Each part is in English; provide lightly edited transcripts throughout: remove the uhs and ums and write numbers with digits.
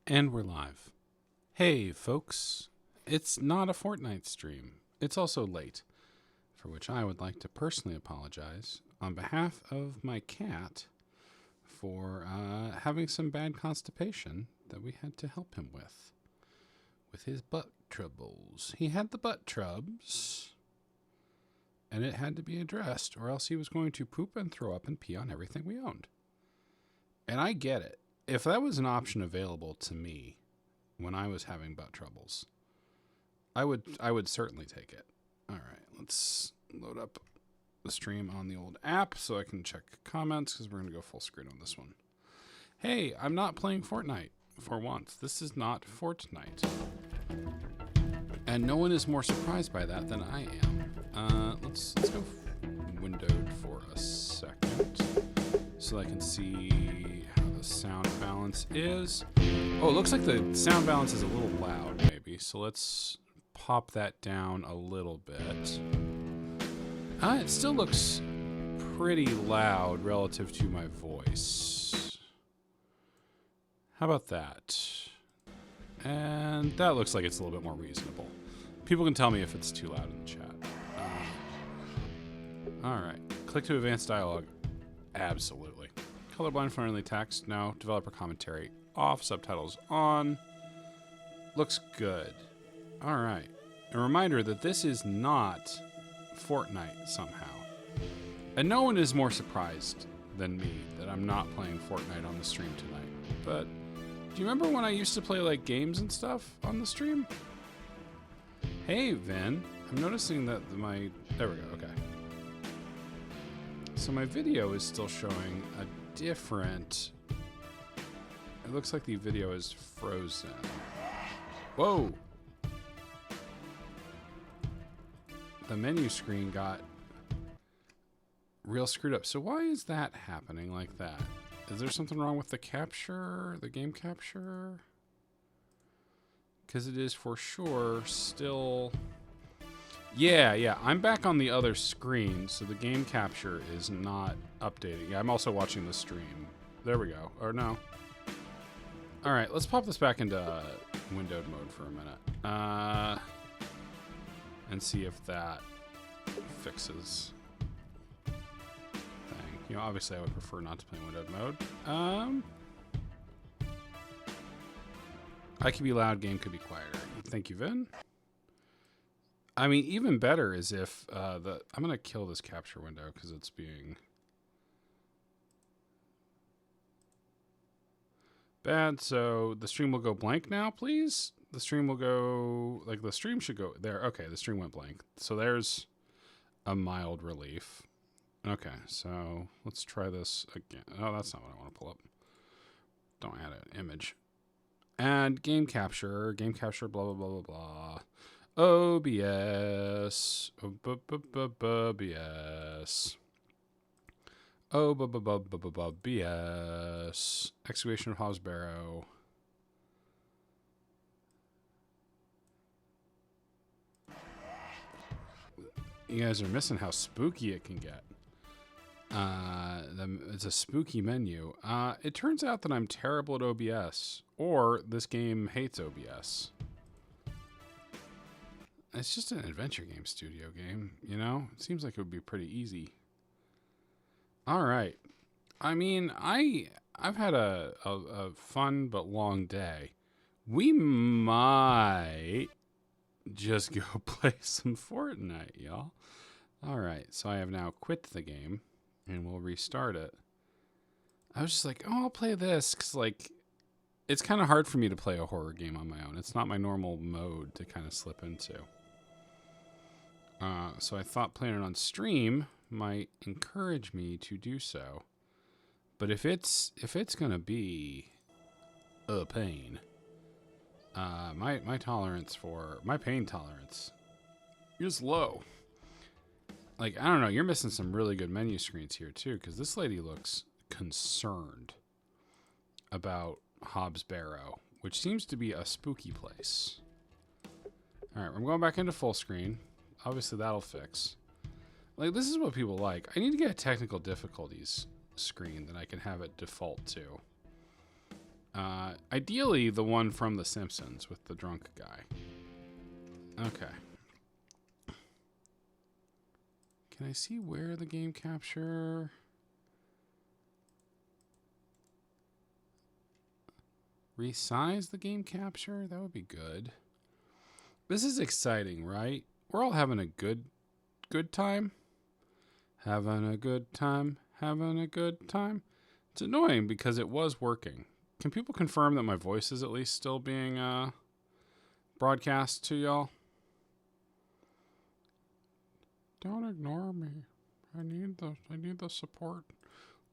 And we're live. Hey, folks. It's not a Fortnite stream. It's also late, for which I would like to personally apologize on behalf of my cat for having some bad constipation that we had to help him with his butt troubles. He had the butt trubs, and it had to be addressed, or else he was going to poop and throw up and pee on everything we owned. And I get it. If that was an option available to me when I was having butt troubles, I would certainly take it. All right, let's load up the stream on the old app so I can check comments because we're going to go full screen on this one. Hey, I'm not playing Fortnite for once. This is not Fortnite. And no one is more surprised by that than I am. Let's go windowed for a second so I can see how the sound balance is. Oh, it looks like the sound balance is a little loud, maybe. So let's pop that down a little bit. It still looks pretty loud relative to my voice. How about that? And that looks like it's a little bit more reasonable. People can tell me if it's too loud in the chat. All right. Click to advanced dialogue. Absolutely. Colorblind friendly text. No. Developer commentary off. Subtitles on. Looks good. All right. A reminder that this is not Fortnite somehow. And no one is more surprised than me that I'm not playing Fortnite on the stream tonight. But do you remember when I used to play like games and stuff on the stream? Hey, Vin. I'm noticing that there we go. Okay. So my video is still showing a different... It looks like the video is frozen. Whoa! The menu screen got real screwed up. So why is that happening like that? Is there something wrong with the capture, the game capture? Because it is for sure still... Yeah, I'm back on the other screen, so the game capture is not updating. Yeah, I'm also watching the stream. There we go. Or no. All right, let's pop this back into windowed mode for a minute. And see if that fixes thing. You know, obviously I would prefer not to play windowed mode. I could be loud, game could be quieter. Thank you, Vin. I mean, even better is if I'm going to kill this capture window because it's being bad. So the stream will go blank now, please. The stream will go, like the stream should go there. Okay, the stream went blank. So there's a mild relief. Okay, so let's try this again. Oh, that's not what I want to pull up. Don't add an image. And game capture, blah, blah, blah, blah, blah. OBS. OBS. OBS. Excavation of Barrow. You guys are missing how spooky it can get. It's a spooky menu. It turns out that I'm terrible at OBS, or this game hates OBS. It's just an adventure game studio game, you know? It seems like it would be pretty easy. All right. I mean, I've had a fun but long day. We might just go play some Fortnite, y'all. All right. So I have now quit the game, and we'll restart it. I was just like, oh, I'll play this, because, like, it's kind of hard for me to play a horror game on my own. It's not my normal mode to kind of slip into. So I thought playing it on stream might encourage me to do so. But if it's gonna be a pain, my pain tolerance is low. Like, I don't know, you're missing some really good menu screens here too, because this lady looks concerned about Barrow, which seems to be a spooky place. All right, I'm going back into full screen. Obviously, that'll fix. Like, this is what people like. I need to get a technical difficulties screen that I can have it default to. Ideally, the one from The Simpsons with the drunk guy. Okay. Can I see where the game capture... Resize the game capture? That would be good. This is exciting, right? We're all having a good time. Having a good time. Having a good time. It's annoying because it was working. Can people confirm that my voice is at least still being broadcast to y'all? Don't ignore me. I need the support.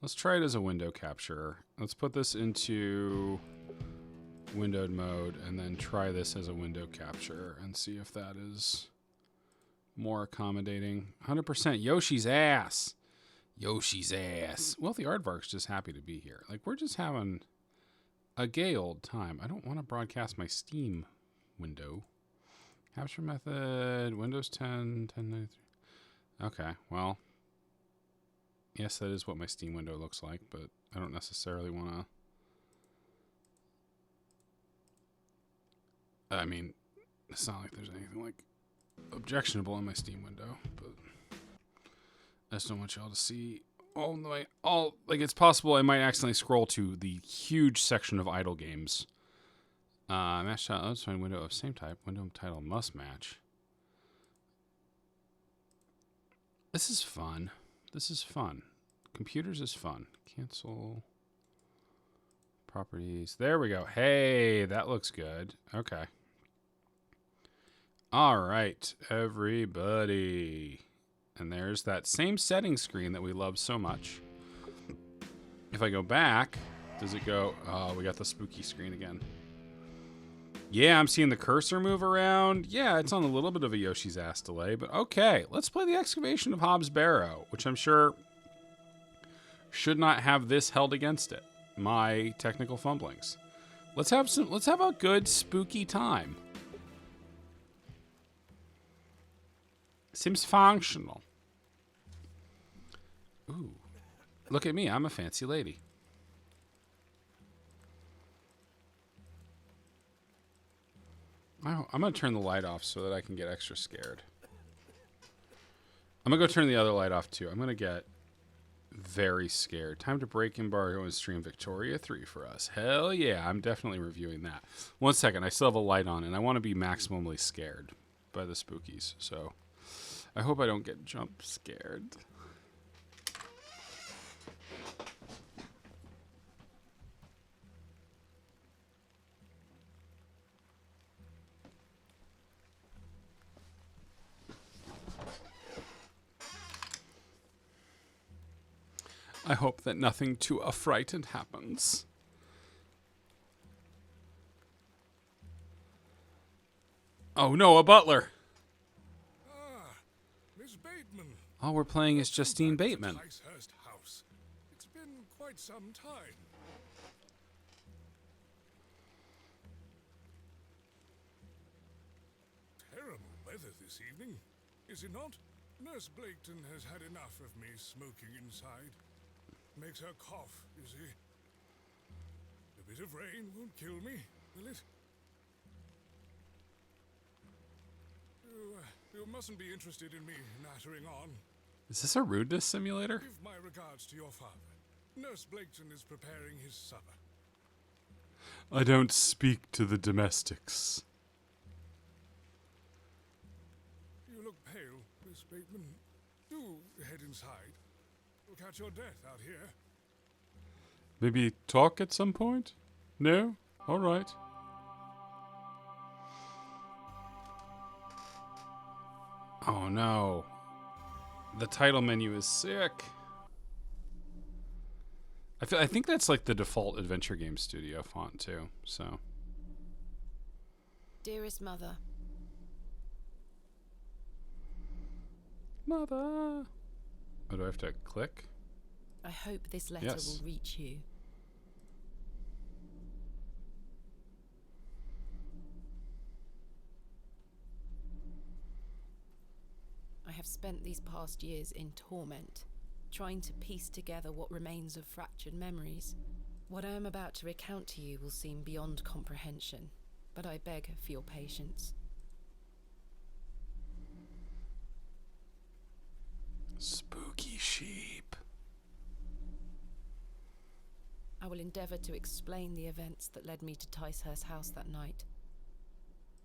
Let's try it as a window capture. Let's put this into windowed mode and then try this as a window capture and see if that is more accommodating. 100% Yoshi's ass. Yoshi's ass. Wealthy Aardvark's just happy to be here. Like, we're just having a gay old time. I don't want to broadcast my Steam window. Capture method, Windows 10, 1093. Okay, well, yes, that is what my Steam window looks like, but I don't necessarily want to... I mean, it's not like there's anything, like, objectionable in my Steam window, but I just don't want y'all to see like, it's possible I might accidentally scroll to the huge section of idle games. Match title, let's find window of same type. Window title must match. This is fun. This is fun. Computers is fun. Cancel properties. There we go. Hey, that looks good. Okay. All right, everybody. And there's that same setting screen that we love so much. If I go back, does it go... Oh, we got the spooky screen again. Yeah, I'm seeing the cursor move around. Yeah, it's on a little bit of a Yoshi's ass delay, but okay. Let's play the Excavation of Hobbs Barrow, which I'm sure should not have this held against it. My technical fumblings. Let's have a good spooky time. Seems functional. Ooh. Look at me, I'm a fancy lady. I'm going to turn the light off so that I can get extra scared. I'm going to go turn the other light off too. I'm going to get very scared. Time to break in Barrow and stream Victoria 3 for us. Hell yeah, I'm definitely reviewing that. 1 second, I still have a light on and I want to be maximally scared by the spookies. So I hope I don't get jump scared. I hope that nothing too affrighted happens. Oh no, a butler! Ah, Miss Bateman. All we're playing is Justine Bateman. Ticehurst House. It's been quite some time. Terrible weather this evening, is it not? Nurse Blaketon has had enough of me smoking inside. Makes her cough, you see. A bit of rain won't kill me, will it? You mustn't be interested in me nattering on. Is this a rudeness simulator? Give my regards to your father. Nurse Blaketon is preparing his supper. I don't speak to the domestics. You look pale, Miss Bateman. Do head inside. You'll catch your death out here. Maybe talk at some point? No? All right. Oh no. The title menu is sick. I think that's like the default Adventure Game Studio font too, so. Dearest Mother. Mother. Oh, do I have to click? I hope this letter Yes. will reach you. I have spent these past years in torment, trying to piece together what remains of fractured memories. What I am about to recount to you will seem beyond comprehension, but I beg for your patience. Spooky sheep. I will endeavour to explain the events that led me to Ticehurst House that night.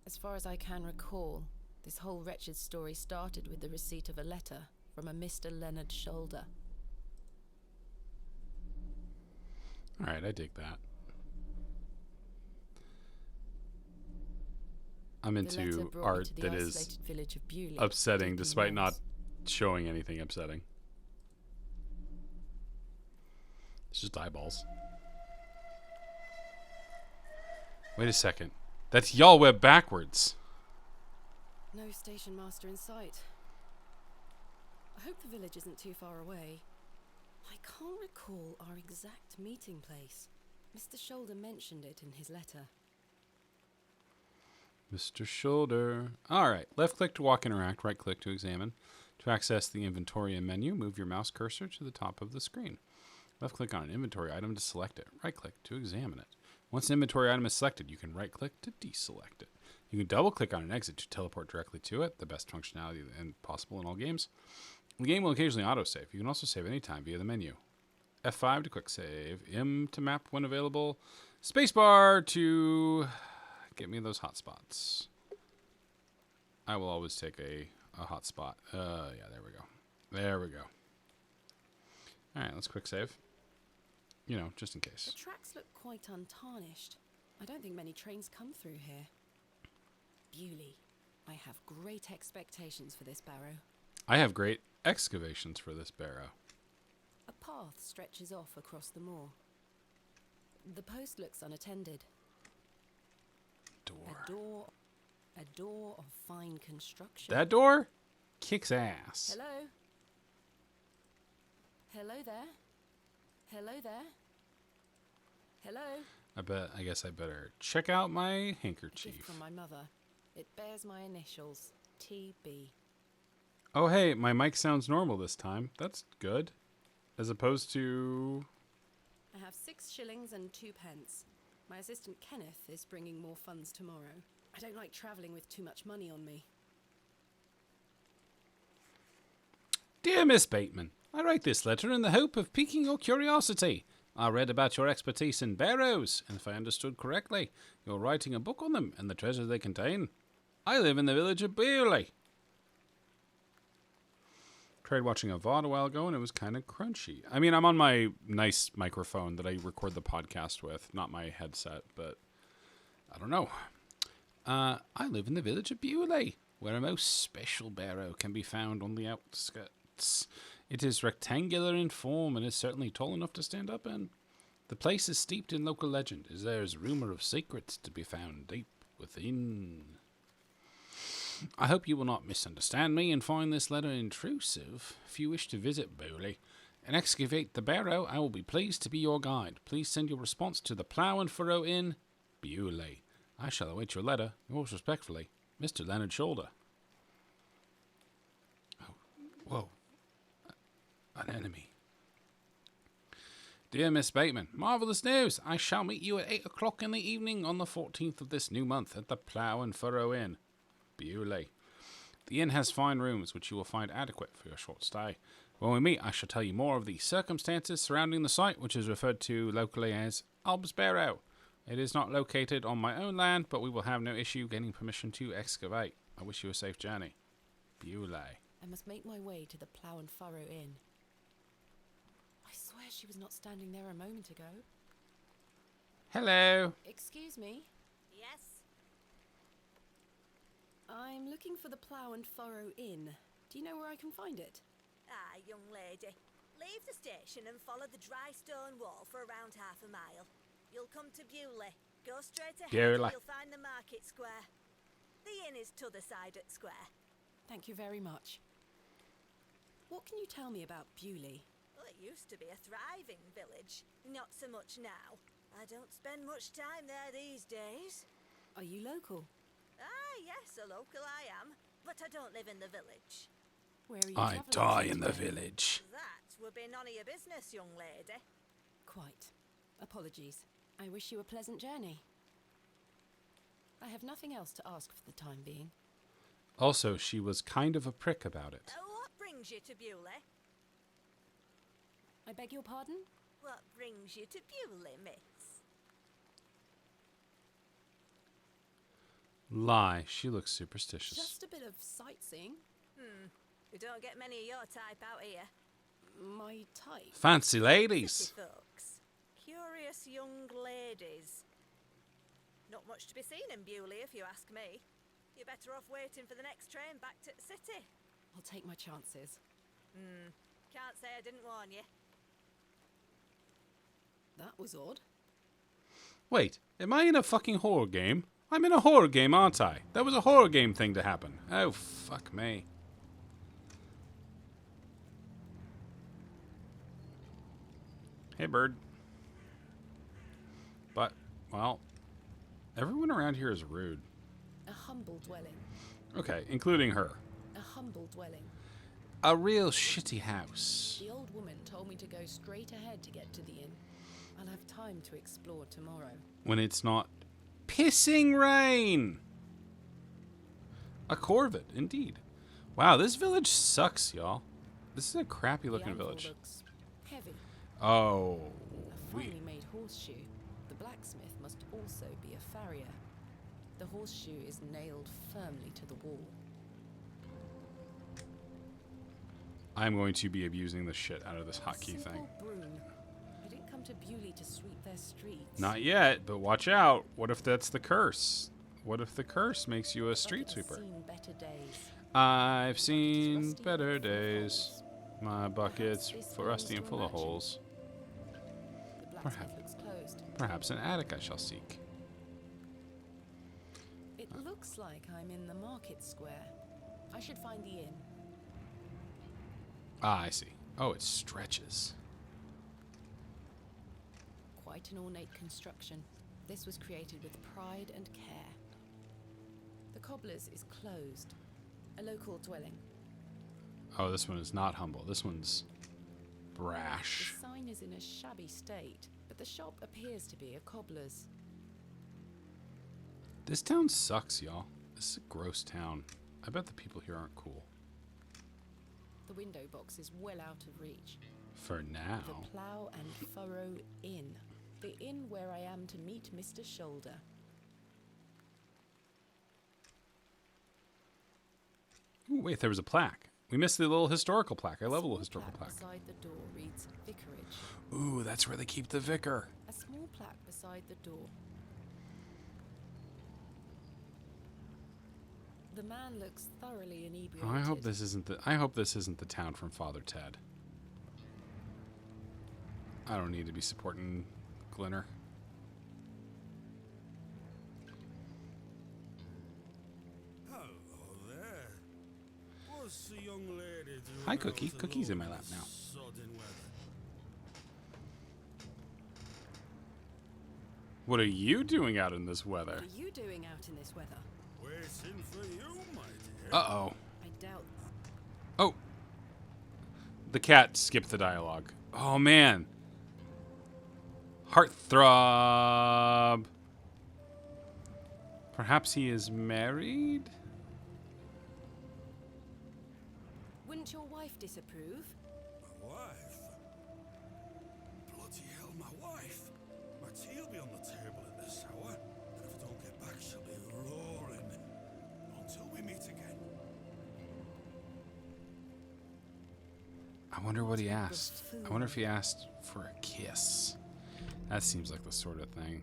As far as I can recall, this whole wretched story started with the receipt of a letter from a Mr. Leonard Shoulder. Alright, I dig that. I'm The letter into brought me art to the that is isolated village of Bewley, upsetting deep in despite not Wales. showing anything upsetting. It's just eyeballs. Wait a second. That's Yahweh backwards. No station master in sight. I hope the village isn't too far away. I can't recall our exact meeting place. Mr. Shoulder mentioned it in his letter. Mr. Shoulder. Alright, left click to walk interact, right click to examine. To access the inventory and menu, move your mouse cursor to the top of the screen. Left click on an inventory item to select it. Right click to examine it. Once an inventory item is selected, you can right click to deselect it. You can double click on an exit to teleport directly to it, the best functionality possible in all games. The game will occasionally autosave. You can also save anytime via the menu. F5 to quick save, M to map when available, spacebar to get me those hotspots. I will always take a hotspot. Yeah, there we go. There we go. Alright, let's quick save. You know, just in case. The tracks look quite untarnished. I don't think many trains come through here. Bewley. I have great expectations for this Barrow. I have great excavations for this Barrow. A path stretches off across the moor. The post looks unattended. Door. A door of fine construction. That door kicks ass. Hello? Hello there? Hello there? Hello? I guess I better check out my A gift handkerchief. from my mother. It bears my initials, TB. Oh, hey, my mic sounds normal this time. That's good. As opposed to... I have 6 shillings and 2 pence. My assistant Kenneth is bringing more funds tomorrow. I don't like travelling with too much money on me. Dear Miss Bateman, I write this letter in the hope of piquing your curiosity. I read about your expertise in barrows, and if I understood correctly, you're writing a book on them and the treasure they contain. I live in the village of Bewley. Tried watching a VOD a while ago, and it was kind of crunchy. I mean, I'm on my nice microphone that I record the podcast with, not my headset, but I don't know. I live in the village of Bewley, where a most special barrow can be found on the outskirts. It is rectangular in form and is certainly tall enough to stand up in. The place is steeped in local legend, as there is rumour of secrets to be found deep within. I hope you will not misunderstand me and find this letter intrusive. If you wish to visit Bewley and excavate the barrow, I will be pleased to be your guide. Please send your response to the Plough and Furrow Inn, Bewley. I shall await your letter. Yours respectfully, Mr. Leonard Shoulder. Oh, whoa. An enemy. Dear Miss Bateman, marvellous news! I shall meet you at 8 o'clock in the evening on the 14th of this new month at the Plough and Furrow Inn, Bewley. The inn has fine rooms, which you will find adequate for your short stay. When we meet, I shall tell you more of the circumstances surrounding the site, which is referred to locally as Alb's Barrow. It is not located on my own land, but we will have no issue getting permission to excavate. I wish you a safe journey. Bewley. I must make my way to the Plough and Furrow Inn. I swear she was not standing there a moment ago. Hello. Excuse me. Yes? I'm looking for the Plough and Furrow Inn. Do you know where I can find it? Ah, young lady. Leave the station and follow the dry stone wall for around half a mile. You'll come to Bewley. Go straight ahead Bewley. and you'll find the market square. The inn is t'other side at square. Thank you very much. What can you tell me about Bewley? Well, it used to be a thriving village. Not so much now. I don't spend much time there these days. Are you local? Ah, yes, a local I am. But I don't live in the village. Where are you I travelling die to in the today? village. That would be none of your business, young lady. Quite. Apologies. I wish you a pleasant journey. I have nothing else to ask for the time being. Also, she was kind of a prick about it. What brings you to Bewley? I beg your pardon? What brings you to Bewley, miss? Lie. She looks superstitious. Just a bit of sightseeing. We don't get many of your type out here. My type. Fancy ladies. City folks. Curious young ladies. Not much to be seen in Bewley, if you ask me. You're better off waiting for the next train back to the city. I'll take my chances. Can't say I didn't warn you. That was odd. Wait, am I in a fucking horror game? I'm in a horror game, aren't I? That was a horror game thing to happen. Oh, fuck me. Hey, bird. But, well, everyone around here is rude. A humble dwelling. Okay, including her. A humble dwelling. A real shitty house. The old woman told me to go straight ahead to get to the inn. I'll have time to explore tomorrow. When it's not pissing rain. A Corvid, indeed. Wow, this village sucks, y'all. This is a crappy looking The anvil village. looks heavy. Oh, A finely made horseshoe. The blacksmith must also be a farrier. The horseshoe is nailed firmly to the wall. I'm going to be abusing the shit out of this A hotkey simple thing. broom. I didn't come to Bewley to sweep their streets. Not yet, but watch out. What if that's the curse? What if the curse makes you a street Bucket has sweeper? seen better days. I've seen Rusty better and full of days. holes. My bucket's Perhaps this rusty and belongs to full a of merchant. holes. The blacksmith looks closed. Perhaps an attic I shall seek. It looks like I'm in the market square. I should find the inn. Ah, I see. Oh, it stretches. Quite an ornate construction. This was created with pride and care. The cobbler's is closed. A local dwelling. Oh, this one is not humble. This one's The brash. sign is in a shabby state, but the shop appears to be a cobbler's. This town sucks, y'all. This is a gross town. I bet the people here aren't cool. The window box is well out of reach. For now. The Plough and Furrow Inn. The inn where I am to meet Mr. Shoulder. Ooh, wait, there was a plaque. We missed the little historical plaque. I love a little historical plaque. Beside the door reads Vicarage. Ooh, that's where they keep the vicar. A small plaque beside the door. The man looks thoroughly inebriated. Oh, I hope this isn't the town from Father Ted. I don't need to be supporting Glinner. Hello there. What's the young lady doing Hi, out Cookie. alone Cookie's in my lap this now. sodden weather? What are you doing out in this What weather? are you doing out in this weather? Waiting for you, my dear. Uh-oh. I doubt. Oh. The cat skipped the dialogue. Oh, man. Heartthrob. Perhaps he is married? Wouldn't your wife disapprove? My wife? Bloody hell, my wife. My tea will be on the table at this hour, and if I don't get back, she'll be roaring. Until we meet again. I wonder what he asked. I wonder if he asked for a kiss. That seems like the sort of thing.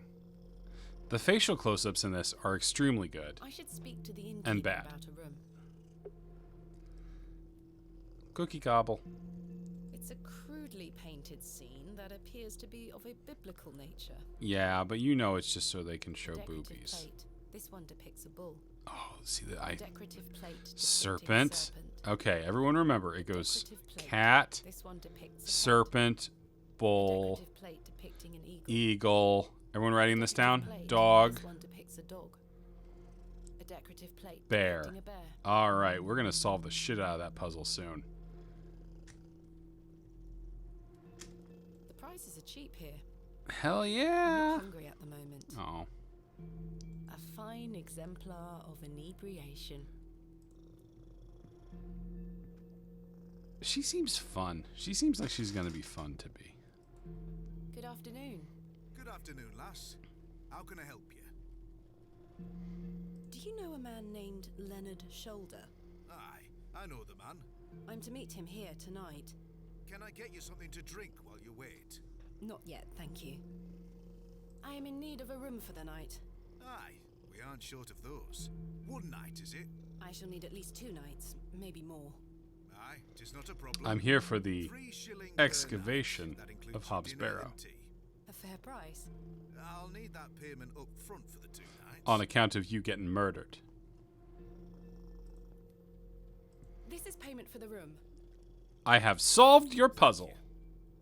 The facial close-ups in this are extremely good. I should speak to the innkeeper And bad. about a room. Cookie gobble. It's a crudely painted scene that appears to be of a biblical nature. Yeah, but you know it's just so they can show Decorative boobies. plate. This one depicts a bull. Oh, see that Decorative plate depicting serpent. Okay, everyone remember it goes Decorative plate. cat, This one depicts a cat. serpent, bull, Decorative plate depicting an eagle. eagle. Everyone writing this down? Decorative plate. Dog, This one depicts a dog. A decorative plate bear. depicting a bear. All right, we're gonna solve the shit out of that puzzle soon. The prices are cheap here. Hell I'm yeah. not hungry at the moment. Oh. A fine exemplar of inebriation. She seems fun. She seems like she's going to be fun to be. Good afternoon. Good afternoon, lass. How can I help you? Do you know a man named Leonard Shoulder? Aye, I know the man. I'm to meet him here tonight. Can I get you something to drink while you wait? Not yet, thank you. I am in need of a room for the night. Aye, we aren't short of those. One night, is it? I shall need at least 2 nights, maybe more. Aye, 'tis not a problem. I'm here for the 3 shilling per excavation night. That includes of your Hobbs dinner Barrow. and tea. A fair price. I'll need that payment up front for the 2 nights. On account of you getting murdered. This is payment for the room. I have solved your puzzle.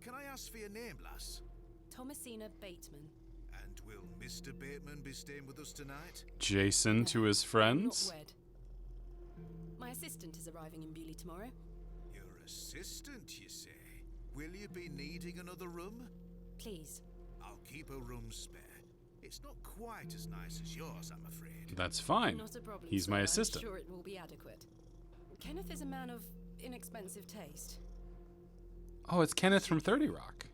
Can I ask for your name, lass? Thomasina Bateman. And will Mr. Bateman be staying with us tonight? Jason to his friends. Not wed. My assistant is arriving in Bewley tomorrow. Your assistant, you say? Will you be needing another room? Please. I'll keep a room spare. It's not quite as nice as yours, I'm afraid. That's fine. Not a problem. He's sir. my assistant. I'm sure it will be adequate. Kenneth is a man of inexpensive taste. Oh, it's Kenneth from 30 Rock.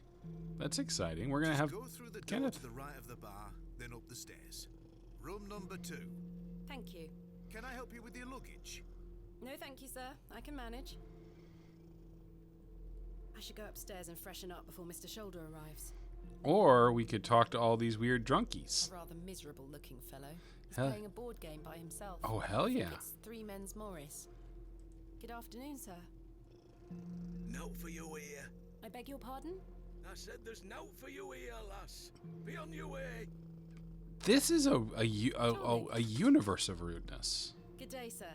That's exciting. We're going to Just have go through the door Kenneth. to the right of the bar, then up the stairs. Room number 2. Thank you. Can I help you with your luggage? No, thank you, sir. I can manage. I should go upstairs and freshen up before Mr. Shoulder arrives. Or we could talk to all these weird drunkies. A rather miserable-looking fellow. He's Hell- playing a board game by himself. Oh, hell I think yeah. It's 3 Men's Morris. Good afternoon, sir. Note for you here. I beg your pardon? I said there's note for you here, lass. Be on your way. This is a universe of rudeness. Good day, sir.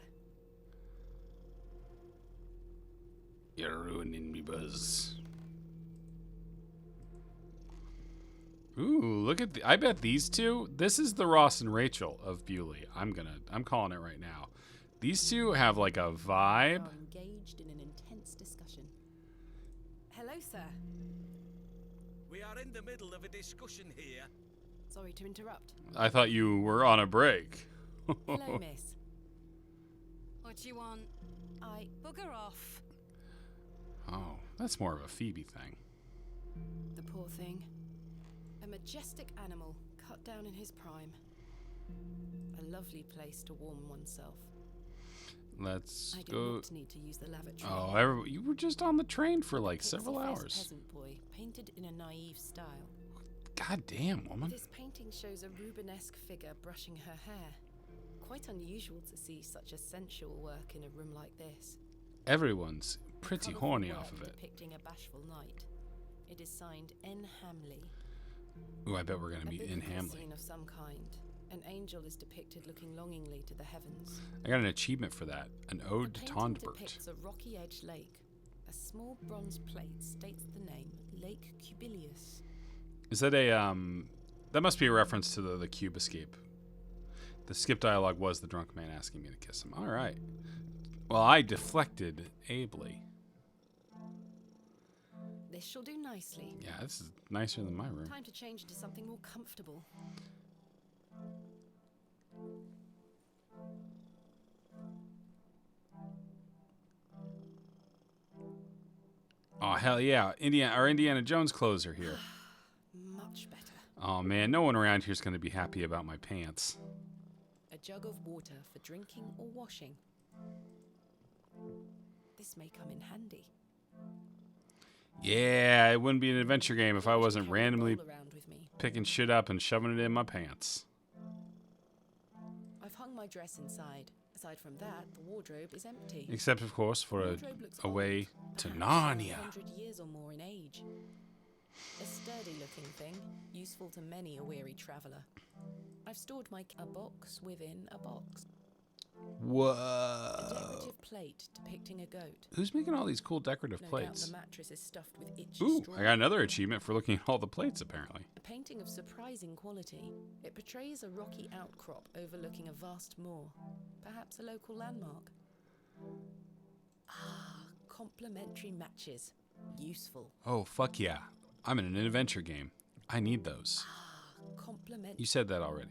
You're ruining me, Buzz. Ooh, look at I bet these two. This is the Ross and Rachel of Bewley. I'm calling it right now. These two have like a vibe. Are engaged in an intense discussion. Hello, sir. We are in the middle of a discussion here. Sorry to interrupt. I thought you were on a break. Hello, miss. What do you want? I... Bugger off. Oh, that's more of a Phoebe thing. The poor thing. A majestic animal, cut down in his prime. A lovely place to warm oneself. Let's I do go. not need to use the lavatory. Oh, you were just on the train for like several Pixie-faced hours. Peasant boy, painted in a naive style. God damn, woman. This painting shows a Rubenesque figure brushing her hair. Quite unusual to see such a sensual work in a room like this. Everyone's pretty Colourful horny work off of it. Depicting a bashful knight. It is signed N. Hamley. Ooh, I bet we're gonna A be in biblical Hamley. scene of some kind. An angel is depicted looking longingly to the heavens. I got an achievement for that. An The ode to painting Tondbert. depicts a rocky edge lake. A small bronze plate states the name Lake Cubilius. Is that a that must be a reference to the cube escape. The skip dialogue was the drunk man asking me to kiss him. All right. Well, I deflected ably. This shall do nicely. Yeah, this is nicer than my room. Time to change into something more comfortable. Oh hell yeah, Indiana Jones clothes are here. Much better. Oh man, no one around here's gonna be happy about my pants. A jug of water for drinking or washing. This may come in handy. Yeah, it wouldn't be an adventure game if I wasn't Carry the randomly bowl around with me. picking shit up and shoving it in my pants. I've hung my dress inside. Aside from that, the wardrobe is empty. Except, of course, for Wardrobe looks a way old, to perhaps Narnia. 100 years or more in age. A sturdy-looking thing, useful to many a weary traveller. I've stored a box within a box. A Whoa. decorative plate depicting a goat. Who's making all these cool decorative No doubt plates? the mattress is stuffed with itchy Ooh, straw. I got another achievement for looking at all the plates, apparently. A painting of surprising quality. It portrays a rocky outcrop overlooking a vast moor. Perhaps a local landmark. Ah, complementary matches. Useful. Oh, fuck yeah. I'm in an adventure game. I need those. Compliment. You said that already.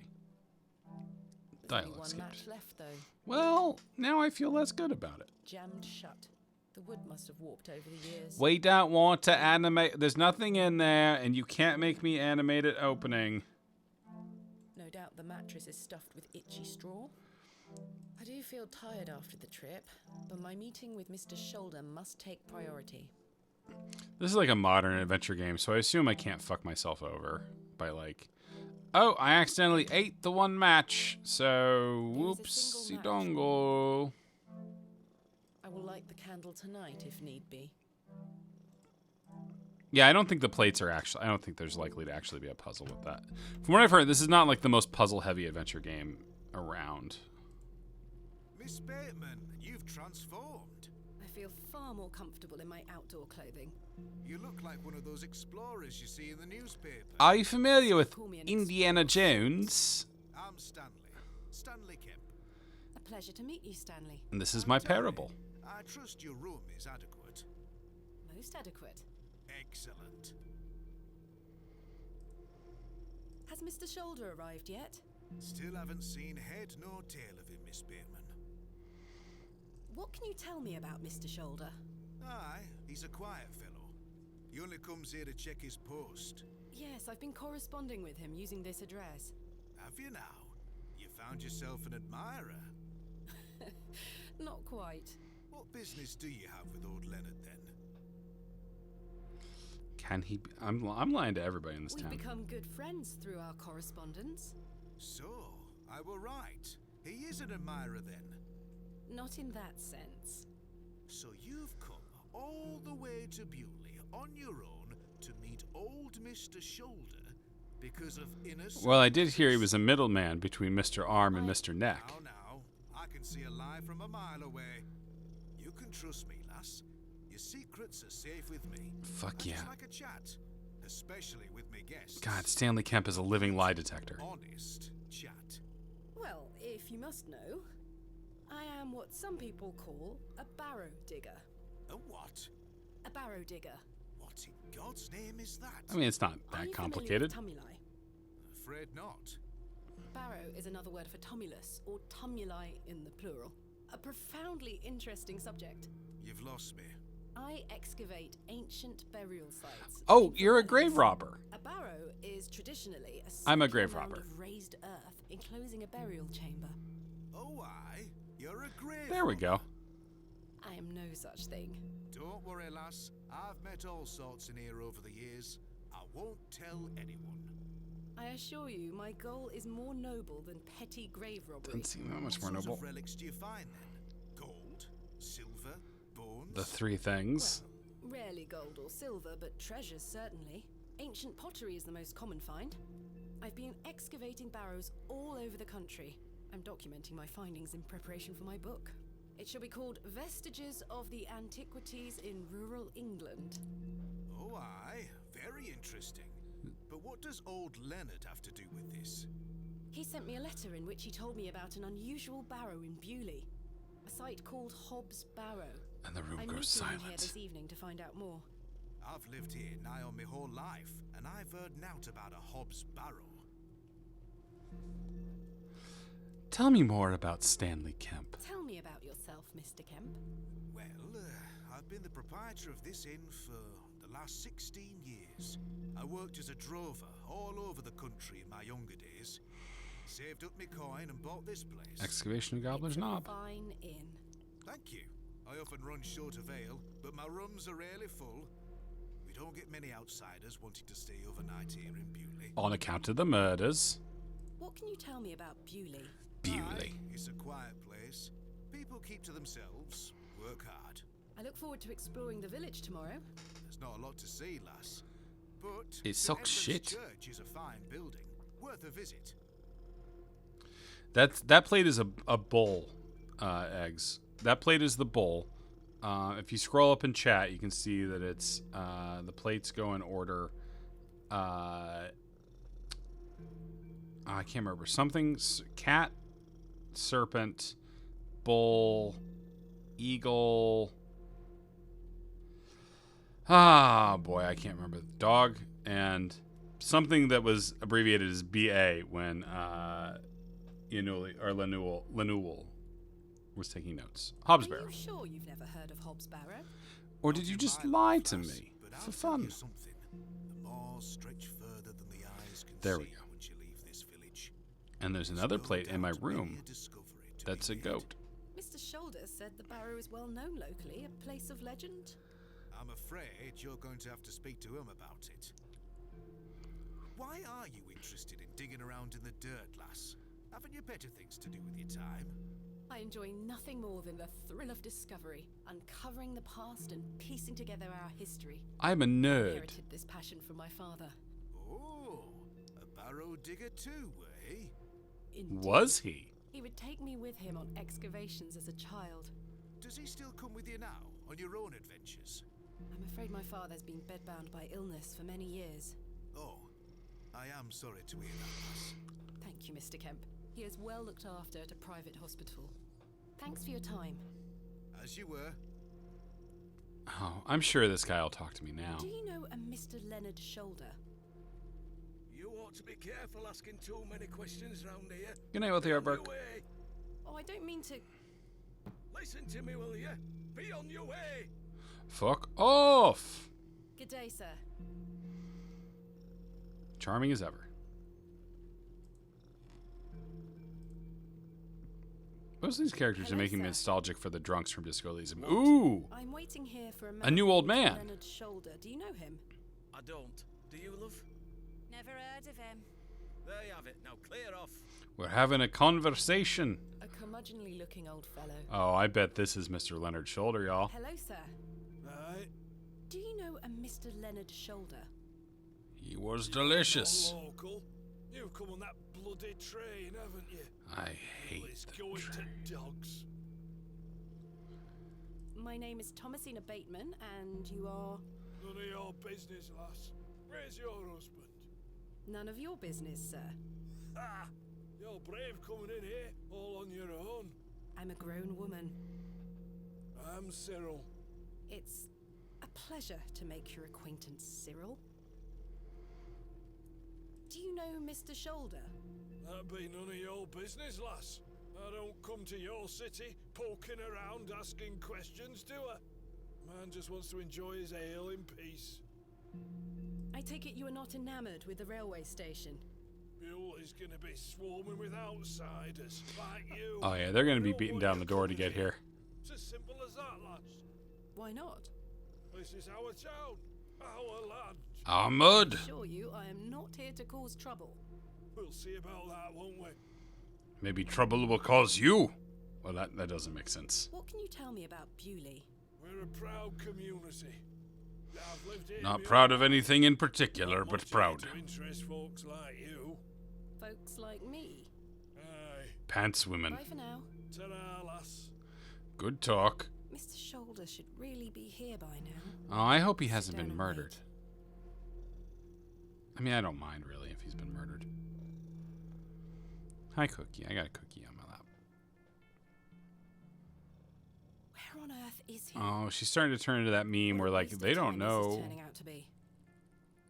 There's only Dialogue one skipped. match left, though. Well, now I feel less good about it. Jammed shut. The wood must have warped over the years. We don't want to animate. There's nothing in there, and you can't make me animate it opening. No doubt the mattress is stuffed with itchy straw. I do feel tired after the trip, but my meeting with Mr. Shoulder must take priority. This is like a modern adventure game, so I assume I can't fuck myself over by like, oh, I accidentally ate the one match, so There is a whoopsie single match. dongle. I will light the candle tonight if need be. Yeah, I don't think the plates are actually. I don't think there's likely to actually be a puzzle with that. From what I've heard, this is not like the most puzzle-heavy adventure game around. Miss Bateman, you've transformed. I feel far more comfortable in my outdoor clothing. You look like one of those explorers you see in the newspaper. Are you familiar with Call me an Indiana Jones? I'm Stanley. Stanley Kemp. A pleasure to meet you, Stanley. And this is my parable. I trust your room is adequate. Most adequate. Excellent. Has Mr. Shoulder arrived yet? Still haven't seen head nor tail of him, Miss Bateman. What can you tell me about Mr. Shoulder? Aye, he's a quiet fellow. He only comes here to check his post. Yes, I've been corresponding with him using this address. Have you now? You found yourself an admirer. Not quite. What business do you have with old Leonard then? Can he? I'm lying to everybody in this We've town. become good friends through our correspondence. So, I were right. He is an admirer then. Not in that sense. So you've come all the way to Bewley on your own to meet old Mr. Shoulder because of inner Well, I did hear he was a middleman between Mr. Arm and Mr. Neck. Now, I can see a lie from a mile away. You can trust me, lass. Your secrets are safe with me. Fuck I yeah. just like a chat, especially with me guests. God, Stanley Kemp is a living lie detector. Honest chat. Well, if you must know, I am what some people call a barrow digger. A what? A barrow digger. What in God's name is that? I mean, it's not Are that you complicated. familiar with tumuli? Afraid not. Barrow is another word for tumulus, or tumuli in the plural. A profoundly interesting subject. You've lost me. I excavate ancient burial sites. Oh, looking for you're a relics. grave robber. A barrow is traditionally a I'm a circular grave mound robber. of raised earth enclosing a burial chamber. Oh, aye. You're a grave There we go. I am no such thing. Don't worry, lass. I've met all sorts in here over the years. I won't tell anyone. I assure you, my goal is more noble than petty grave robbery. Doesn't seem that much more What sorts noble. of relics do you find then? Gold? Silver? Bones? The three things. Rarely gold or silver, but treasures certainly. Ancient pottery is the most common find. I've been excavating barrows all over the country. I'm documenting my findings in preparation for my book. It shall be called Vestiges of the Antiquities in Rural England. Oh, aye. Very interesting. But what does old Leonard have to do with this? He sent me a letter in which he told me about an unusual barrow in Bewley, a site called Hobbs Barrow. And the room I'm goes meeting him here silent. this evening to find out more. I've lived here nigh on my whole life, and I've heard nought about a Hobbs Barrow. Tell me more about Stanley Kemp. Tell me about yourself, Mr. Kemp. Well, I've been the proprietor of this inn for the last 16 years. I worked as a drover all over the country in my younger days. Saved up my coin and bought this place. Excavation of Gobbler's It's a Knob. fine inn. Thank you. I often run short of ale, but my rooms are rarely full. We don't get many outsiders wanting to stay overnight here in Bewley. On account of the murders. What can you tell me about Bewley? Bewley. Aye, it's a quiet place. People keep to themselves, work hard. I look forward to exploring the village tomorrow. There's not a lot to see, lass. But It St. sucks Edmund's shit. Church is a fine building, worth a visit. That plate is a bowl, eggs. That plate is the bowl. If you scroll up in chat, you can see that it's the plates go in order. I can't remember something. Cat, serpent, bull, eagle. Ah, boy, I can't remember. Dog and something that was abbreviated as BA when Lenuel was taking notes. Hobbs Are Barrow. you sure you've never heard of Hobbs Barrow? Or did you just lie to me But for I'll tell fun? you something. The moors stretch further than the eyes can There we see go. once you leave this village. And there's another plate in my room that's a goat. Mr. Shoulder said the Barrow is well known locally, a place of legend. I'm afraid you're going to have to speak to him about it. Why are you interested in digging around in the dirt, lass? Haven't you better things to do with your time? I enjoy nothing more than the thrill of discovery, uncovering the past and piecing together our history. I'm a I nerd. inherited this passion from my father. Oh, a barrow digger too, eh? Indeed. Was he? He would take me with him on excavations as a child. Does he still come with you now, on your own adventures? I'm afraid my father's been bedbound by illness for many years. Oh, I am sorry to hear that, lass. Thank you, Mr. Kemp. He is well looked after at a private hospital. Thanks for your time. As you were. Oh, I'm sure this guy will talk to me now. Do you know a Mr. Leonard Shoulder? You ought to be careful asking too many questions round here. Good night, Wealthy Be on Artbark. your way. Oh, I don't mean to... Listen to me, will you? Be on your way. Fuck off! Good day, sir. Charming as ever. Most of these characters are Hello, making me sir. nostalgic for the drunks from Disco Elysium. Ooh! I'm waiting here for a man A new old called man. Leonard Shoulder. Do you know him? I don't. Do you, love? Never heard of him. There you have it. Now clear off. We're having a conversation. A curmudgeonly looking old fellow. Oh, I bet this is Mr. Leonard Shoulder, y'all. Hello, sir. Right. Do you know a Mr. Leonard Shoulder? He was delicious. Local. You've come on that bloody train, haven't you? I hate It's that going train. to dogs. My name is Thomasina Bateman, and you are... None of your business, lass. Where's your husband? None of your business, sir. Ah! You're brave coming in here, all on your own. I'm a grown woman. I'm Cyril. It's a pleasure to make your acquaintance, Cyril. Do you know Mr. Shoulder? That'd be none of your business, lass. I don't come to your city poking around asking questions, do I? Man just wants to enjoy his ale in peace. I take it you are not enamoured with the railway station. Bewley's gonna be swarming with outsiders like you. Oh yeah, they're gonna be Don't beating want down you the door to coming get here. It's as simple as that, lass. Why not? This is our town, our land. Ahmad! I assure you, I am not here to cause trouble. We'll see about that, won't we? Maybe trouble will cause you. Well, that doesn't make sense. What can you tell me about Bewley? We're a proud community. I've lived here Not my proud whole of life. anything in particular, Not but much proud. here to interest folks like you. Folks like me. Aye. Pants women. Bye for now. Ta-ra, lass. Good talk. Mr. Shoulder should really be here by now. Oh, I hope he Sit hasn't down been and murdered. wait. I mean, I don't mind really if he's been murdered. Hi, Cookie. I got a cookie on my lap. Where on earth is he? Oh, she's starting to turn into that meme What where a like waste they of don't time this is know. turning out to be.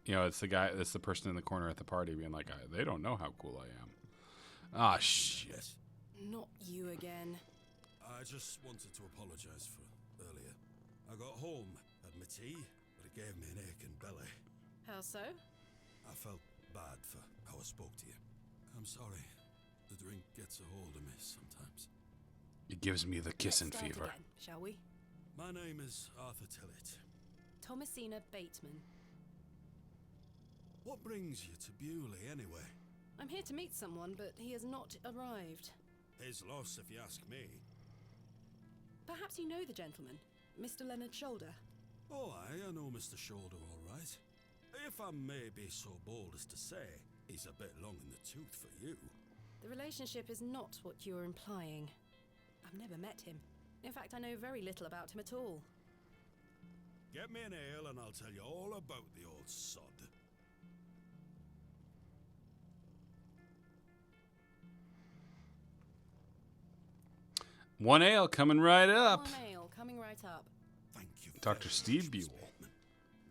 You know, it's the guy. It's the person in the corner at the party being like, they don't know how cool I am. Ah, shit. Not you again. I just wanted to apologise for earlier. I got home, had my tea, but it gave me an aching belly. How so? I felt bad for how I spoke to you. I'm sorry. The drink gets a hold of me sometimes. It gives me the kissing Let's start fever. again, shall we? My name is Arthur Tillett. Thomasina Bateman. What brings you to Bewley, anyway? I'm here to meet someone, but he has not arrived. His loss, if you ask me. Perhaps you know the gentleman, Mr. Leonard Shoulder. Oh, I know Mr. Shoulder all right. If I may be so bold as to say, he's a bit long in the tooth for you. The relationship is not what you're implying. I've never met him. In fact, I know very little about him at all. Get me an ale and I'll tell you all about the old sod. One ale coming right up. One ale, coming right up. Thank you. Dr. very Steve much, Miss Buell. Bateman.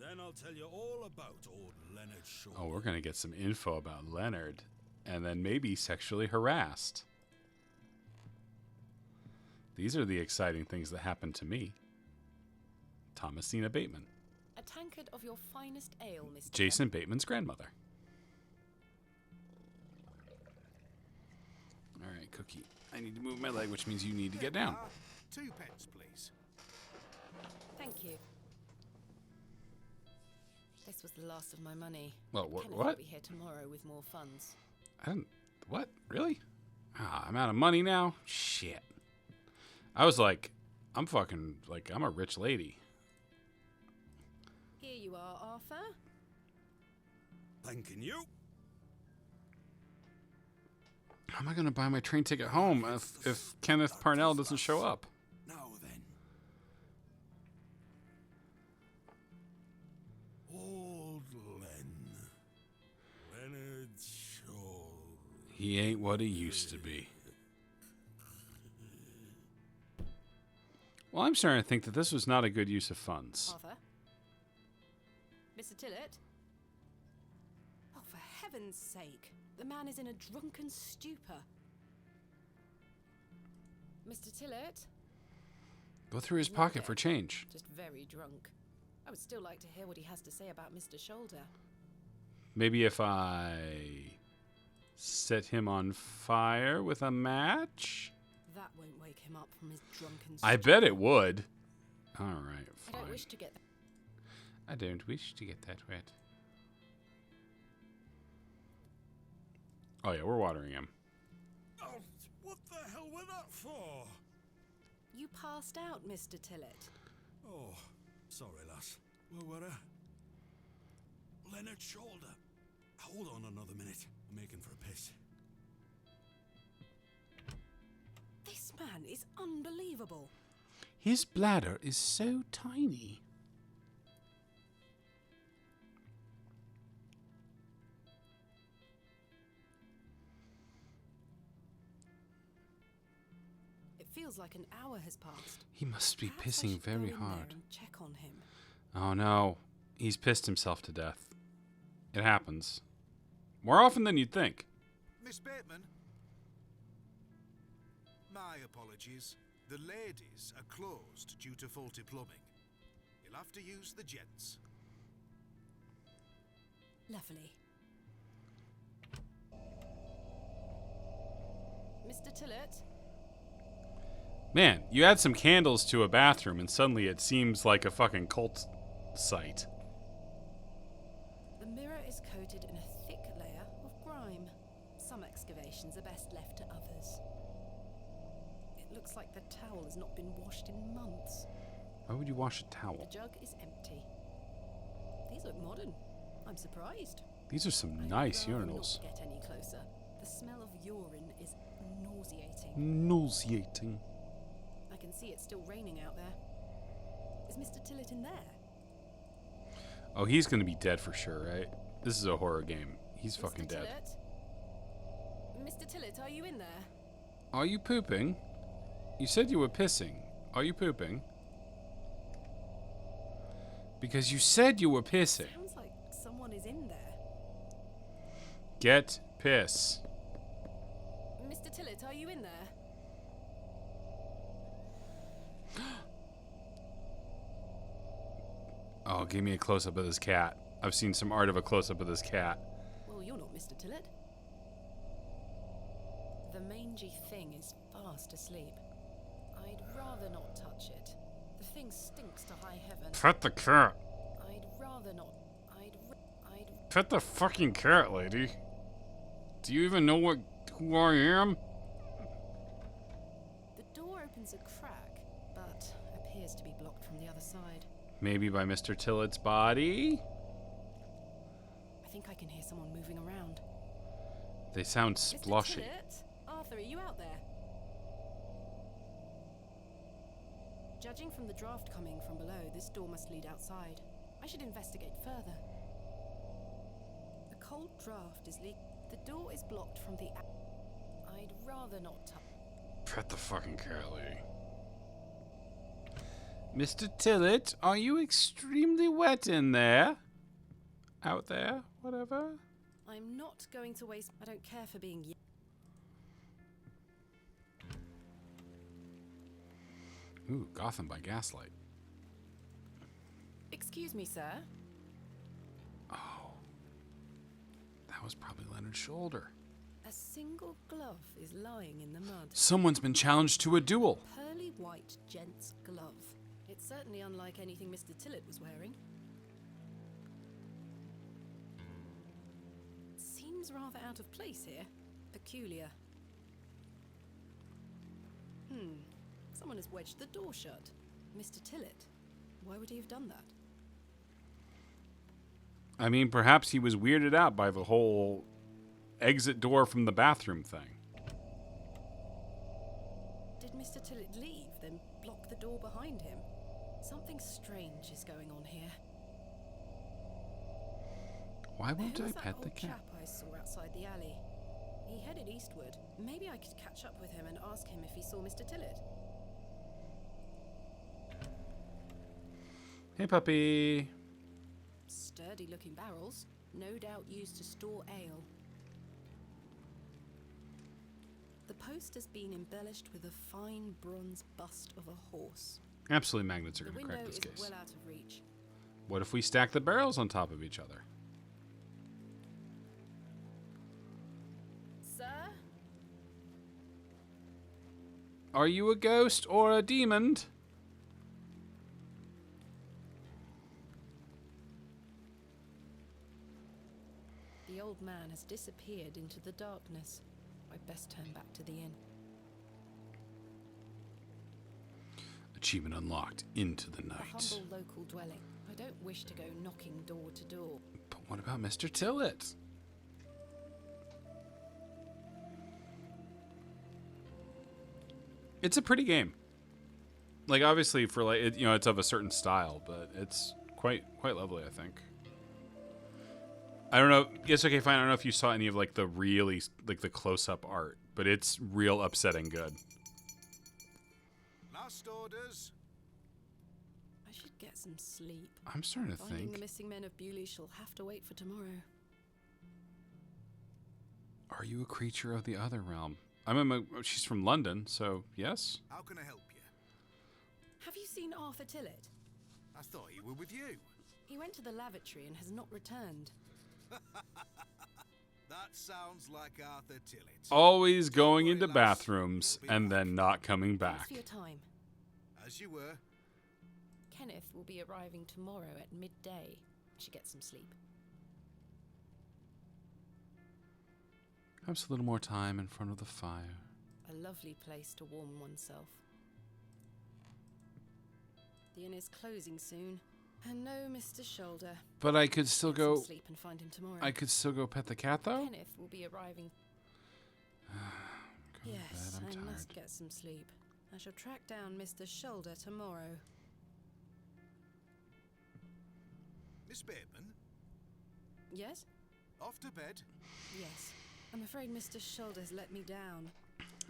Then Then I'll tell you all about old Leonard Shaw. Oh, we're going to get some info about Leonard. And then maybe sexually harassed. These are the exciting things that happened to me. Thomasina Bateman. A tankard of your finest ale, Mr. Jason Bateman's grandmother. All right, Cookie. I need to move my leg, which means you need to get down. 2 pence, please. Thank you. This was the last of my money. Well, Kenneth will what? be here tomorrow with more funds. I didn't. What? Really? Ah, I'm out of money now? Shit. I was like, I'm a rich lady. Here you are, Arthur. Thanking you. How am I going to buy my train ticket home if Kenneth Parnell doesn't show up? Now then. Old Leonard Shaw. He ain't what he used to be. Well, I'm starting to think that this was not a good use of funds. Arthur? Mr. Tillett? Oh, for heaven's sake. The man is in a drunken stupor. Mr. Tillett? Go through his Not pocket dead, for change. Just very drunk. I would still like to hear what he has to say about Mr. Shoulder. Maybe if I set him on fire with a match? That won't wake him up from his drunken I bet it would. All right, I fine. don't wish to get... I don't wish to get that wet. Oh yeah, we're watering him. Oh, what the hell were that for? You passed out, Mr. Tillett. Oh, sorry, lass. Where were I? Leonard Shoulder. Hold on another minute. I'm making for a piss. This man is unbelievable. His bladder is so tiny. It feels like an hour has passed. He must be Perhaps I pissing should go very in there hard. and check on him. Oh no, he's pissed himself to death. It happens. More often than you'd think. Miss Bateman? My apologies. The ladies are closed due to faulty plumbing. You'll have to use the gents. Lovely. Mr. Tillett? Man, you add some candles to a bathroom and suddenly it seems like a fucking cult site. The mirror is coated in a thick layer of grime. Some excavations are best left to others. It looks like the towel has not been washed in months. Why would you wash a The towel? jug is empty. These look modern. I'm surprised. These are some I'd nice rather urinals. not get any closer. The smell of urine is nauseating. Nauseating. I can see it's still raining out there. Is Mr. Tillett in there? Oh, he's gonna be dead for sure, right? This is a horror game. He's fucking Mr. dead. Tillett? Mr. Tillett, are you in there? Are you pooping? You said you were pissing. Are you pooping? Because you said you were pissing. Sounds like someone is in there. Get piss. Mr. Tillett, are you in there? Oh, give me a close-up of this cat. I've seen some art of a close-up of this cat. Well, you're not Mr. Tillett. The mangy thing is fast asleep. I'd rather not touch it. The thing stinks to high heaven. Pet the cat. I'd rather not. I'd. Pet the fucking cat, lady. Do you even know who I am? The door opens a crack, but appears to be blocked from the other side. Maybe by Mr. Tillett's body? I think I can hear someone moving around. They sound Mr. sploshy. Tillett? Arthur, are you out there? Judging from the draft coming from below, this door must lead outside. I should investigate further. A cold draft is leak. The door is blocked from the. I'd rather not touch. Pet the fucking cat, lady. Mr. Tillett, are you extremely wet in there? Out there? Whatever. I'm not going to waste. I don't care for being. Ooh, Gotham by gaslight. Excuse me, sir. Oh. That was probably Leonard's shoulder. A single glove is lying in the mud. Someone's been challenged to a duel. Pearly white gent's glove. It's certainly unlike anything Mr. Tillett was wearing. Seems rather out of place here. Peculiar. Someone has wedged the door shut. Mr. Tillett. Why would he have done that? I mean, perhaps he was weirded out by the whole exit door from the bathroom thing. Did Mr. Tillett leave, then block the door behind him? Something strange is going on here. Why won't Who I was that pet the old cat? chap I saw outside the alley? He headed eastward. Maybe I could catch up with him and ask him if he saw Mr. Tillett. Hey, puppy. Sturdy-looking barrels, no doubt used to store ale. The post has been embellished with a fine bronze bust of a horse. Absolutely, magnets are The going to window crack this is case. well out of reach. What if we stack the barrels on top of each other? Sir? Are you a ghost or a demon? The old man has disappeared into the darkness. I'd best turn back to the inn. Achievement unlocked. Into the A night. humble local dwelling. I don't wish to go knocking door to door. But what about Mr. Tillett? It's a pretty game. Like, obviously, for like it, it's of a certain style, but it's quite lovely, I think. I don't know. Yes, okay, fine. I don't know if you saw any of like the really like the close-up art, but it's real upsetting good. Last orders. I should get some sleep. I'm starting to Finding the think. missing men of Bewley shall have to wait for tomorrow. Are you a creature of the other realm? She's from London, so yes. How can I help you? Have you seen Arthur Tillett? I thought he were with you. He went to the lavatory and has not returned. That sounds like Arthur Tillett. Always going worry, into lass. bathrooms We'll be and back. then not coming Thanks back. for your time. As you were. Kenneth will be arriving tomorrow at midday. I should get some sleep. Perhaps a little more time in front of the fire. A lovely place to warm oneself. The inn is closing soon. And no Mr. Shoulder. But I could still Get some go. sleep and find him tomorrow. I could still go pet the cat, though. Kenneth will be arriving. Go to Yes, bed, I'm I tired. must get some sleep. I shall track down Mr. Shoulder tomorrow. Miss Bateman, Yes? off to bed. Yes. I'm afraid Mr. Shoulder's let me down.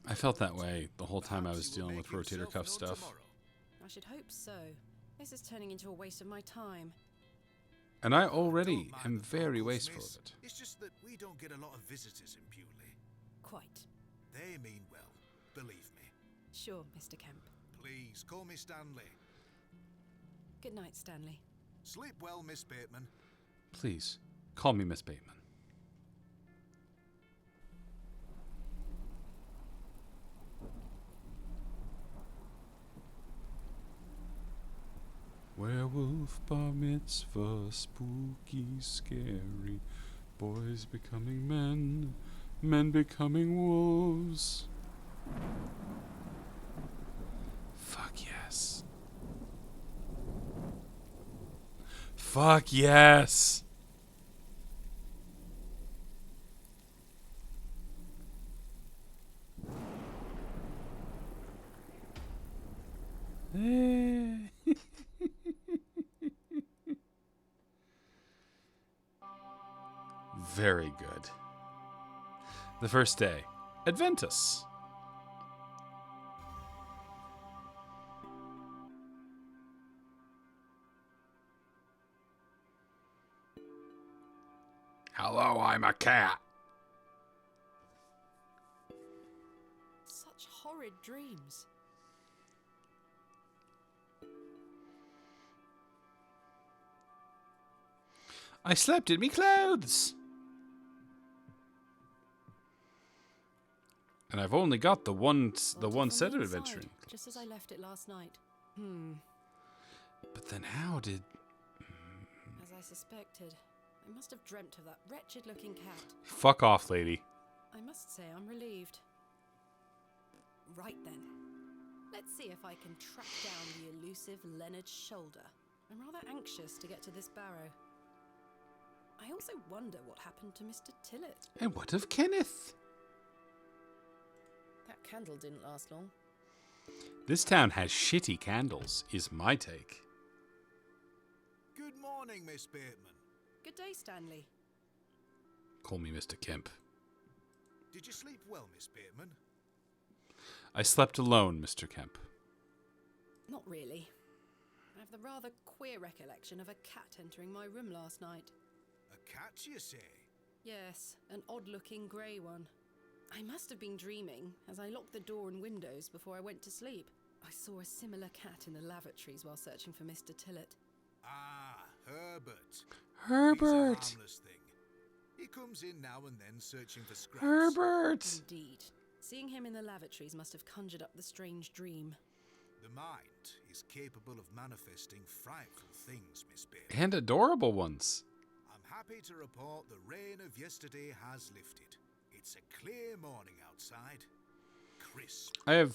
I felt that way the whole time I Perhaps was he will dealing with make rotator himself cuff known stuff. tomorrow. I should hope so. This is turning into a waste of my time. And I Don't already mind am the very vocals, wasteful miss. of it. It's just that we don't get a lot of visitors in Bewley. Quite. They mean well, believe me. Sure, Mr. Kemp. Please, call me Stanley. Good night, Stanley. Sleep well, Miss Bateman. Please, call me Miss Bateman. Werewolf bar mitzvah, spooky, scary. Boys becoming men, men becoming wolves. Fuck yes. Fuck yes. Very good. The first day, Adventus. Hello, I'm a cat. Such horrid dreams. I slept in me clothes. And I've only got the one Bolted set from of the inside, adventuring. just as I left it last night. But then how did... As I suspected. I must have dreamt of that wretched-looking cat. Fuck off, lady. I must say I'm relieved. Right then. Let's see if I can track down the elusive Leonard Shoulder. I'm rather anxious to get to this barrow. I also wonder what happened to Mr. Tillett. And what of Kenneth? That candle didn't last long. This town has shitty candles, is my take. Good morning, Miss Bateman. Good day, Stanley. Call me Mr. Kemp. Did you sleep well, Miss Bateman? I slept alone, Mr. Kemp. Not really. I have the rather queer recollection of a cat entering my room last night. A cat, you say? Yes, an odd-looking grey one. I must have been dreaming, as I locked the door and windows before I went to sleep. I saw a similar cat in the lavatories while searching for Mr. Tillett. Ah, Herbert. He's a Herbert! harmless thing. He comes in now and then searching for scraps. Herbert! Indeed. Seeing him in the lavatories must have conjured up the strange dream. The mind is capable of manifesting frightful things, Miss Bateman. And adorable ones. I'm happy to report the rain of yesterday has lifted. It's a clear morning outside. Crisp. I have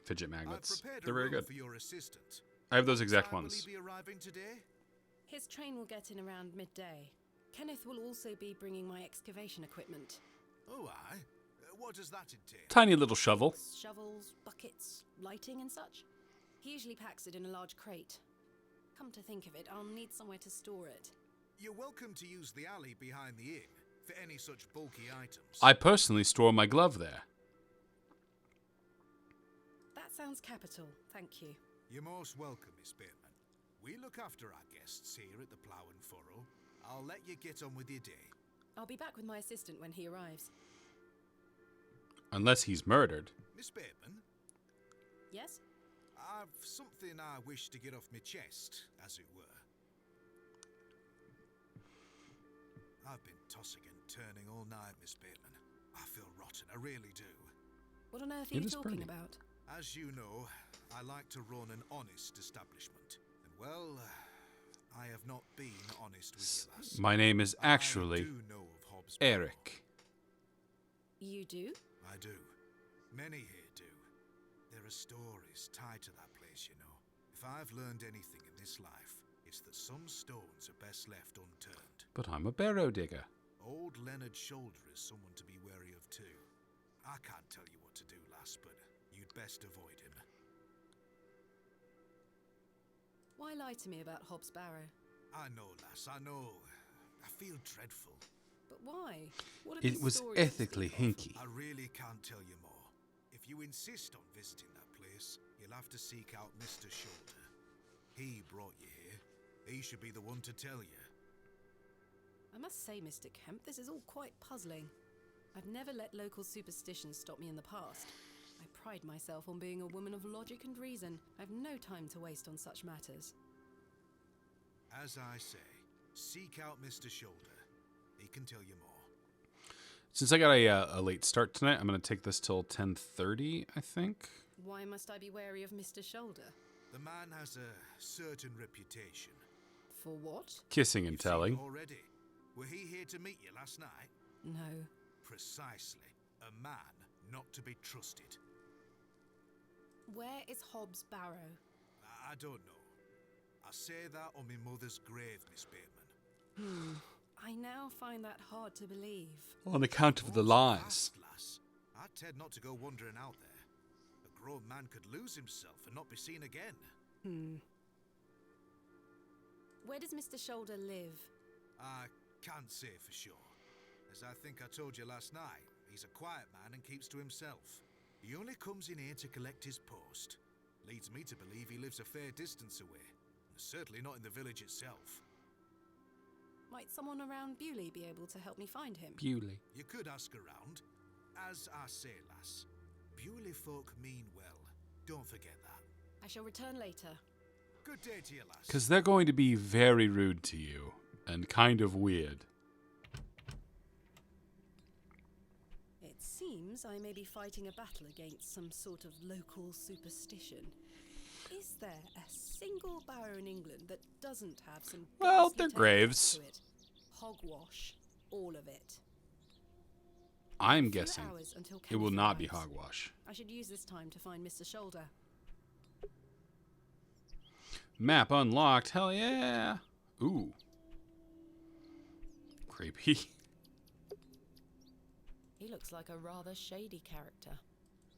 fidget I've magnets. prepared a They're very room good. for your assistant. I have those exact Time ones. Will he be arriving today? His train will get in around midday. Kenneth will also be bringing my excavation equipment. Oh, aye. What does that entail? Tiny little shovel. Shovels, buckets, lighting and such. He usually packs it in a large crate. Come to think of it, I'll need somewhere to store it. You're welcome to use the alley behind the inn for any such bulky items. I personally store my glove there. That sounds capital, thank you. You're most welcome, Miss Bateman. We look after our guests here at the Plough and Furrow. I'll let you get on with your day. I'll be back with my assistant when he arrives. Unless he's murdered. Miss Bateman, Yes? I've something I wish to get off my chest, as it were. I've been tossing and turning all night, Miss Bateman. I feel rotten, I really do. What on earth are It you is talking pretty. about? As you know, I like to run an honest establishment. And well, I have not been honest with you, lass. My name is I actually do know of Hobbs Barrow. Eric. You do? I do. Many here do. There are stories tied to that place, you know. If I've learned anything in this life, it's that some stones are best left unturned. But I'm a barrow digger. Old Leonard Shoulder is someone to be wary of too. I can't tell you what to do, lass, but you'd best avoid him. Why lie to me about Hobbs Barrow? I know, lass, I know. I feel dreadful. But why? What are It these was stories you ethically speak of? hinky. I really can't tell you more. If you insist on visiting that place, you'll have to seek out Mr. Shoulder. He brought you here. He should be the one to tell you. I must say, Mr. Kemp, this is all quite puzzling. I've never let local superstitions stop me in the past. I pride myself on being a woman of logic and reason. I've no time to waste on such matters. As I say, seek out Mr. Shoulder. He can tell you more. Since I got a late start tonight, I'm going to take this till 10:30, I think. Why must I be wary of Mr. Shoulder? The man has a certain reputation. For what? Kissing and You've seen telling. it already. Were he here to meet you last night? No. Precisely. A man not to be trusted. Where is Hobbs Barrow? I don't know. I say that on my mother's grave, Miss Bateman. I now find that hard to believe. On account of the What's lies. past, lass? I'd tend not to go wandering out there. A grown man could lose himself and not be seen again. Where does Mr. Shoulder live? I can't say for sure. As I think I told you last night, he's a quiet man and keeps to himself. He only comes in here to collect his post. Leads me to believe he lives a fair distance away. Certainly not in the village itself. Might someone around Bewley be able to help me find him? Bewley. You could ask around. As I say, lass, Bewley folk mean well. Don't forget that. I shall return later. Good day to you, lass. Because they're going to be very rude to you and kind of weird. It seems I may be fighting a battle against some sort of local superstition. Is there a single barrow in England that doesn't have some Well, ghastly they're tales graves. to it? Hogwash. All of it. I'm Few guessing hours until it will Kenneth not be arrives. hogwash. I should use this time to find Mr. Shoulder. Map unlocked. Hell yeah. Ooh. Creepy. He looks like a rather shady character.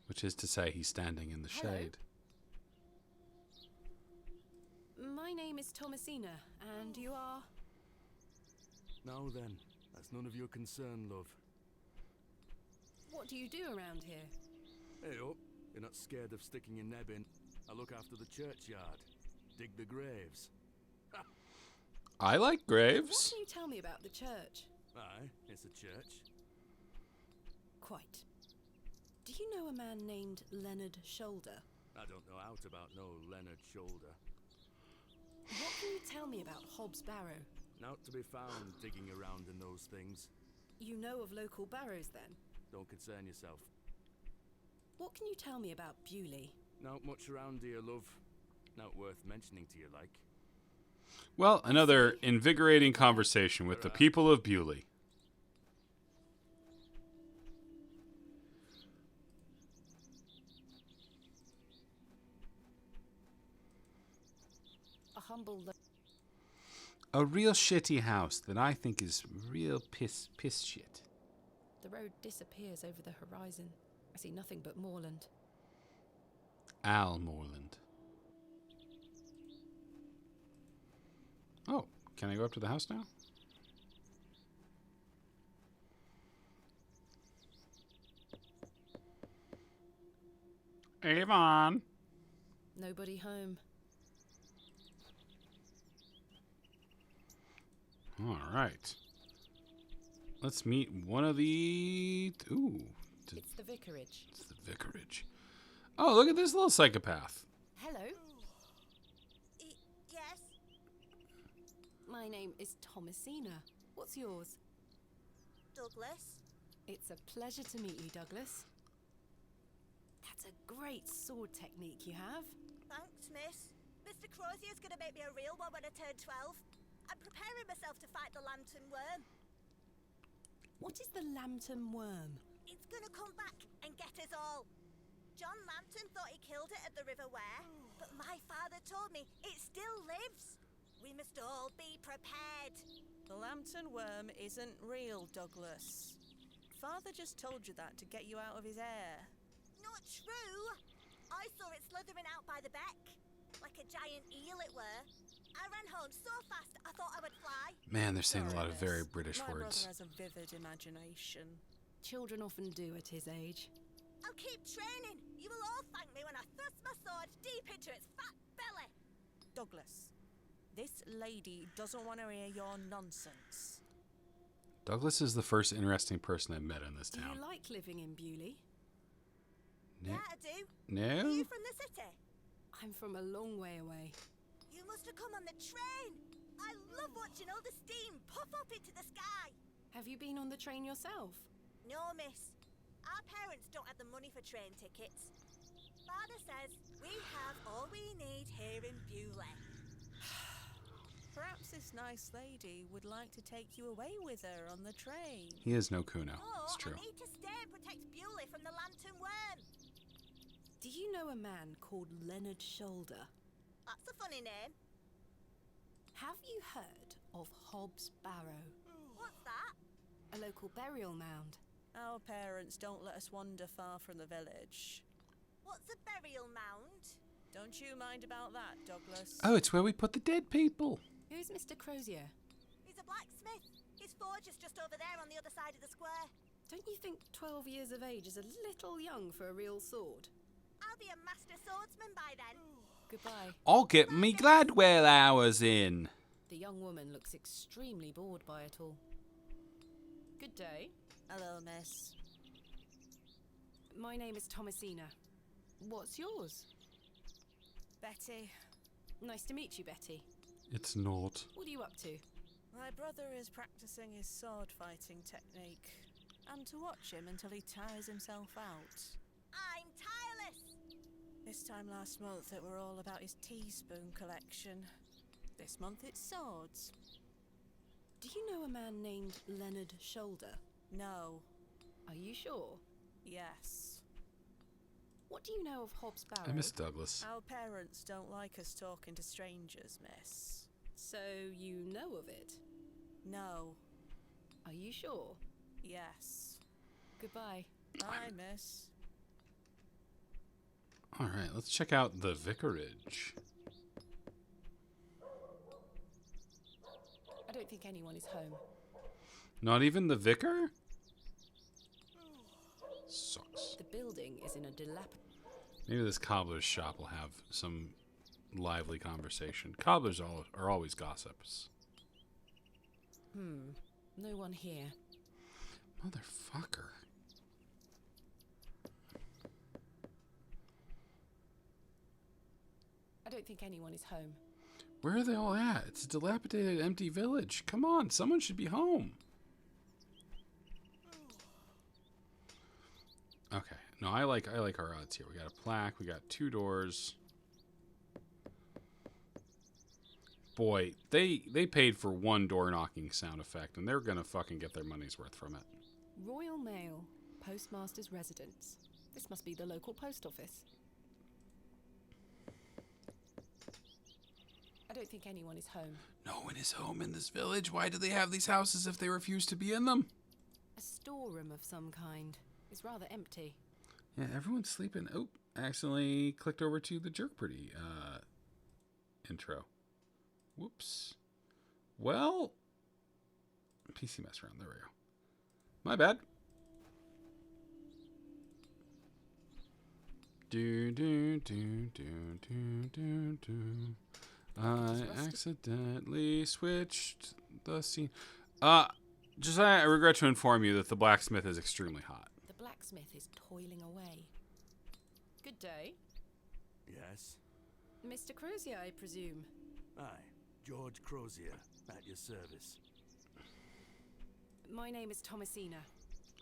Which is to say he's standing in the Hello. shade. My name is Thomasina, and you are... Now then, that's none of your concern, love. What do you do around here? Hey up, you're not scared of sticking your neb in. I look after the churchyard. Dig the graves. I like What graves. can you tell me about the church? Aye, it's a church. Quite. Do you know a man named Leonard Shoulder? I don't know out about no Leonard Shoulder. What can you tell me about Hobbs Barrow? Not to be found digging around in those things. You know of local barrows, then? Don't concern yourself. What can you tell me about Bewley? Not much around here, love. Not worth mentioning to you, like. Well, another invigorating conversation with the people of Bewley. A humble... A real shitty house that I think is real piss shit. The road disappears over the horizon. I see nothing but moorland. Al Moreland. Oh, can I go up to the house now? Avon. Nobody home. All right. Let's meet one of the... Ooh, It's the vicarage. it's the vicarage. Oh, look at this little psychopath. Hello, Yes? my name is Thomasina. What's yours? Douglas? It's a pleasure to meet you, Douglas. That's a great sword technique you have. Thanks, miss. Mr. Crozier's gonna make me a real one when I turn 12. I'm preparing myself to fight the lantern worm. What is the lantern worm? It's gonna come back and get us all. John Lambton thought he killed it at the River Ware, but my father told me it still lives. We must all be prepared. The lantern worm isn't real, Douglas. Father just told you that to get you out of his hair. Not true. I saw it slithering out by the beck. Like a giant eel it were. I ran home so fast I thought I would fly. Man, they're saying a lot of Sorry, very miss. British My words. brother has a vivid imagination. Children often do at his age. I'll keep training. You will all thank me when I thrust my sword deep into its fat belly. Douglas, this lady doesn't want to hear your nonsense. Douglas is the first interesting person I've met in this Do town. you like living in Bewley? Yeah, I do. Are No? you from the city? I'm from a long way away. You must have come on the train. I love watching all the steam puff up into the sky. Have you been on the train yourself? No, miss. Our parents don't have the money for train tickets. Father says we have all we need here in Bewley. Perhaps this nice lady would like to take you away with her on the train. He is no Kuno. Oh, It's true. I need to stay and protect Bewley from the lantern worm. Do you know a man called Leonard Shoulder? That's a funny name. Have you heard of Hobbs Barrow? What's that? A local burial mound. Our parents don't let us wander far from the village. What's a burial mound? Don't you mind about that, Douglas? Oh, it's where we put the dead people. Who's Mr. Crozier? He's a blacksmith. His forge is just over there on the other side of the square. Don't you think 12 years of age is a little young for a real sword? I'll be a master swordsman by then. Goodbye. I'll get me Gladwell hours in. The young woman looks extremely bored by it all. Good day. Hello, miss. My name is Thomasina. What's yours? Betty. Nice to meet you, Betty. It's not. What are you up to? My brother is practicing his sword fighting technique. I'm to watch him until he tires himself out. I'm tireless. This time last month it were all about his teaspoon collection. This month it's swords. Do you know a man named Leonard Shoulder? No. Are you sure? Yes. What do you know of Hobbs Barrow? I miss Douglas. Our parents don't like us talking to strangers, miss. So you know of it? No. Are you sure? Yes. Goodbye. Bye, miss. All right, let's check out the vicarage. I don't think anyone is home. Not even the vicar? Sucks. The building is in a dilapidated... Maybe this cobbler's shop will have some lively conversation. Cobblers are always gossips. No one here. Motherfucker. I don't think anyone is home. Where are they all at? It's a dilapidated, empty village. Come on, someone should be home. Okay. No, I like our odds here. We got a plaque. We got 2 doors. Boy, they paid for 1 door knocking sound effect, and they're gonna fucking get their money's worth from it. Royal Mail, Postmaster's Residence. This must be the local post office. I don't think anyone is home. No one is home in this village. Why do they have these houses if they refuse to be in them? A storeroom of some kind. It's rather empty. Yeah, everyone's sleeping. Oh, accidentally clicked over to the Jerk Pretty intro. Whoops. Well, PC mess around. There we go. My bad. Do do do do do do do. I accidentally switched the scene. Josiah, I regret to inform you that the blacksmith is extremely hot. The blacksmith is toiling away. Good day. Yes? Mr. Crozier, I presume. Aye, George Crozier, at your service. My name is Thomasina.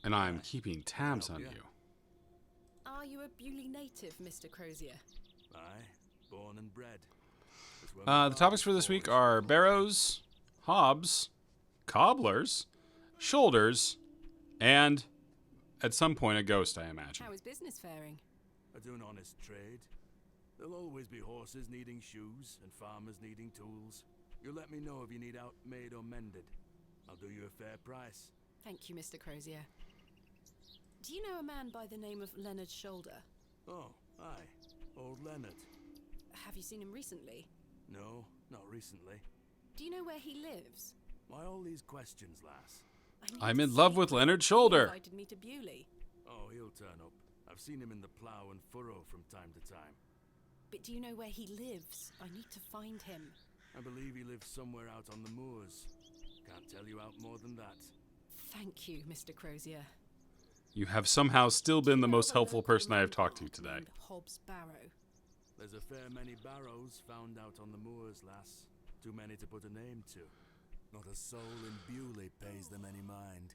And I'm keeping tabs on yeah. you. Are you a Bewley native, Mr. Crozier? Aye, born and bred. It's where my The topics for father this week was. are barrows, hobs, cobblers, shoulders, and at some point a ghost, I imagine. How is business faring? I do an honest trade. There'll always be horses needing shoes and farmers needing tools. You let me know if you need out made or mended. I'll do you a fair price. Thank you, Mr. Crozier. Do you know a man by the name of Leonard Shoulder? Oh, aye, old Leonard. Have you seen him recently? No, not recently. Do you know where he lives? Why all these questions, lass? I need I'm to in love speak with him. Leonard He Shoulder. invited me to Bewley. Oh, he'll turn up. I've seen him in the plough and furrow from time to time. But do you know where he lives? I need to find him. I believe he lives somewhere out on the moors. Can't tell you out more than that. Thank you, Mr. Crozier. You have somehow still been the Do you know most of a helpful local person I have talked to landmark today. named Hobbs Barrow. There's a fair many barrows found out on the moors, lass. Too many to put a name to. Not a soul in Bewley pays them any mind.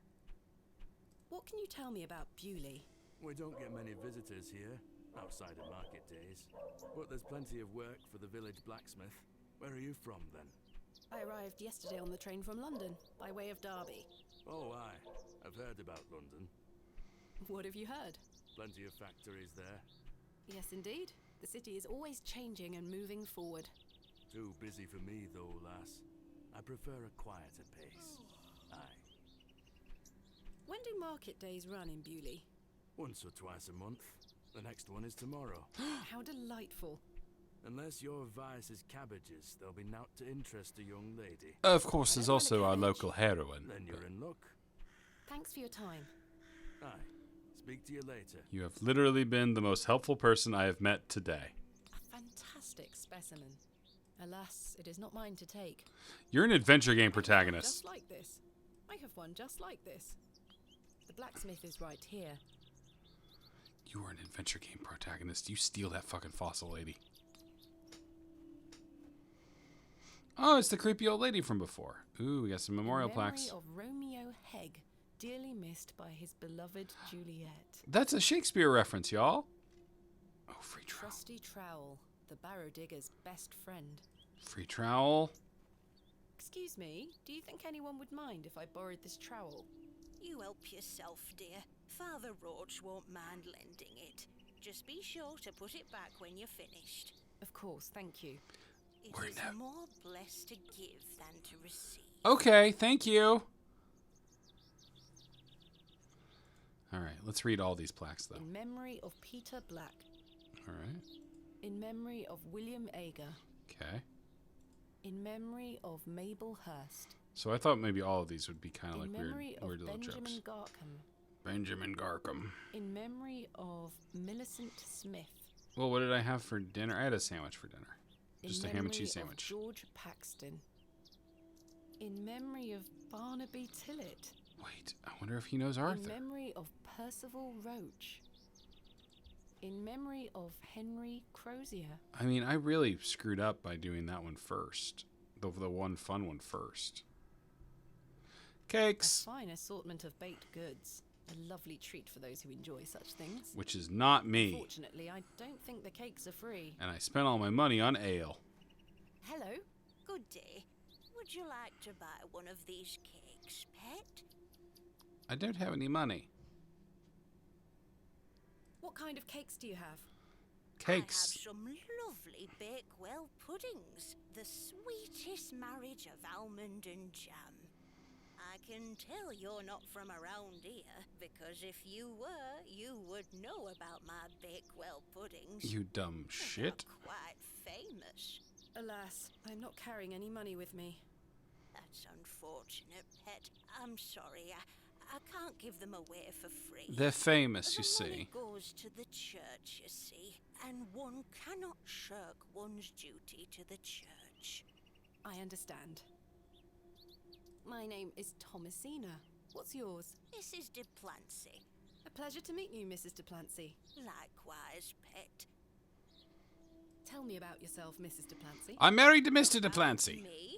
What can you tell me about Bewley? We don't get many visitors here, outside of market days. But there's plenty of work for the village blacksmith. Where are you from, then? I arrived yesterday on the train from London, by way of Derby. Oh, aye. I've heard about London. What have you heard? Plenty of factories there. Yes, indeed. The city is always changing and moving forward. Too busy for me, though, lass. I prefer a quieter pace. Aye. When do market days run in Bewley? Once or twice a month. The next one is tomorrow. How delightful. Unless your vice is cabbages, there'll be naught to interest a young lady. Of course, there's I don't want a also our cabbage. local heroine. Then you're in luck. Thanks for your time. Aye. Speak to you later. You have literally been the most helpful person I have met today. A fantastic specimen. Alas, it is not mine to take. You're an adventure game I have one protagonist. just like this. I have one just like this. The blacksmith is right here. You are an adventure game protagonist. You steal that fucking fossil lady. Oh, it's the creepy old lady from before. Ooh, we got some memorial In memory plaques. of Romeo Hegg, dearly missed by his beloved Juliet. That's a Shakespeare reference, y'all. Oh, free trowel. Trusty Trowel, the Barrow digger's best friend. Free trowel. Excuse me, do you think anyone would mind if I borrowed this trowel? You help yourself, dear. Father Roach won't mind lending it. Just be sure to put it back when you're finished. Of course, thank you. It We're is nev- more blessed to give than to receive. Okay, thank you. All right, let's read all these plaques, though. In memory of Peter Black. All right. In memory of William Ager. Okay. In memory of Mabel Hurst. So I thought maybe all of these would be kind of In like memory weird of little Benjamin jokes. Garkham. Benjamin Garkham. In memory of Millicent Smith. Well, what did I have for dinner? I had a sandwich for dinner. Just In a ham and memory cheese of sandwich. George Paxton. In memory of Barnaby Tillett. Wait, I wonder if he knows In Arthur. memory of Percival Roach. In memory of Henry Crozier. I mean, I really screwed up by doing that one first. The one fun one first. A Cakes, fine assortment of baked goods. A lovely treat for those who enjoy such things. which is not me. Fortunately, I don't think the cakes are free. And I spent all my money on ale. Hello. Good day. Would you like to buy one of these cakes, pet? I don't have any money. What kind of cakes do you have? Cakes. I have some lovely Bakewell puddings. The sweetest marriage of almond and jam. I can tell you're not from around here, because if you were, you would know about my Bakewell puddings. You dumb They shit. are quite famous. Alas, I'm not carrying any money with me. That's unfortunate, pet. I'm sorry. I can't give them away for free. They're famous, you The money see. goes to the church, you see, and one cannot shirk one's duty to the church. I understand. My name is Thomasina. What's yours? Mrs. de Plancy. A pleasure to meet you, Mrs. de Plancy. Likewise, pet. Tell me about yourself, Mrs. de Plancy. I'm married to Mr. de Plancy. Me?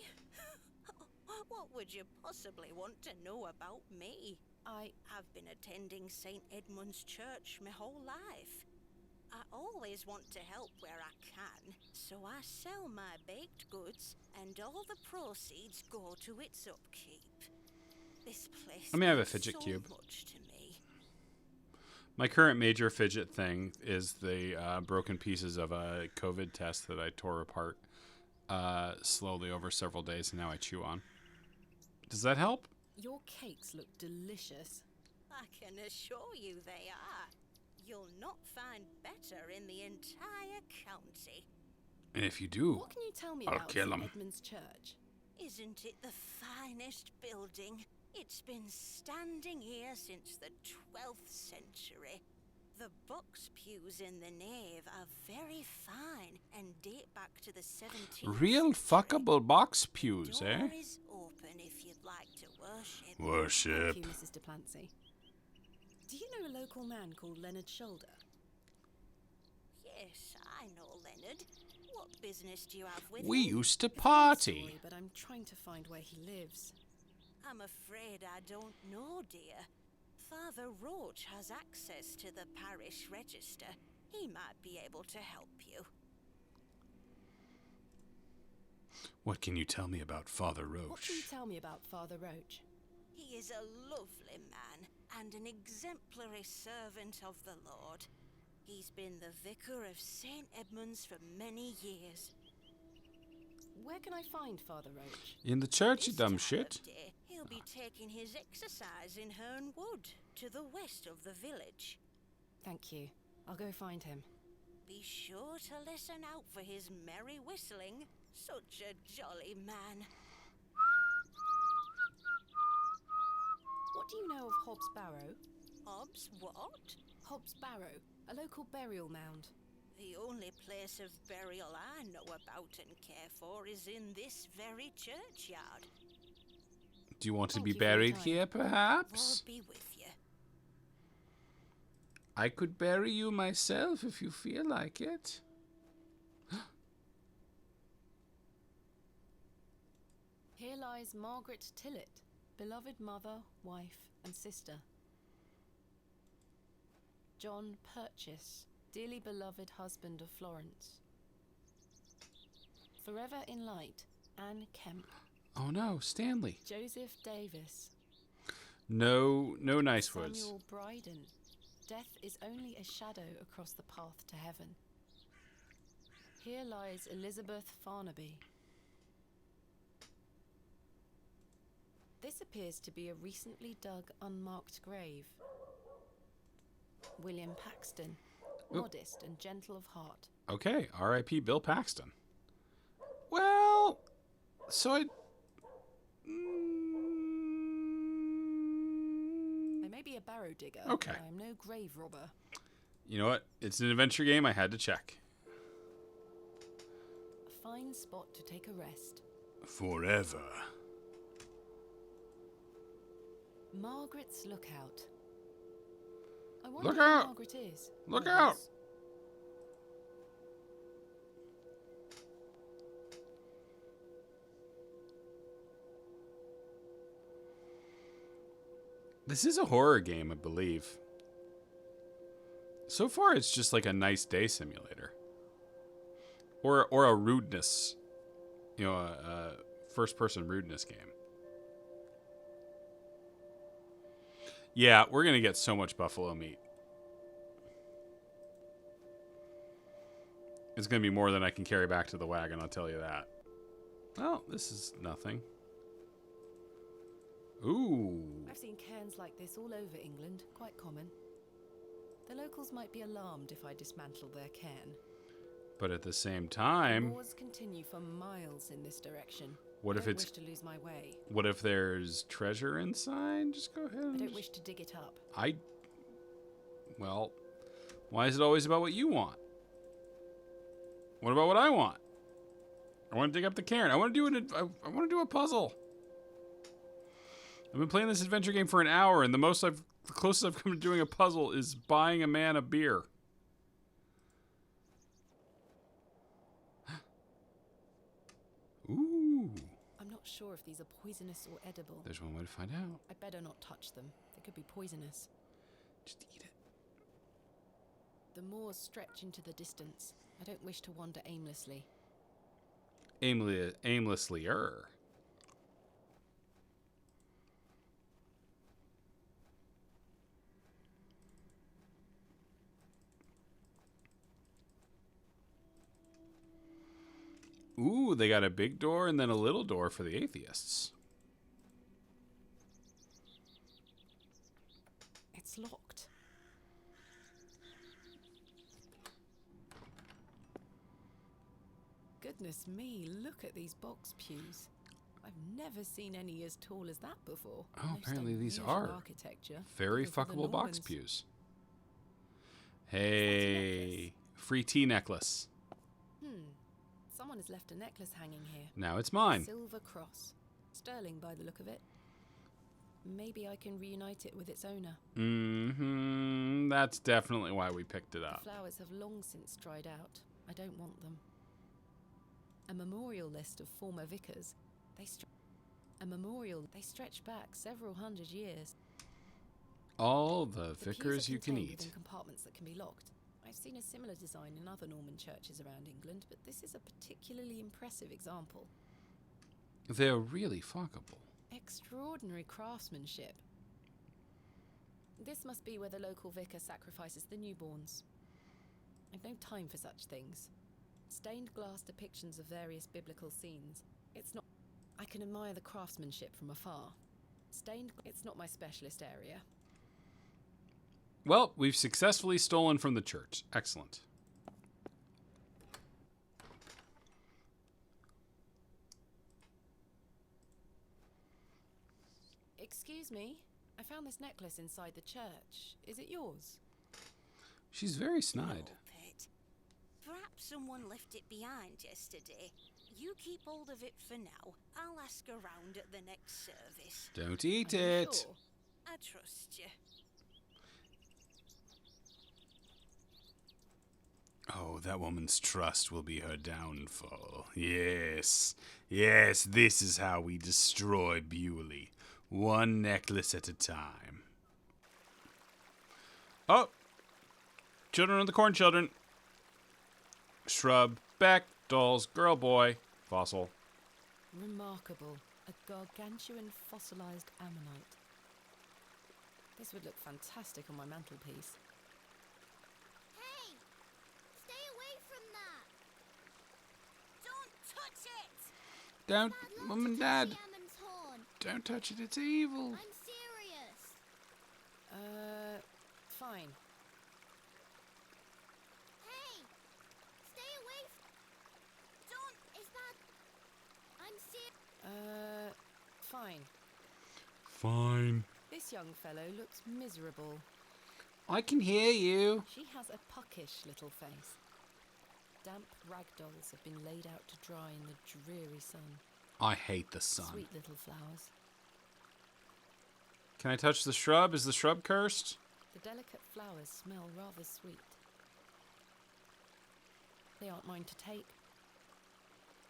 What would you possibly want to know about me? I've been attending St. Edmund's Church my whole life. I always want to help where I can, so I sell my baked goods, and all the proceeds go to its upkeep. This place Let me have a means fidget so cube. much to me. My current major fidget thing is the broken pieces of a COVID test that I tore apart slowly over several days, and now I chew on. Does that help? Your cakes look delicious. I can assure you they are. You'll not find better in the entire county. And if you do, What can you tell me I'll about kill St. 'em. Edmund's Church? Isn't it the finest building? It's been standing here since the 12th century. The box pews in the nave are very fine and date back to the 17th real century. fuckable box pews, Door eh? is open if you'd like to worship. Worship. Thank you, Mrs. de Plancy. Do you know a local man called Leonard Shoulder? Yes, I know Leonard. What business do you have with We him? used to It's a long party. story, but I'm trying to find where he lives. I'm afraid I don't know, dear. Father Roach has access to the parish register. He might be able to help you. What can you tell me about Father What can you Roach? tell me about Father Roach? He is a lovely man and an exemplary servant of the Lord. He's been the vicar of St. Edmund's for many years. Where can I find Father Roach? In the church, you This dumb time shit. of day, he'll be taking his exercise in Herne Wood, to the west of the village. Thank you. I'll go find him. Be sure to listen out for his merry whistling. Such a jolly man. What do you know of Hobbs Barrow? Hobbs what? Hobbs Barrow, a local burial mound. The only place of burial I know about and care for is in this very churchyard. Do you want to Thank be you for your buried time. here, Lord perhaps? be with you. I could bury you myself if you feel like it. Here lies Margaret Tillett, beloved mother, wife, and sister. John Purchase, dearly beloved husband of Florence. Forever in light, Anne Kemp. Oh no, Stanley. Joseph Davis. No nice words. Samuel Bryden. Death is only a shadow across the path to heaven. Here lies Elizabeth Farnaby. This appears to be a recently dug, unmarked grave. William Paxton, modest and gentle of heart. Okay, R.I.P. Bill Paxton. Well, so I... I may be a barrow digger, Okay. but I am no grave robber. You know what? It's an adventure game. I had to check. A fine spot to take a rest. Forever. Margaret's Lookout. I wonder Look who out! Margaret is. Look or out! was. This is a horror game, I believe. So far, it's just like a nice day simulator. Or a rudeness. You know, a first-person rudeness game. Yeah, we're going to get so much buffalo meat. It's going to be more than I can carry back to the wagon, I'll tell you that. Well, this is nothing. Ooh. I've seen cairns like this all over England, quite common. The locals might be alarmed if I dismantle their cairn. But at the same time, Moors continue for miles in this direction. what I if don't it's... wish to lose my way. What if there's treasure inside? Just go ahead I and... don't wish to dig it up. Well, why is it always about what you want? What about what I want? I want to dig up the cairn. I want to do a puzzle. I've been playing this adventure game for an hour, and the closest I've come to doing a puzzle is buying a man a beer. Ooh. I'm not sure if these are poisonous or edible. There's one way to find out. I better not touch them. They could be poisonous. Just eat it. The moors stretch into the distance. I don't wish to wander aimlessly. Aimlessly-er. Ooh, they got a big door and then a little door for the atheists. It's locked. Goodness me, look at these box pews. I've never seen any as tall as that before. Oh, Most apparently these unusual are architecture. very Even for the fuckable box Normans. pews. Hey, free tea necklace. Someone has left a necklace hanging here. Now it's mine. Silver cross. Sterling by the look of it. Maybe I can reunite it with its owner. Mm-hmm. That's definitely why we picked it The up. flowers have long since dried out. I don't want them. A memorial list of former vicars. They stretch back several hundred years. All the The pews vicars are you can contained eat. within compartments that can be locked. I've seen a similar design in other Norman churches around England, but this is a particularly impressive example. They're really fuckable. Extraordinary craftsmanship. This must be where the local vicar sacrifices the newborns. I've no time for such things. Stained glass depictions of various biblical scenes. I can admire the craftsmanship from afar. It's not my specialist area. Well, we've successfully stolen from the church. Excellent. Excuse me, I found this necklace inside the church. Is it yours? She's very snide. Pet. Perhaps someone left it behind yesterday. You keep hold of it for now. I'll ask around at the next service. Don't eat Are you it. sure? I trust you. Oh, that woman's trust will be her downfall. Yes. Yes, this is how we destroy Bewley. One necklace at a time. Oh! Children of the corn children. Shrub, Beck, dolls, girl, boy, fossil. Remarkable. A gargantuan fossilized ammonite. This would look fantastic on my mantelpiece. Hey! Stay away from that! Don't touch it! Don't, Dad, Mum and look to Dad, touch the Ammon's horn. don't touch it, it's evil. I'm serious. Fine. Hey! Stay away Don't! Is that... I'm serious. Fine. Fine. This young fellow looks miserable. I can hear you. She has a puckish little face. Damp rag dolls have been laid out to dry in the dreary sun. I hate the sun. Sweet little flowers. Can I touch the shrub? Is the shrub cursed? The delicate flowers smell rather sweet. They aren't mine to take.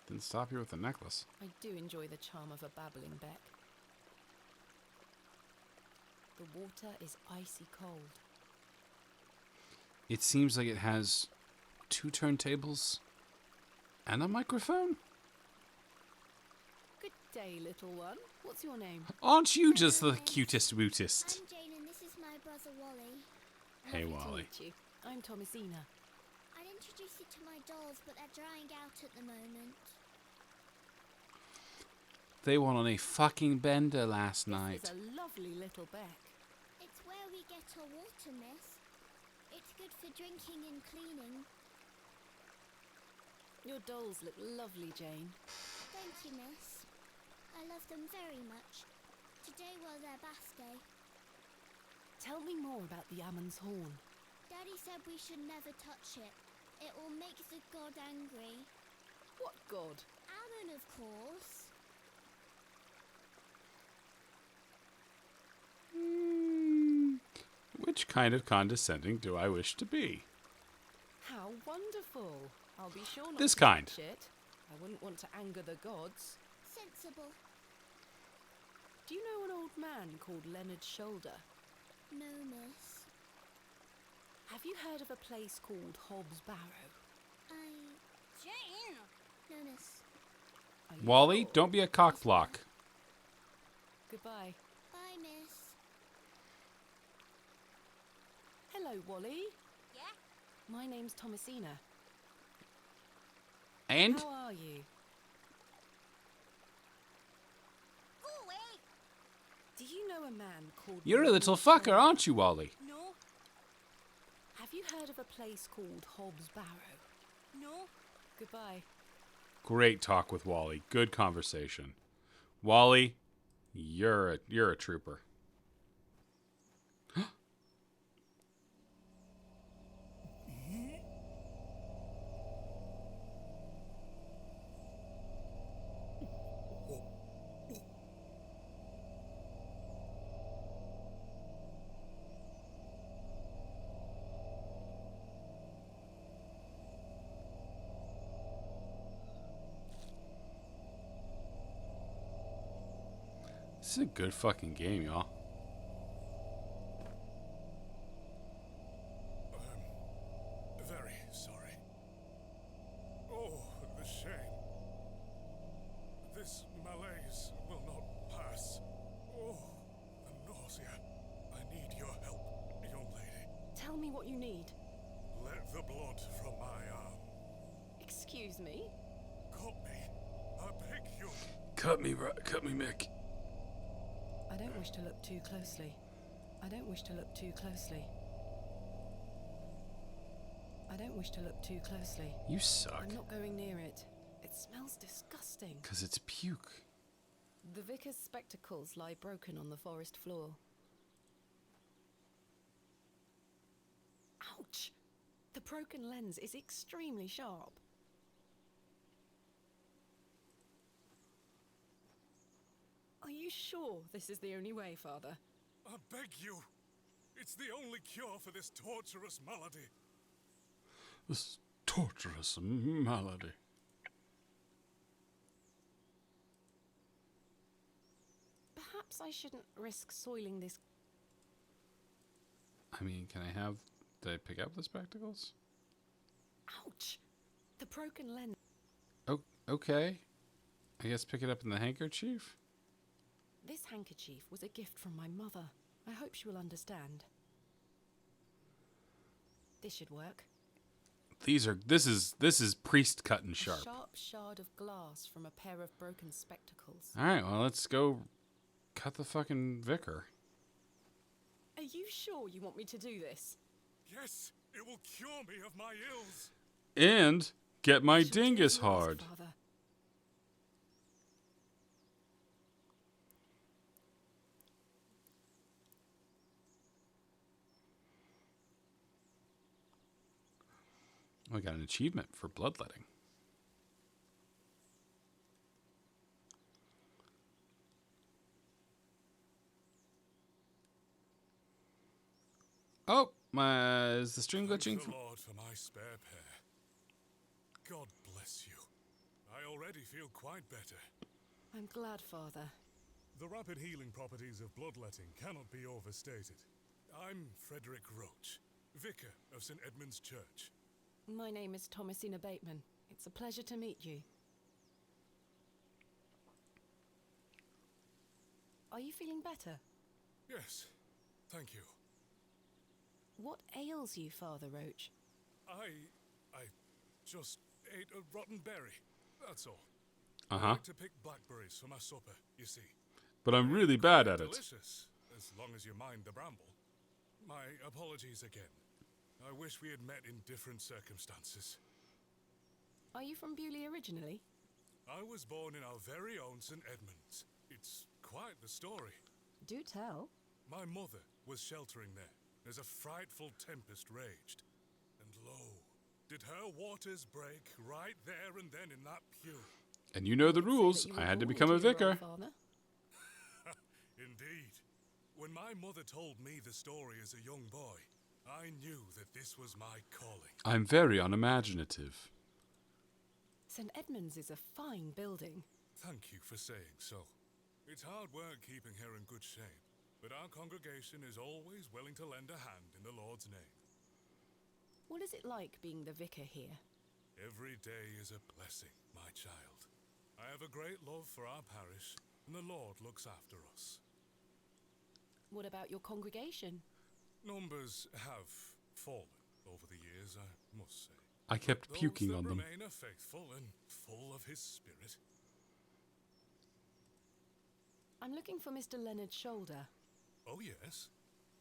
Didn't stop you with the necklace. I do enjoy the charm of a babbling beck. The water is icy cold. It seems like it has 2 turntables and a microphone. Good day, little one. What's your name? Aren't you just the cutest wootist? I'm Jane and this is my brother Wally. Hey, Lovely to Wally. meet you. I'm Thomasina. I'd introduce you to my dolls, but they're drying out at the moment. They went on a fucking bender last night. This is a lovely little beck. It's where we get our water, miss. It's good for drinking and cleaning. Your dolls look lovely, Jane. Thank you, miss. I love them very much. Today was their bath day. Tell me more about the Ammon's horn. Daddy said we should never touch it. It will make the god angry. What god? Ammon, of course. Which kind of condescending do I wish to be? How wonderful. I'll be sure not This to kind. touch it. I wouldn't want to anger the gods. Sensible. Do you know an old man called Leonard Shoulder? No, miss. Have you heard of a place called Hobbs Barrow? Jane! No, miss. Are you Wally, sure? don't be a cockblock. Goodbye. Bye, miss. Hello, Wally. Yeah? My name's Thomasina. And How are you? Go away! Do you know a man called... you're a Leonard little fucker, Shoulder? aren't you, Wally? No, Have you heard of a place called Hobbs Barrow? no. Goodbye. Great talk with Wally. Good conversation. Wally, you're a trooper. This is a good fucking game, y'all. Very sorry. Oh, the shame. This malaise will not pass. Oh, the nausea. I need your help, young lady. Tell me what you need. Let the blood from my arm. Excuse me? Cut me. I beg you. Cut me, Mick. I don't wish to look too closely. I don't wish to look too closely. I don't wish to look too closely. You suck. I'm not going near it. It smells disgusting. 'Cause it's puke. The vicar's spectacles lie broken on the forest floor. Ouch! The broken lens is extremely sharp. Are you sure this is the only way, Father? I beg you. It's the only cure for this torturous malady. This torturous malady. Perhaps I shouldn't risk soiling this. I mean, can I have... Did I pick up the spectacles? Ouch! The broken lens. Oh, okay. I guess pick it up in the handkerchief? This handkerchief was a gift from my mother. I hope she will understand. This should work. This is priest cutting A sharp. sharp shard of glass from a pair of broken spectacles. Alright, well, let's go cut the fucking vicar. Are you sure you want me to do this? Yes, it will cure me of my ills. And get my I shall do as dingus you ask, hard. Father. I got an achievement for bloodletting. Oh, is the stream glitching? Thank the Lord for my spare pair. God bless you. I already feel quite better. I'm glad, Father. The rapid healing properties of bloodletting cannot be overstated. I'm Frederick Roach, vicar of St. Edmund's Church. My name is Thomasina Bateman. It's a pleasure to meet you. Are you feeling better? Yes, thank you. What ails you, Father Roach? I just ate a rotten berry, that's all. I Uh-huh. like to pick blackberries for my supper, you see. But I'm really bad at it. Delicious, as long as you mind the bramble. My apologies again. I wish we had met in different circumstances. Are you from Bewley originally? I was born in our very own St. Edmunds. It's quite the story. Do tell. My mother was sheltering there as a frightful tempest raged. And lo, did her waters break right there and then in that pew. And you know the Say that rules. you I were had to born become a into your role, vicar. Father. Indeed. When my mother told me the story as a young boy, I knew that this was my calling. I'm very unimaginative. St. Edmund's is a fine building. Thank you for saying so. It's hard work keeping her in good shape, but our congregation is always willing to lend a hand in the Lord's name. What is it like being the vicar here? Every day is a blessing, my child. I have a great love for our parish, and the Lord looks after us. What about your congregation? Numbers have fallen over the years, I must say. I kept Those puking that on them. remain are faithful and full of his spirit. I'm looking for Mr. Leonard Shoulder. Oh, yes?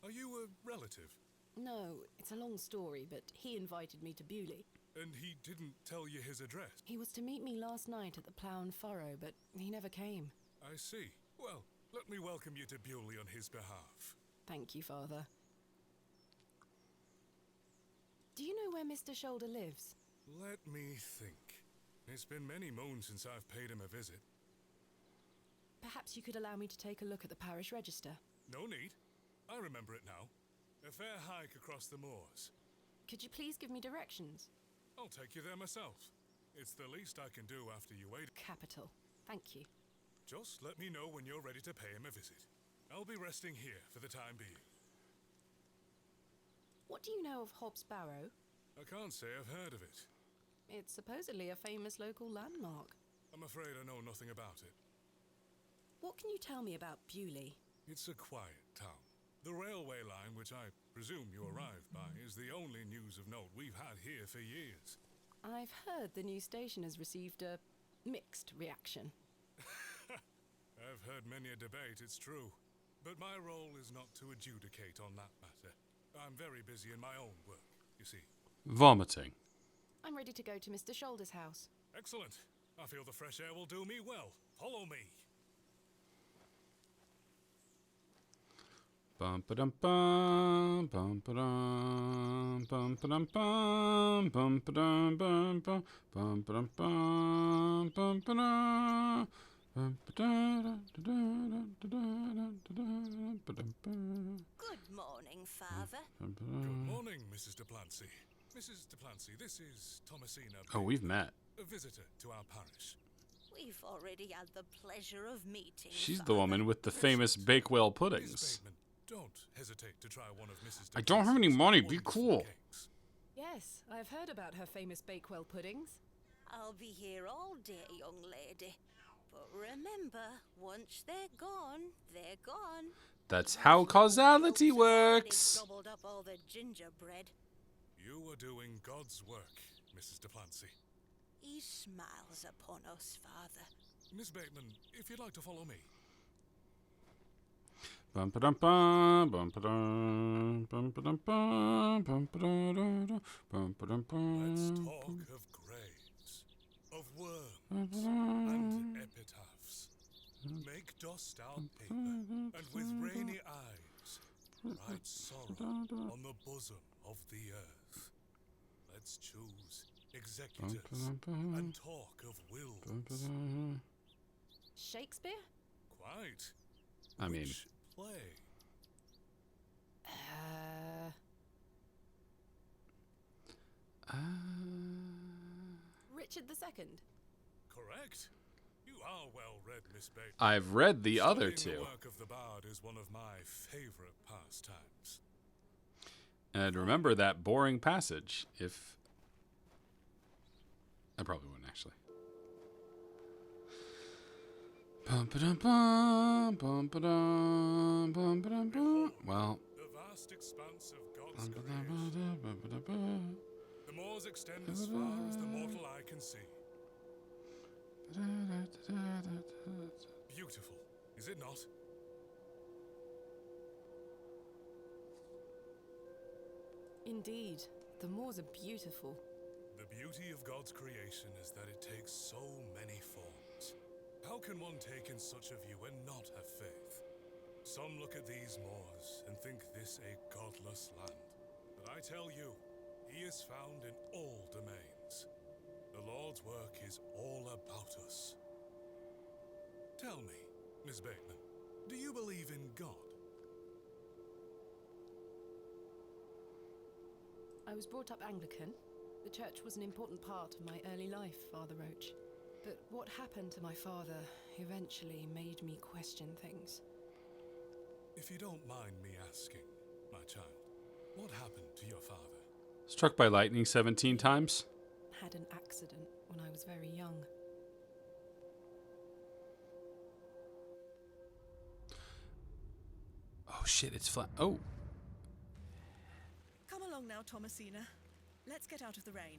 Are you a relative? No, it's a long story, but he invited me to Bewley. And he didn't tell you his address? He was to meet me last night at the Plough and Furrow, but he never came. I see. Well, let me welcome you to Bewley on his behalf. Thank you, Father. Do you know where Mr. Shoulder lives? Let me think. It's been many moons since I've paid him a visit. Perhaps you could allow me to take a look at the parish register. No need. I remember it now. A fair hike across the moors. Could you please give me directions? I'll take you there myself. It's the least I can do after you wait. Capital. Thank you. Just let me know when you're ready to pay him a visit. I'll be resting here for the time being. What do you know of Hobbs Barrow? I can't say I've heard of it. It's supposedly a famous local landmark. I'm afraid I know nothing about it. What can you tell me about Bewley? It's a quiet town. The railway line, which I presume you arrived by, is the only news of note we've had here for years. I've heard the new station has received a mixed reaction. I've heard many a debate, it's true. But my role is not to adjudicate on that matter. I'm very busy in my own work, you see. Vomiting. I'm ready to go to Mr. Shoulder's house. Excellent. I feel the fresh air will do me well. Follow me. Bum ba dum bum bum ba dum bum ba dum bum bum ba dum bum bum bum ba dum bum bum ba dum. Good morning, Father. Good morning, Mrs. Duplancy. Mrs. Duplancy, this is Thomasina. Oh, we've met. A visitor to our parish. We've already had the pleasure of meeting. She's the Father. woman with the famous Bakewell Miss puddings. Bateman, don't hesitate to try one of Mrs. I don't have any Duplancy's money, be wonderful cool. cakes. Yes, I've heard about her famous Bakewell puddings. I'll be here all day, young lady. But remember, once they're gone, they're gone. That's how causality Yolks have already works. Gobbled up all the gingerbread. You are doing God's work, Mrs. Duplancy. He smiles upon us, Father. Miss Bateman, if you'd like to follow me. Bum ba dum bum bum ba dum bum ba dum bum bum ba dum bum ba dum Let's bum. talk of graves, of worms, and epitaphs. Make dust our paper, and with rainy eyes, write sorrow on the bosom of the earth. Let's choose executors and talk of wills. Shakespeare? Quite. I mean, Which play? Richard II. Correct. You are well read, Miss Bateman. I've read the other Studying two. The work of the bard is one of my favorite pastimes. And remember that boring passage if... I probably wouldn't, actually. Bum ba dum bum bum ba dum bum ba dum bum. Well... The vast expanse of God's creation. The moors extend as far as the mortal eye can see. Beautiful, is it not? Indeed, the moors are beautiful. The beauty of God's creation is that it takes so many forms. How can one take in such a view and not have faith? Some look at these moors and think this a godless land. But I tell you, he is found in all domains. The Lord's work is all about us. Tell me, Miss Bateman, do you believe in God? I was brought up Anglican. The church was an important part of my early life, Father Roach. But what happened to my father eventually made me question things. If you don't mind me asking, my child, what happened to your father? Struck by lightning 17 times? Had an accident when I was very young. Oh shit, it's flat. Oh. Come along now, Thomasina. Let's get out of the rain.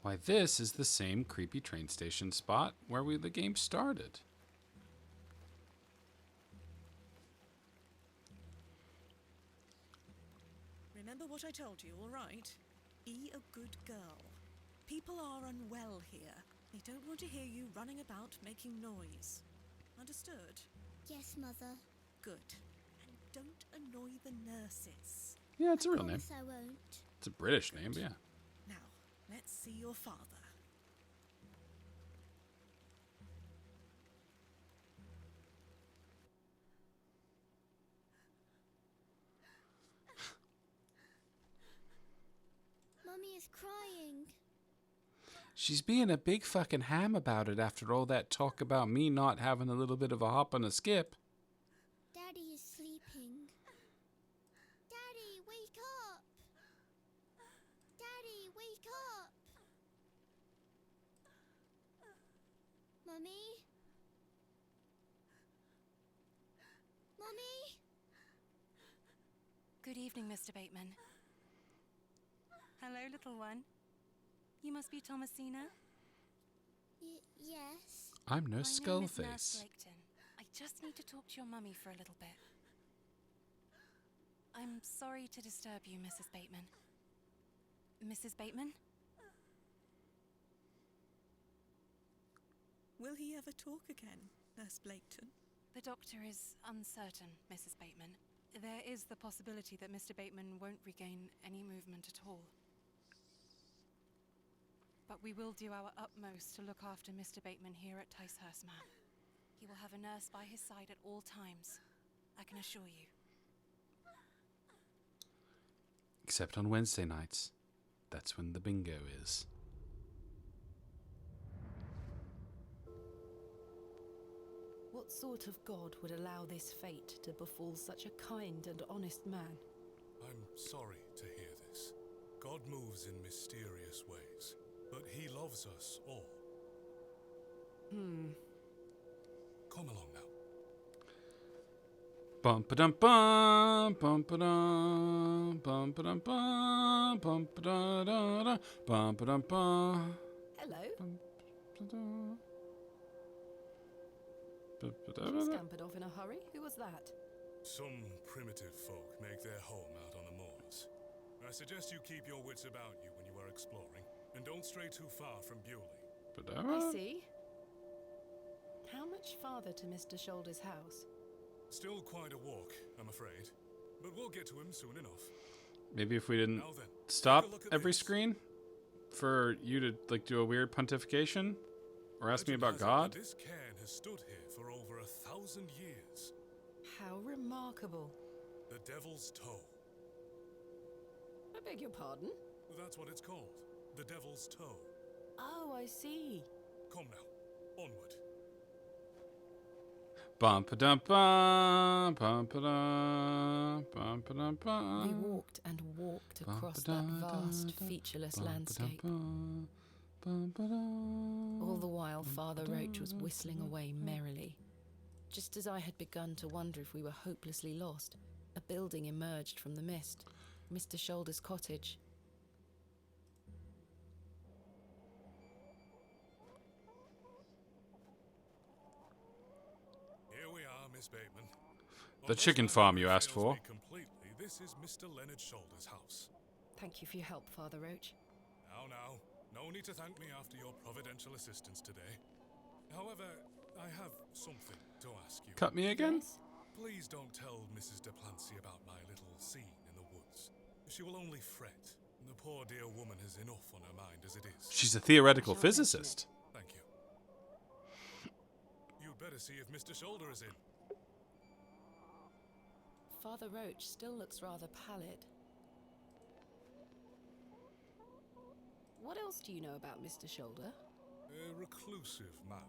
Why, this is the same creepy train station spot where the game started. Remember what I told you, all right? Be a good girl. People are unwell here. They don't want to hear you running about making noise. Understood? Yes, Mother. Good. And don't annoy the nurses. Yeah, it's a real name. Promise I won't. It's a British name, yeah. Now, let's see your father. Mummy is crying. She's being a big fucking ham about it after all that talk about me not having a little bit of a hop and a skip. Daddy is sleeping. Daddy, wake up! Daddy, wake up! Mummy? Mummy? Good evening, Mr. Bateman. Hello, little one. You must be Thomasina? Yes. I'm no My name is Nurse Skullface. Blaketon. I just need to talk to your mummy for a little bit. I'm sorry to disturb you, Mrs. Bateman. Mrs. Bateman? Will he ever talk again, Nurse Blaketon? The doctor is uncertain, Mrs. Bateman. There is the possibility that Mr. Bateman won't regain any movement at all. But we will do our utmost to look after Mr. Bateman here at Ticehurst Manor. He will have a nurse by his side at all times, I can assure you. Except on Wednesday nights. That's when the bingo is. What sort of god would allow this fate to befall such a kind and honest man? I'm sorry to hear this. God moves in mysterious ways, but he loves us all. Come along now. Bum ba dum bum bum ba dum bum ba dum bum bum ba da da da bum ba dum bum. Hello. Bum ba da You da da. scampered off in a hurry. Who was that? Some primitive folk make their home out on the moors. I suggest you keep your wits about you when you are exploring, and don't stray too far from Bewley. Ba da I da. see. How much farther to Mr. Shoulder's house? Still quite a walk, I'm afraid, but we'll get to him soon enough. Maybe if we didn't Now then, stop take a look at every this. screen for you to like do a weird pontification or ask me Legend about has it that God. This cairn has stood here for over 1,000 years. How remarkable. The Devil's Toe. I beg your pardon? That's what it's called. The Devil's Toe. Oh, I see. Come now, onward. Bum ba dum bum bum ba dum bum ba dum bum. We walked and walked across that vast, featureless landscape. All the while, Father Roach was whistling away merrily. Just as I had begun to wonder if we were hopelessly lost, a building emerged from the mist. Mr. Shoulder's cottage. Here we are, Miss Bateman. The Unless chicken my farm memory you asked fails for. me completely, this is Mr. Leonard Shoulder's house. Thank you for your help, Father Roach. Now, no need to thank me after your providential assistance today. However, I have something to ask you. Cut me again? Yes? Please don't tell Mrs. Duplancy about my little scene in the woods. She will only fret. The poor dear woman has enough on her mind as it is. She's a theoretical I shan't mention physicist. Thank you. You'd better see if Mr. Shoulder is in. Father Roach still looks rather pallid. What else do you know about Mr. Shoulder? A reclusive man.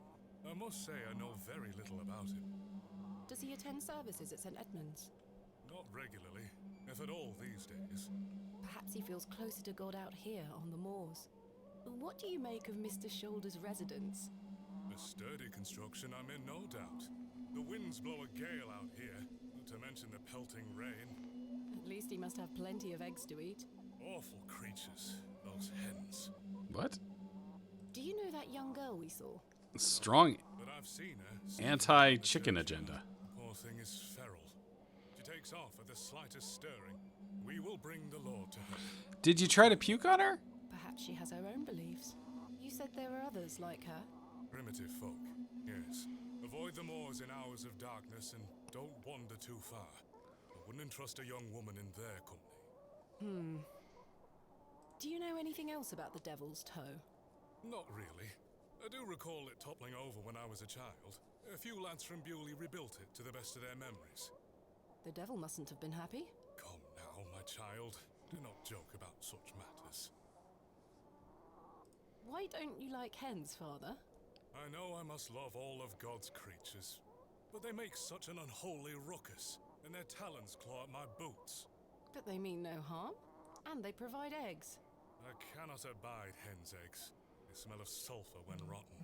I must say I know very little about him. Does he attend services at St. Edmund's? Not regularly, if at all these days. Perhaps he feels closer to God out here on the moors. What do you make of Mr. Shoulder's residence? A sturdy construction, I'm in no doubt. The winds blow a gale out here, not to mention the pelting rain. At least he must have plenty of eggs to eat. Awful creatures, those hens. What? Do you know that young girl we saw? Strong But I've seen her. anti-chicken agenda. Poor thing is feral. She takes off at the slightest stirring. We will bring the law to her. Did you try to puke on her? Perhaps she has her own beliefs. You said there were others like her. Primitive folk, yes. Avoid the moors in hours of darkness and don't wander too far. I wouldn't entrust a young woman in their company. Do you know anything else about the Devil's Toe? Not really. I do recall it toppling over when I was a child. A few lads from Bewley rebuilt it to the best of their memories. The devil mustn't have been happy. Come now, my child. Do not joke about such matters. Why don't you like hens, Father? I know I must love all of God's creatures, but they make such an unholy ruckus, and their talons claw at my boots. But they mean no harm, and they provide eggs. I cannot abide hens' eggs. They smell of sulphur when rotten.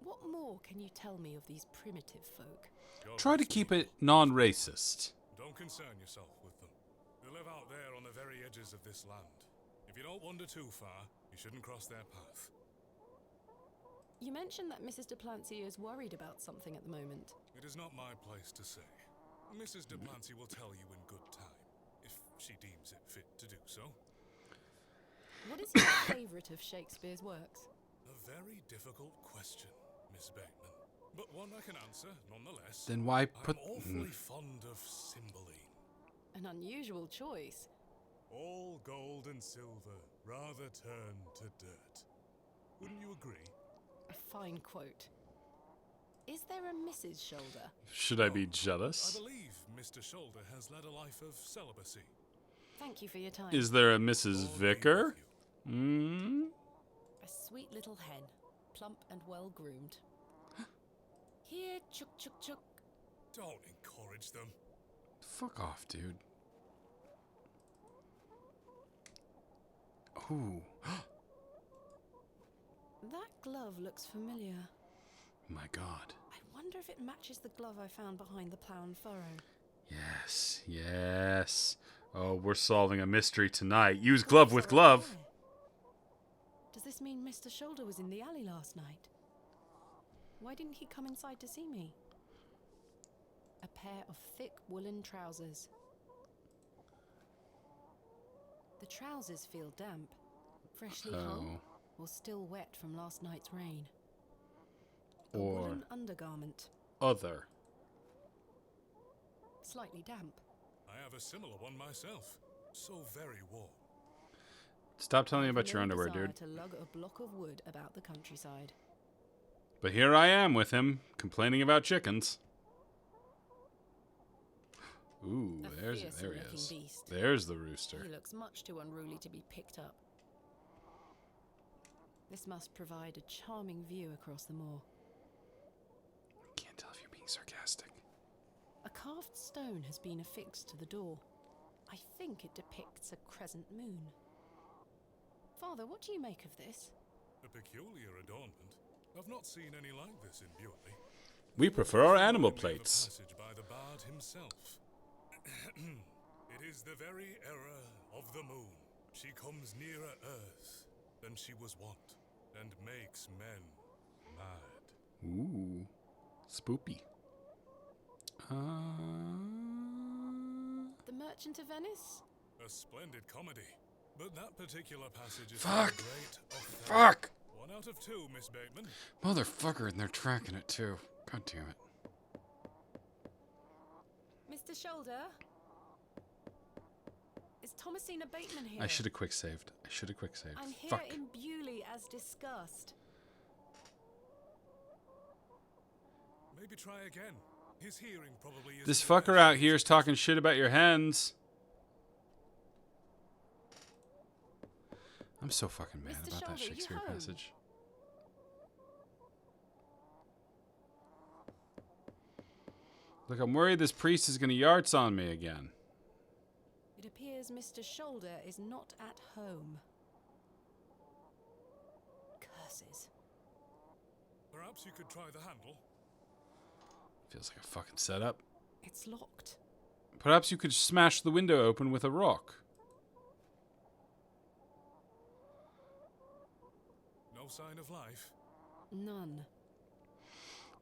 What more can you tell me of these primitive folk? God Try to bless keep them. it non-racist. Don't concern yourself with them. They live out there on the very edges of this land. If you don't wander too far, you shouldn't cross their path. You mentioned that Mrs. Duplancy is worried about something at the moment. It is not my place to say. Mrs. Duplancy will tell you in good time, if she deems it fit to do so. What is your favourite of Shakespeare's works? A very difficult question, Miss Bateman. but one I can answer nonetheless. Then why put... I'm awfully fond of Cymbeline. An unusual choice. All gold and silver rather turn to dirt. Wouldn't you agree? A fine quote. Is there a Mrs. Shoulder? Should I be I jealous? believe Mr. Shoulder has led a life of celibacy. Thank you for your time. Is there a Mrs. Lord be Vicar? with you. Hmm? A sweet little hen, plump and well groomed. Here, chuk chuk chuk. Don't encourage them. Fuck off, dude. Ooh. That glove looks familiar. My God. I wonder if it matches the glove I found behind the plough and furrow. Yes, yes. Oh, we're solving a mystery tonight. Use glove with glove. There. Does this mean Mr. Shoulder was in the alley last night? Why didn't he come inside to see me? A pair of thick woolen trousers. The trousers feel damp, freshly hung, or still wet from last night's rain. A Or woolen undergarment, other. slightly damp. I have a similar one myself. So very warm. Stop telling me I've about your no underwear, desire dude. to lug a block of wood about the countryside. But here I am with him, complaining about chickens. Ooh, A there he fearsome-looking is. beast. There's the rooster. He looks much too unruly to be picked up. This must provide a charming view across the moor. Can't tell if you're being sarcastic. A carved stone has been affixed to the door. I think it depicts a crescent moon. Father, what do you make of this? A peculiar adornment. I've not seen any like this in Bewley. We prefer our animal Remember plates. A passage by the bard himself. It is the very error of the moon. She comes nearer earth than she was wont, and makes men mad. Ooh, spoopy. The Merchant of Venice? A splendid comedy. But that particular passage is Fuck. from the great Othello. Fuck! 1 out of 2, Miss Bateman. Motherfucker, and they're tracking it too. God damn it. Mr. Shoulder? Is Thomasina Bateman here? I should have quick saved. I'm here Fuck. in Bewley as discussed. Maybe try again. His hearing probably is. This fucker out here is talking shit about your hens. I'm so fucking mad Mr. about that Shoulder, you Shakespeare home? passage. Look, I'm worried this priest is gonna yarts on me again. It appears Mr. Shoulder is not at home. Curses. Perhaps you could try the handle. Feels like a fucking setup. It's locked. Perhaps you could smash the window open with a rock. No sign of life. None.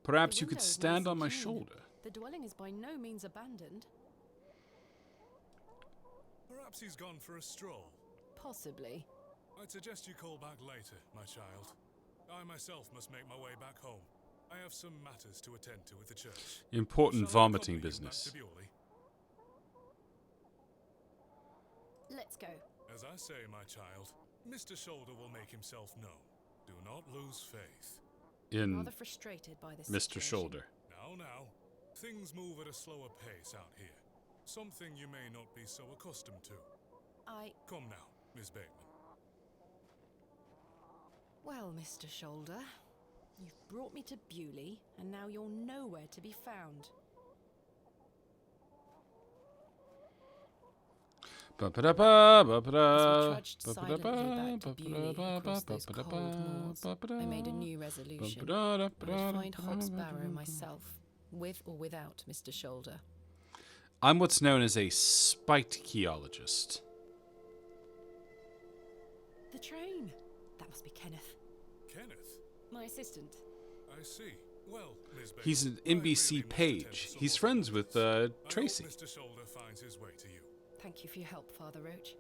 Perhaps The you could window is stand nice on my and clean. shoulder. The dwelling is by no means abandoned. Perhaps he's gone for a stroll. Possibly. I'd suggest you call back later, my child. I myself must make my way back home. I have some matters to attend to at the church. Important Shall I vomiting accompany you back business. to Bewley? Let's go. As I say, my child, Mr. Shoulder will make himself known. Do not lose faith. In Rather frustrated by this Mr. situation. Shoulder. Now. Things move at a slower pace out here. Something you may not be so accustomed to. Come now, Miss Bateman. Well, Mr. Shoulder, you've brought me to Bewley, and now you're nowhere to be found. Ba-ba-da-ba, As we ba-ba-da, trudged silently back to Bewley across those cold moors, I made a new resolution. I would find Hobbs Barrow myself, with or without Mr. Shoulder. I'm what's known as a spikeologist. The train! That must be Kenneth. Kenneth? My assistant. I see. Well, Miss Bateman, He's an I really NBC must page. attend to He's some friends other with matters. Tracy. I hope Mr. Shoulder finds his way to you. Thank you for your help, Father Roach.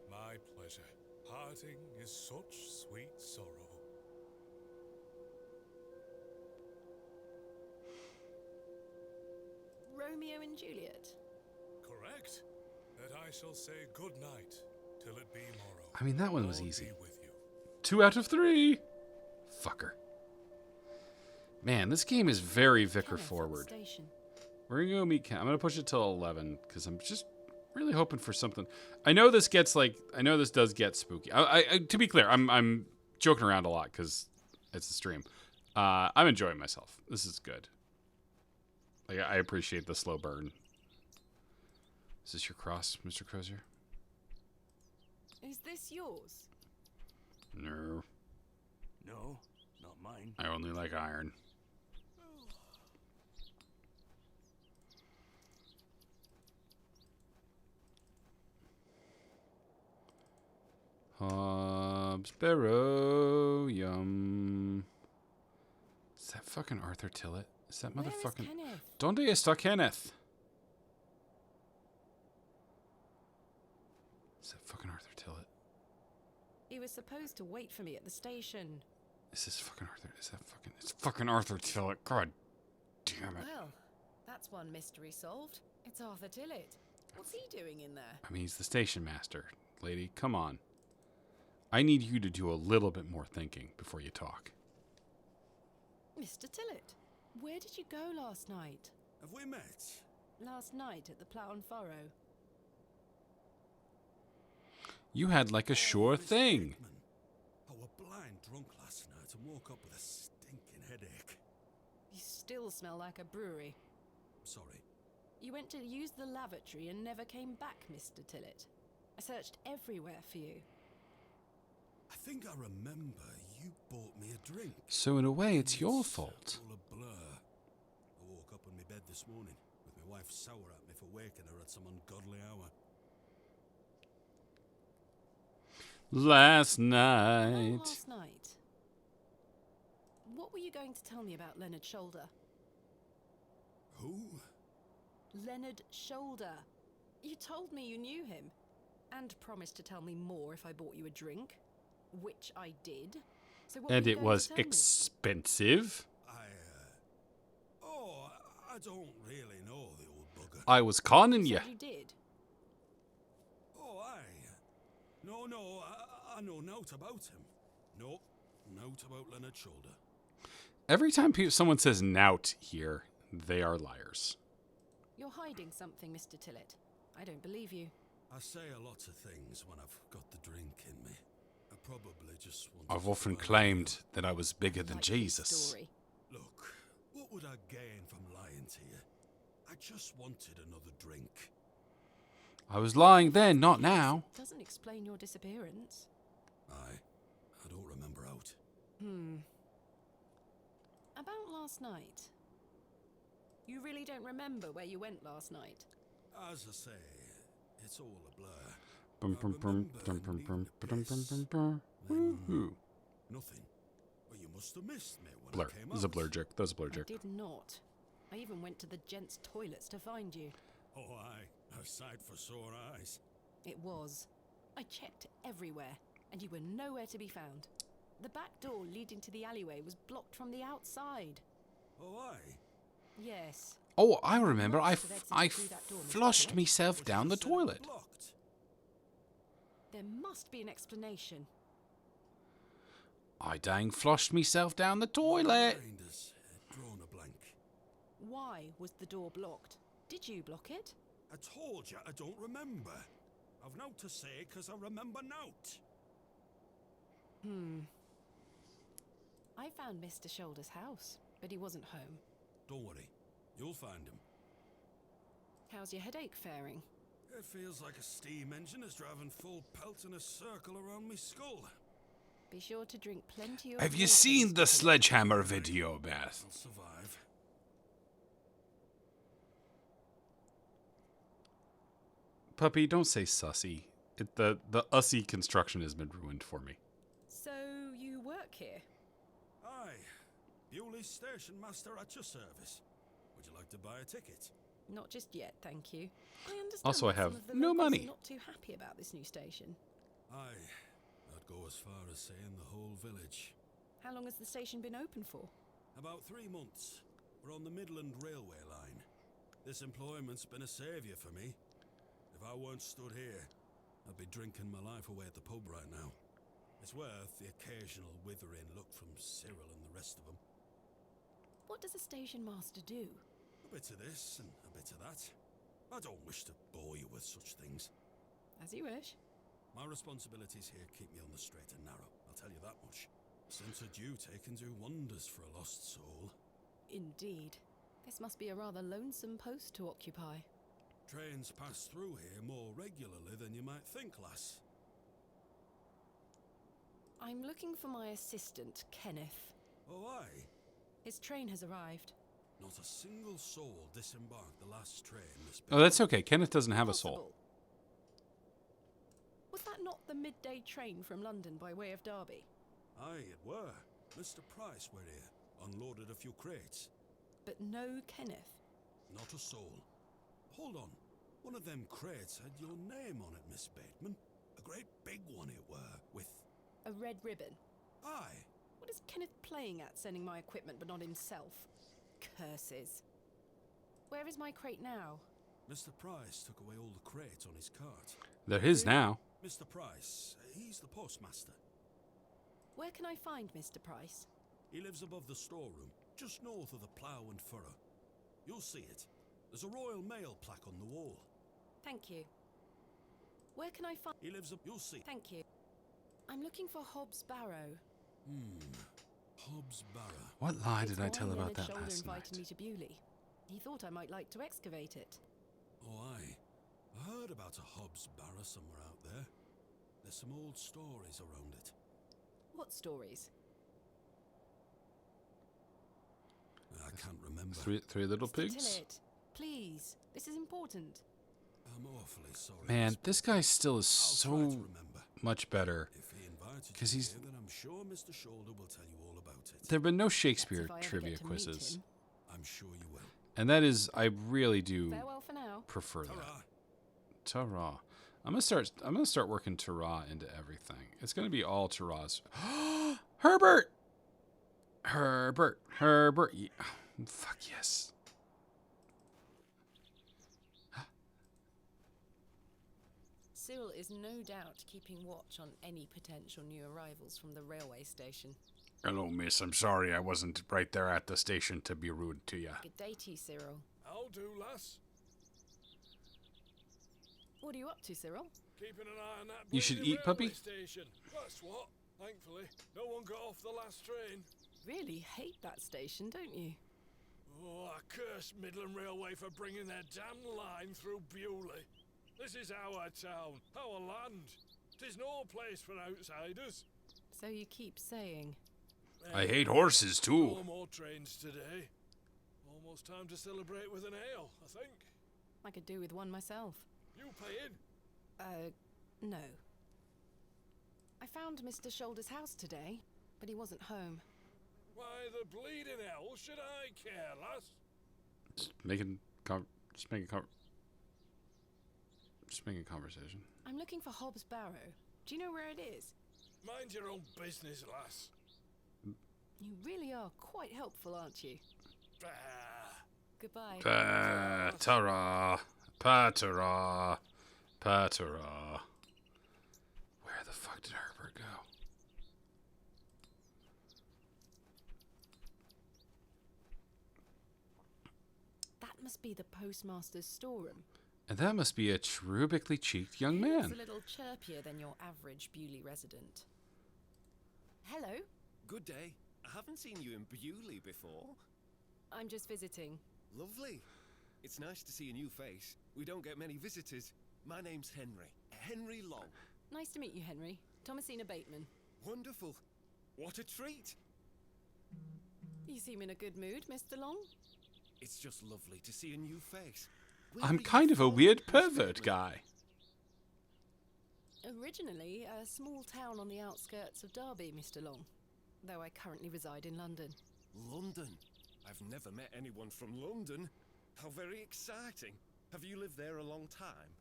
My pleasure. Parting is such sweet sorrow. Romeo and Juliet? Correct. That I shall say good night till it be morrow. I mean, that one was Lord easy. be with you. 2 out of 3. Fucker. Man, this game is very vicar Kenneth at the forward. station. We're gonna go meet Ken. I'm gonna push it till 11 because I'm just really hoping for something. I know this does get spooky. To be clear, I'm joking around a lot because it's a stream. I'm enjoying myself. This is good. Like, I appreciate the slow burn. Is this your cross, Mr. Crozier? Is this yours? No, No, not mine. I only like iron. Hobbs, Barrow, yum. Is that fucking Arthur Tillett? Is that Where is motherfucking... Kenneth? Donde está Kenneth? Is that fucking Arthur Tillett? He was supposed to wait for me at the station. Is this fucking Arthur? Is that fucking... It's fucking Arthur Tillett. God damn it. Well, that's one mystery solved. It's Arthur Tillett. What's he doing in there? I mean, he's the station master. Lady, come on. I need you to do a little bit more thinking before you talk. Mr. Tillett, where did you go last night? Have we met? Last night at the Plough and Furrow. You had like a sure Mr. thing. Bateman. I were blind drunk last night and woke up with a stinking headache. You still smell like a brewery. Sorry. You went to use the lavatory and never came back, Mr. Tillett. I searched everywhere for you. I think I remember you bought me a drink. So in a way, it's your fault. All a blur. I woke up in my bed this morning with my wife sour at me for waking her at some ungodly hour. Last Oh, night. last night. What were you going to tell me about Leonard Shoulder? Who? Leonard Shoulder. You told me you knew him. And promised to tell me more if I bought you a drink. Which I did. So what And were you it going was to tell me? expensive. I don't really know the old bugger. I was conning You you. said you did. Oh, aye. No, I know naught about him. No, naught about Leonard Shoulder. Every time someone says nout here, they are liars. You're hiding something, Mr. Tillett. I don't believe you. I say a lot of things when I've got the drink in me. I probably just want I've to often find claimed that I was bigger than Like this Jesus. story. Look, what would I gain from lying to you? I just wanted another drink. I was lying then, not now. Doesn't explain your disappearance. I don't remember out. About last night. You really don't remember where you went last night? As I say, it's all a blur. Bum, bum, bum, dum, bum, bum, ba-dum, bum, bum, bum. Woohoo. Nothing. Well, you must have missed me when Blur. I came This is a out. blur jerk. That was a blur I jerk. did not. I even went to the gents' toilets to find you. Oh, aye. A sight for sore eyes. It was. I checked everywhere, and you were nowhere to be found. The back door leading to the alleyway was blocked from the outside. Oh, aye. Yes. Oh, I remember. I Must have exited through that door, Mr. flushed Tillett. myself down the Said it toilet. blocked. There must be an explanation. I dang flushed myself down the My toilet. mind has drawn a blank. Why was the door blocked? Did you block it? I told you I don't remember. I've naught to say 'cause I remember naught. I found Mr. Shoulder's house, but he wasn't home. Don't worry. You'll find him. How's your headache faring? It feels like a steam engine is driving full pelt in a circle around me skull. Be sure to drink plenty of Have you water, seen Mr. the Tillett. sledgehammer video, Beth? I'll survive. Puppy, don't say sussy. The ussy construction has been ruined for me. So you work here? Aye. Bewley Station Master at your service. Would you like to buy a ticket? Not just yet, thank you. I understand Also, I that have some of the no locals money. are not too happy about this new station. Aye. I'd go as far as saying the whole village. How long has the station been open for? About 3 months. We're on the Midland Railway line. This employment's been a saviour for me. If I weren't stood here, I'd be drinking my life away at the pub right now. It's worth the occasional withering look from Cyril and the rest of them. What does a station master do? A bit of this and a bit of that. I don't wish to bore you with such things. As you wish. My responsibilities here keep me on the straight and narrow, I'll tell you that much. Since a duty can do wonders for a lost soul. Indeed. This must be a rather lonesome post to occupy. Trains pass through here more regularly than you might think, lass. I'm looking for my assistant, Kenneth. Oh, aye? His train has arrived. Not a single soul disembarked the last train this Oh, that's okay. Kenneth doesn't have a soul. Possible. Was that not the midday train from London by way of Derby? Aye, it were. Mr. Price were here, unloaded a few crates. But no Kenneth. Not a soul. Hold on. One of them crates had your name on it, Miss Bateman. A great big one it were, with... A red ribbon. Aye. What is Kenneth playing at, sending my equipment but not himself? Curses. Where is my crate now? Mr. Price took away all the crates on his cart. They're his now. Mr. Price, he's the postmaster. Where can I find Mr. Price? He lives above the storeroom, just north of the plough and furrow. You'll see it. There's a Royal Mail plaque on the wall. Thank you. Where can I find... He lives up... You'll see. Thank you. I'm looking for Hobbs Barrow. Hobbs Barrow. What lie did I It's tell why about Leonard that Shoulder last invited night? me to Bewley. He thought I might like to excavate it. Oh, aye. I heard about a Hobbs Barrow somewhere out there. There's some old stories around it. What stories? I can't remember. Three little Mr. pigs? Tillett, please. This is important. I'm awfully sorry. Man, Miss this guy still is I'll try to so remember. much better. If he invited 'Cause you he's- here, then I'm sure Mr. Shoulder will tell you all about it. There have been no That's Shakespeare if I ever trivia get to meet quizzes. him. I'm sure you will. And that is, I really do Farewell for now. prefer that. Ta-ra. Ta-ra. I'm gonna start working ta-ra into everything. It's gonna be all ta-ras. Herbert! Herbert. Yeah. Fuck yes. Cyril is no doubt keeping watch on any potential new arrivals from the railway station. Hello, miss. I'm sorry I wasn't right there at the station to be rude to you. Good day to you, Cyril. I'll do, lass. What are you up to, Cyril? Keeping an eye on that You should bloody eat, puppy? railway station. That's what. Thankfully, no one got off the last train. Really hate that station, don't you? Oh, I curse Midland Railway for bringing their damn line through Bewley. This is our town, our land. 'Tis no place for outsiders. So you keep saying. I hate horses, too. No more trains today. Almost time to celebrate with an ale, I think. I could do with one myself. You pay in. No. I found Mr. Shoulder's house today, but he wasn't home. Why the bleeding hell should I care, lass? Just make a conversation. I'm looking for Hobbs Barrow. Do you know where it is? Mind your own business, lass. You really are quite helpful, aren't you? Ah. Goodbye. Ta-ra. Pa-ta-ra. Pa-ta-ra. Where the fuck did Herbert go? That must be the postmaster's storeroom. And that must be a cherubically cheeked young He's man. a little chirpier than your average Bewley resident. Hello, Good day. I haven't seen you in Bewley before. I'm just visiting. Lovely. It's nice to see a new face. We don't get many visitors. My name's Henry. Henry Long. Nice to meet you, Henry. Thomasina Bateman. Wonderful. What a treat. You seem in a good mood, Mr. Long. It's just lovely to see a new face. Where I'm were you kind of a from, weird Miss pervert Bateman? guy. Originally a small town on the outskirts of Derby, Mr. Long, though I currently reside in London. London. I've never met anyone from London. How very exciting. Have you lived there a long time?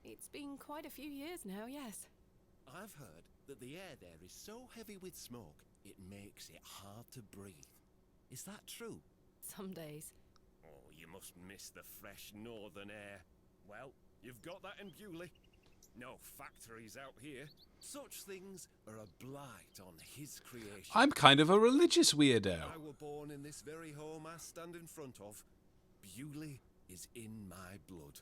It's been quite a few years now, yes. I've heard that the air there is so heavy with smoke, it makes it hard to breathe. Is that true? Some days. Oh, you must miss the fresh northern air. Well, you've got that in Bewley. No factories out here. Such things are a blight on his creation. I'm kind of a religious weirdo. I were born in this very home I stand in front of. Bewley is in my blood.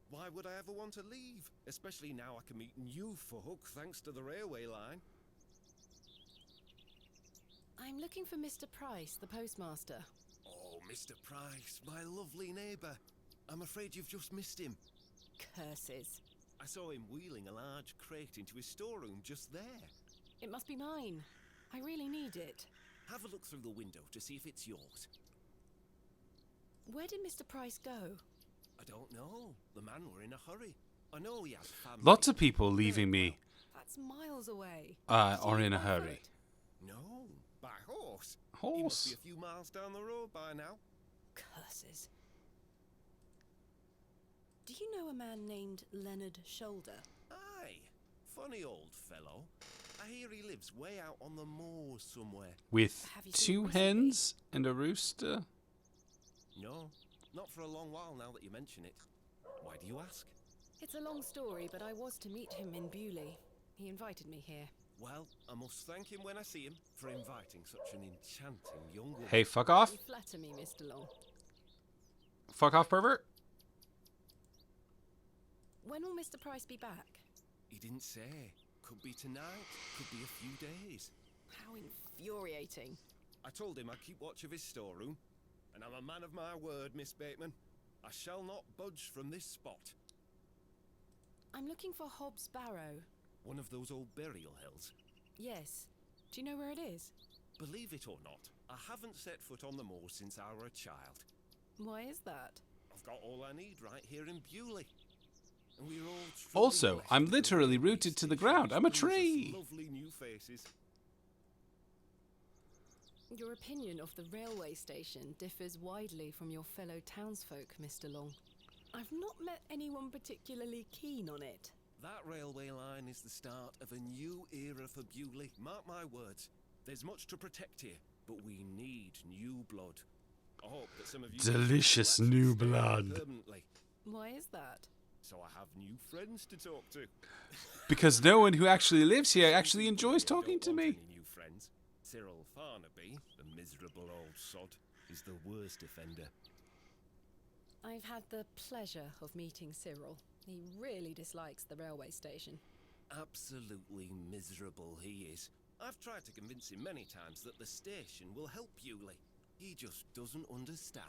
Why would I ever want to leave? Especially now I can meet new folk thanks to the railway line. I'm looking for Mr. Price, the postmaster. Oh, Mr. Price, my lovely neighbour. I'm afraid you've just missed him. Curses. I saw him wheeling a large crate into his storeroom just there. It must be mine. I really need it. Have a look through the window to see if it's yours. Where did Mr. Price go? I don't know. The man were in a hurry. I know he has family. Lots of people leaving me That's miles away. are in a hurry. No, by horse. He must Horse? be a few miles down the road by now. Curses. Do you know a man named Leonard Shoulder? Aye, funny old fellow. I hear he lives way out on the moors somewhere. With Have you seen 2 him recently? hens and a rooster? No, not for a long while now that you mention it. Why do you ask? It's a long story, but I was to meet him in Bewley. He invited me here. Well, I must thank him when I see him for inviting such an enchanting young woman. Hey, fuck off. You flatter me, Mr. Long. Fuck off, pervert. When will Mr. Price be back? He didn't say. Could be tonight, could be a few days. How infuriating. I told him I'd keep watch of his storeroom, and I'm a man of my word, Miss Bateman. I shall not budge from this spot. I'm looking for Hobbs Barrow. One of those old burial hills. Yes. Do you know where it is? Believe it or not, I haven't set foot on the moor since I were a child. Why is that? I've got all I need right here in Bewley. And we're all truly Also, blessed I'm with literally railway rooted to the station ground. I'm a which brings us tree. Lovely new faces. Your opinion of the railway station differs widely from your fellow townsfolk, Mr. Long. I've not met anyone particularly keen on it. That railway line is the start of a new era for Bewley. Mark my words. There's much to protect here, but we need new blood. I hope that some of you Delicious will actually new stay blood. permanently, Why is that? so I have new friends to talk to. Because no one who actually lives here actually enjoys Don't talking to want me. any new friends. Cyril Farnaby, the miserable old sod, is the worst offender. I've had the pleasure of meeting Cyril. He really dislikes the railway station. Absolutely miserable he is. I've tried to convince him many times that the station will help Bewley. He just doesn't understand.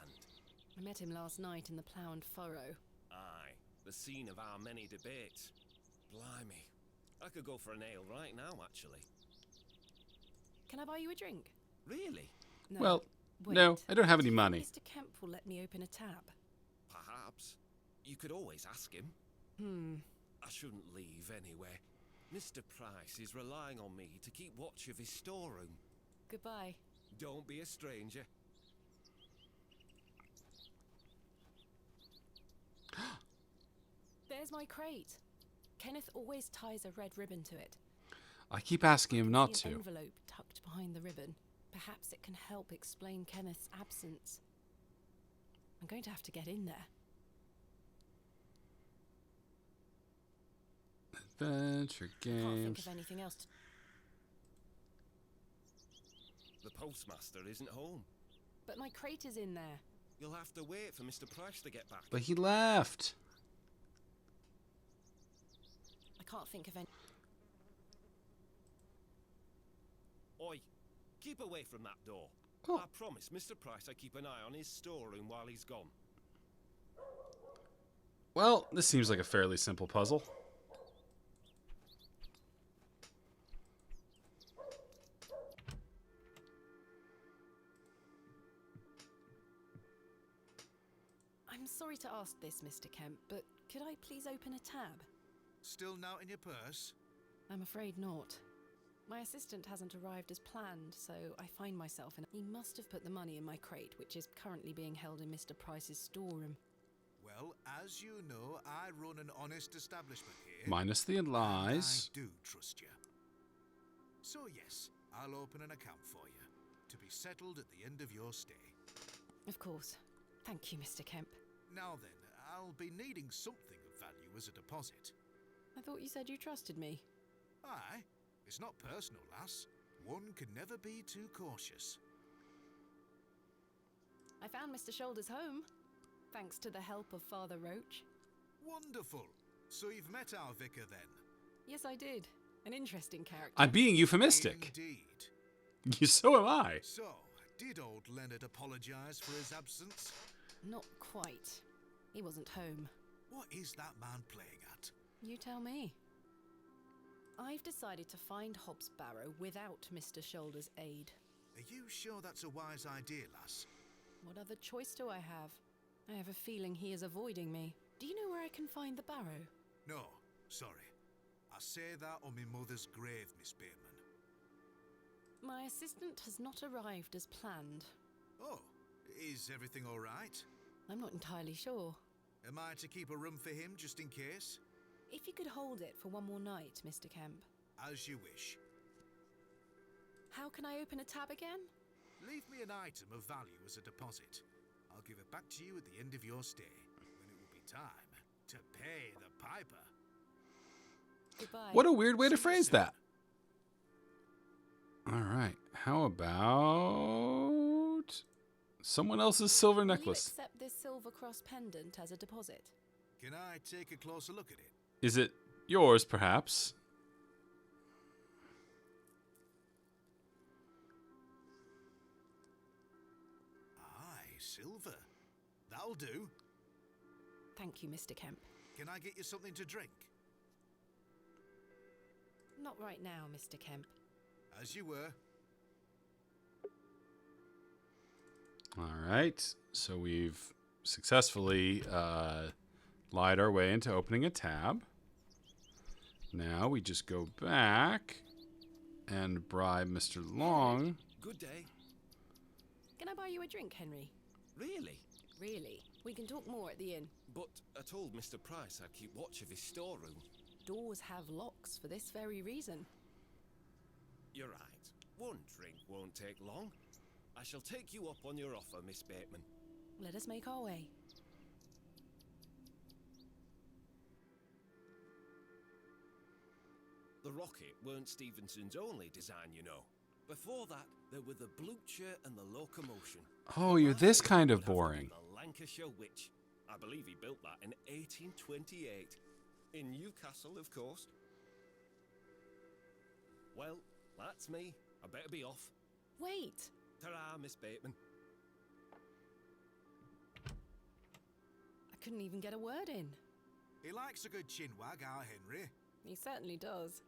I met him last night in the Plough and Furrow. Aye, the scene of our many debates. Blimey. I could go for an ale right now, actually. Can I buy you a drink? Really? No. Well, Wait. no, I don't have Do any you think money. Mr. Kemp will let me open a tab. Perhaps. You could always ask him. I shouldn't leave anyway. Mr. Price is relying on me to keep watch of his storeroom. Goodbye. Don't be a stranger. There's my crate. Kenneth always ties a red ribbon to it. I keep asking him not See an to. envelope tucked behind the ribbon. Perhaps it can help explain Kenneth's absence. I'm going to have to get in there. Adventure Can't think games. of anything else to... The postmaster isn't home. But my crate is in there. You'll have to wait for Mr. Price to get back. But he left. I can't think of any... Oi, keep away from that door. Oh. I promise Mr. Price I keep an eye on his storeroom while he's gone. Well, this seems like a fairly simple puzzle. I'm sorry to ask this, Mr. Kemp, but could I please open a tab? Still now in your purse? I'm afraid not. My assistant hasn't arrived as planned, so I find myself in... He must have put the money in my crate, which is currently being held in Mr. Price's storeroom. Well, as you know, I run an honest establishment here. Minus the lies. I do trust you. So yes, I'll open an account for you, to be settled at the end of your stay. Of course. Thank you, Mr. Kemp. Now then, I'll be needing something of value as a deposit. I thought you said you trusted me. Aye, it's not personal, lass. One can never be too cautious. I found Mr. Shoulder's home, thanks to the help of Father Roach. Wonderful. So you've met our vicar then? Yes, I did. An interesting character. I'm being euphemistic. Indeed. So am I. So, did old Leonard apologise for his absence? Not quite. He wasn't home. What is that man playing at? You tell me. I've decided to find Hobbs Barrow without Mr. Shoulder's aid. Are you sure that's a wise idea, lass? What other choice do I have? I have a feeling he is avoiding me. Do you know where I can find the Barrow? No, sorry. I say that on my mother's grave, Miss Bateman. My assistant has not arrived as planned. Oh, is everything all right? I'm not entirely sure. Am I to keep a room for him just in case? If you could hold it for one more night, Mr. Kemp. As you wish. How can I open a tab again? Leave me an item of value as a deposit. I'll give it back to you at the end of your stay, when it will be time to pay the piper. Goodbye. What a weird way to phrase that. All right. How about someone else's silver Will necklace? you accept this silver cross pendant as a deposit? Can I take a closer look at it? Is it yours, perhaps? Aye, silver. That'll do. Thank you, Mr. Kemp. Can I get you something to drink? Not right now, Mr. Kemp. As you were. All right. So we've successfully lied our way into opening a tab. Now we just go back and bribe Mr. Long. Good day. Can I buy you a drink, Henry? Really? Really? We can talk more at the inn. But I told Mr. Price I'd keep watch of his storeroom. Doors have locks for this very reason. You're right. One drink won't take long. I shall take you up on your offer, Miss Bateman. Let us make our way. The rocket weren't Stevenson's only design, you know. Before that, there were the Blucher and the locomotion. Oh, you're this kind of boring. The Lancashire Witch. I believe he built that in 1828. In Newcastle, of course. Well, that's me. I better be off. Wait! Ta-ra, Miss Bateman. I couldn't even get a word in. He likes a good chinwag, our Henry. He certainly does.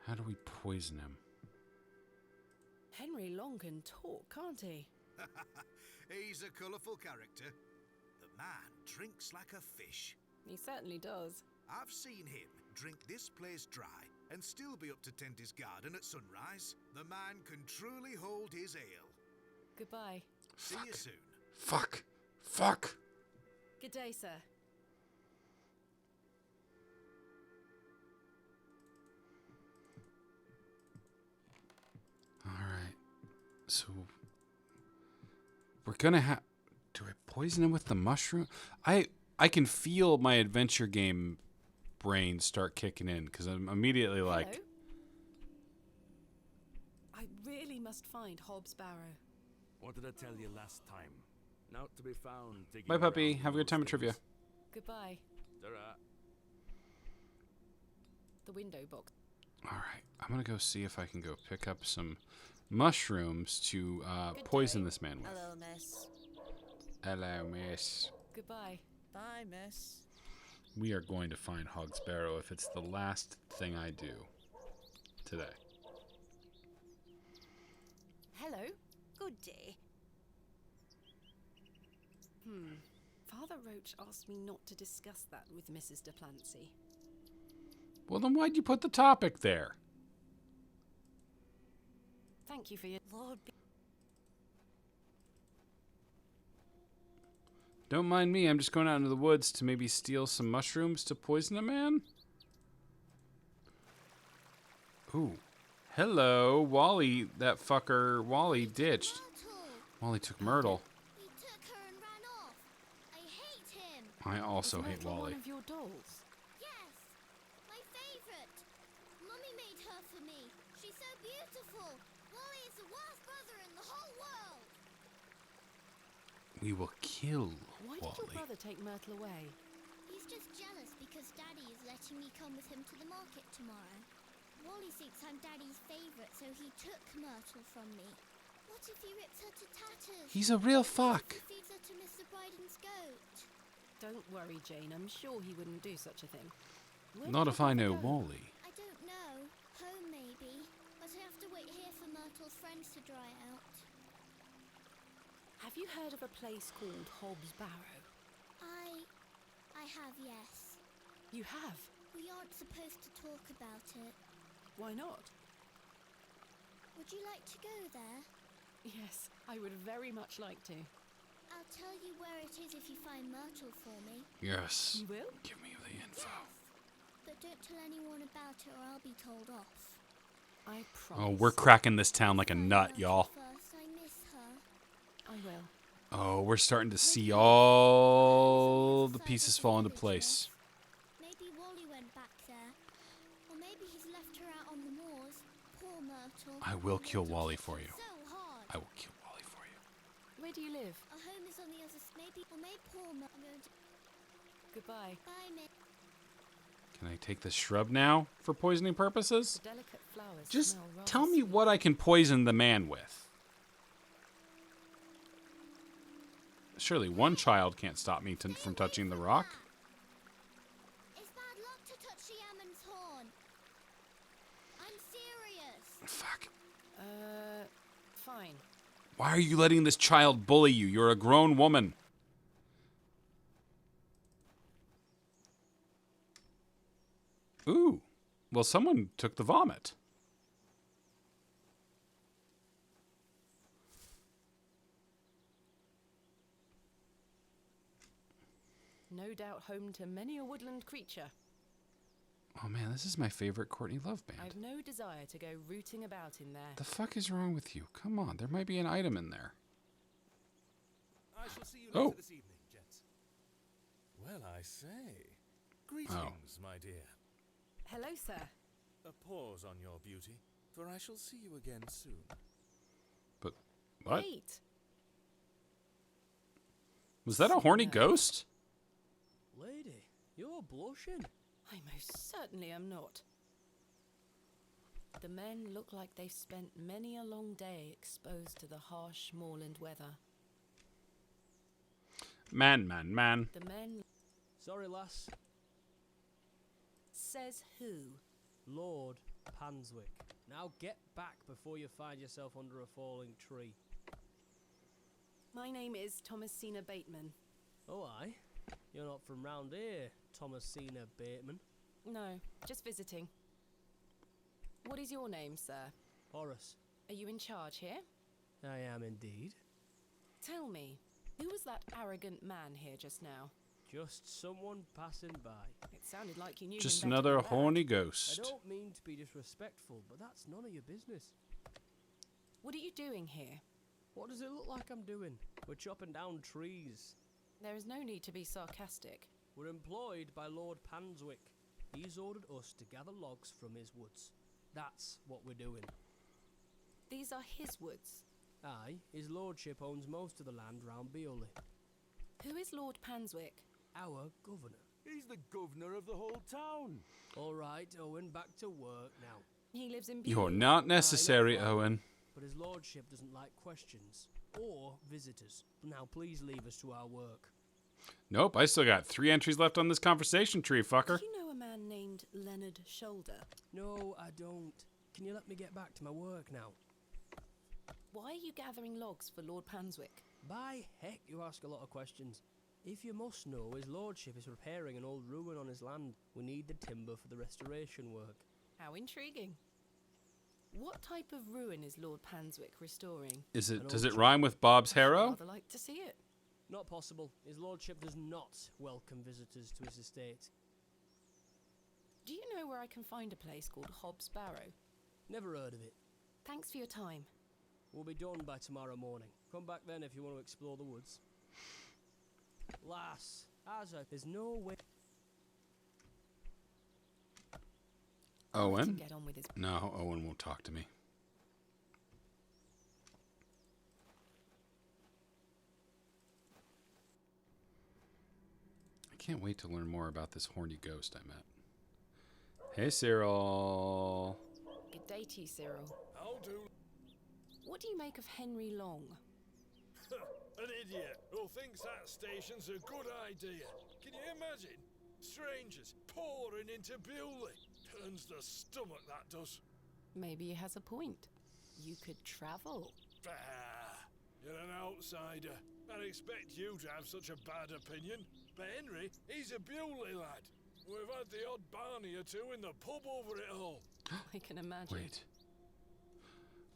How do we poison him? Henry Long can talk, can't he? He's a colourful character. The man drinks like a fish. He certainly does. I've seen him drink this place dry and still be up to tend his garden at sunrise. The man can truly hold his ale. Goodbye. See you soon. Fuck. Fuck. Good day, sir. All right. So we're gonna have. Do I poison him with the mushroom? I can feel my adventure game brain start kicking in because I'm immediately like. Hello? I really must find Hobbs Barrow. What did I tell you last time? Not to be found digging Bye, puppy. around Have a good those time at trivia. things. Goodbye. Ta-ra. The window box. All right. I'm gonna go see if I can go pick up some mushrooms to Good poison day. this man with. Hello, miss. Hello, miss. Goodbye. Bye, miss. We are going to find Hobbs Barrow if it's the last thing I do today. Hello? Good day. Father Roach asked me not to discuss that with Mrs. Duplancy. Well, then why'd you put the topic there? Thank you for your... Lord Don't mind me. I'm just going out into the woods to maybe steal some mushrooms to poison a man. Ooh. Hello, Wally. That fucker, Wally ditched. Wally took Myrtle. He took her and ran off. I hate him. I also Is hate Myrtle Wally. one of your dolls? Yes, my favorite. Mummy made her for me. She's so beautiful. Wally is the worst brother in the whole world. We will kill Why did your Wally. brother take Myrtle away? He's just jealous because Daddy is letting me come with him to the market tomorrow. Wally thinks I'm Daddy's favorite, so he took Myrtle from me. What if he rips her to tatters? He's a real What fuck. if he feeds her to Mr. Bryden's goat? Don't worry, Jane. I'm sure he wouldn't do such a thing. Where Not did if your I know brother go? Wally. I don't know. Home, maybe. But I have to wait here for Myrtle's friends to dry out. Have you heard of a place called Hobbs Barrow? I have, yes. You have? We aren't supposed to talk about it. Why not? Would you like to go there? Yes, I would very much like to. I'll tell you where it is if you find Myrtle for me. Yes. You will? Give me the info. But don't tell anyone about it or I'll be told off. I promise. Oh, we're cracking this town like a Find nut, Myrtle y'all. First, I miss her. I will. Oh, we're starting to see all the pieces fall into place. Maybe Wally went back there. Or maybe he's left her out on the moors. Poor Myrtle. I will kill Myrtle Wally kicked for her you. So hard. I will kill Wally for you. Where do you live? Our home is on the other side. Maybe, or maybe poor Myrtle. I'm going to... Goodbye. Bye, Miss. Can I take this shrub now for poisoning purposes? The delicate flowers Just smell rather tell me sweet. what I can poison the man with. Surely one child can't stop me from touching the rock. It's bad luck to touch the Ammon's horn. I'm serious. Fuck. Fine. Why are you letting this child bully you? You're a grown woman. Ooh. Well, someone took the vomit. No doubt home to many a woodland creature. Oh man, this is my favorite Courtney Love band. I've no desire to go rooting about in there. The fuck is wrong with you? Come on, there might be an item in there. I shall see you Oh. later this evening, gents. Well, I say. Greetings, my dear. Hello, sir. A pause on your beauty, for I shall see you again soon. But what? Wait. Was that a horny ghost? Lady, you're blushing. I most certainly am not. The men look like they've spent many a long day exposed to the harsh moorland weather. Man. The men... Sorry, lass. Says who? Lord Panswick. Now get back before you find yourself under a falling tree. My name is Thomasina Bateman. Oh, aye? You're not from round here, Thomasina Bateman. No, just visiting. What is your name, sir? Horace. Are you in charge here? I am indeed. Tell me, who was that arrogant man here just now? Just someone passing by. It sounded like you knew Just him better another than that. horny I ghost. don't mean to be disrespectful, but that's none of your business. What are you doing here? What does it look like I'm doing? We're chopping down trees. There is no need to be sarcastic. We're employed by Lord Panswick. He's ordered us to gather logs from his woods. That's what we're doing. These are his woods. Aye, his lordship owns most of the land round Beoley. Who is Lord Panswick? Our governor. He's the governor of the whole town. All right, Owen, back to work now. He lives in You're Bewley. not necessary, Aye, not far, Owen. But his lordship doesn't like questions or visitors. Now please leave us to our work. Nope, I still got 3 entries left on this conversation tree, fucker. Do you know a man named Leonard Shoulder? No, I don't. Can you let me get back to my work now? Why are you gathering logs for Lord Panswick? By heck, you ask a lot of questions. If you must know, his lordship is repairing an old ruin on his land. We need the timber for the restoration work. How intriguing. What type of ruin is Lord Panswick restoring? Is it? An Does old it rhyme with Bob's I'd Harrow? rather like to see it. Not possible. His lordship does not welcome visitors to his estate. Do you know where I can find a place called Hobbs Barrow? Never heard of it. Thanks for your time. We'll be done by tomorrow morning. Come back then if you want to explore the woods. Lass, there's no way... Owen? Get on with his... No, Owen won't talk to me. I can't wait to learn more about this horny ghost I met. Hey, Cyril. Good day to you, Cyril. How do? What do you make of Henry Long? An idiot who thinks that station's a good idea. Can you imagine? Strangers pouring into Bewley. Turns the stomach, that does. Maybe he has a point. You could travel. Bah! You're an outsider. I'd expect you to have such a bad opinion. But Henry, he's a Bewley lad. We've had the odd Barney or two in the pub over it all. I can imagine. Wait.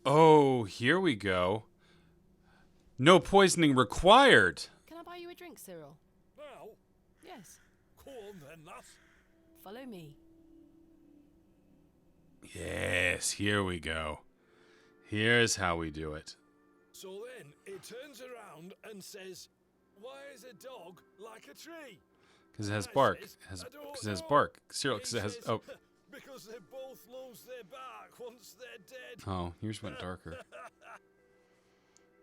Oh, here we go. No poisoning required. Can I buy you a drink, Cyril? Now? Yes. Go on then, lass. Follow me. Yes, here we go. Here's how we do it. So then it turns around and says, "Why is a dog like a tree?" Because it has I bark. says, Because it has bark. Cyril, because He it has... says, Oh. Because they both lose their bark once they're dead. Oh, yours went darker.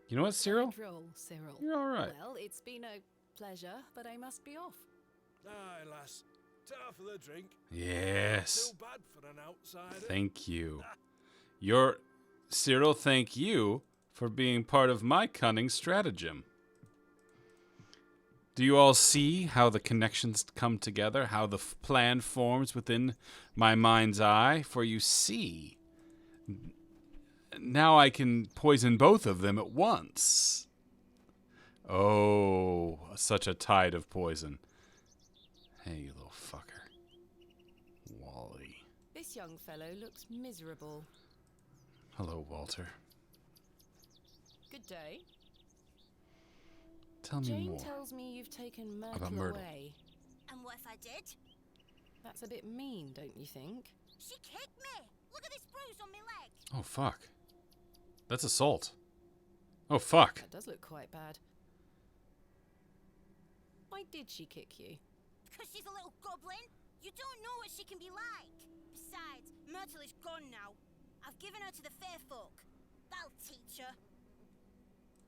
You know what, Cyril? Droll, Cyril. You're all right. Well, it's been a pleasure, but I must be off. Aye, lass. Ta for the drink. Yes. Too bad for an outsider. Thank you. Cyril, thank you for being part of my cunning stratagem. Do you all see how the connections come together, how the plan forms within my mind's eye? For you see, now I can poison both of them at once. Oh, such a tide of poison. Hey, you little fucker. Wally. This young fellow looks miserable. Hello, Walter. Good day. Tell me Jane more tells me you've taken Myrtle about Myrtle. away. And what if I did? That's a bit mean, don't you think? She kicked me! Look at this bruise on my leg! Oh, fuck. That's assault. Oh, fuck. That does look quite bad. Why did she kick you? Because she's a little goblin. You don't know what she can be like. Besides, Myrtle is gone now. I've given her to the fair folk. That'll teach her.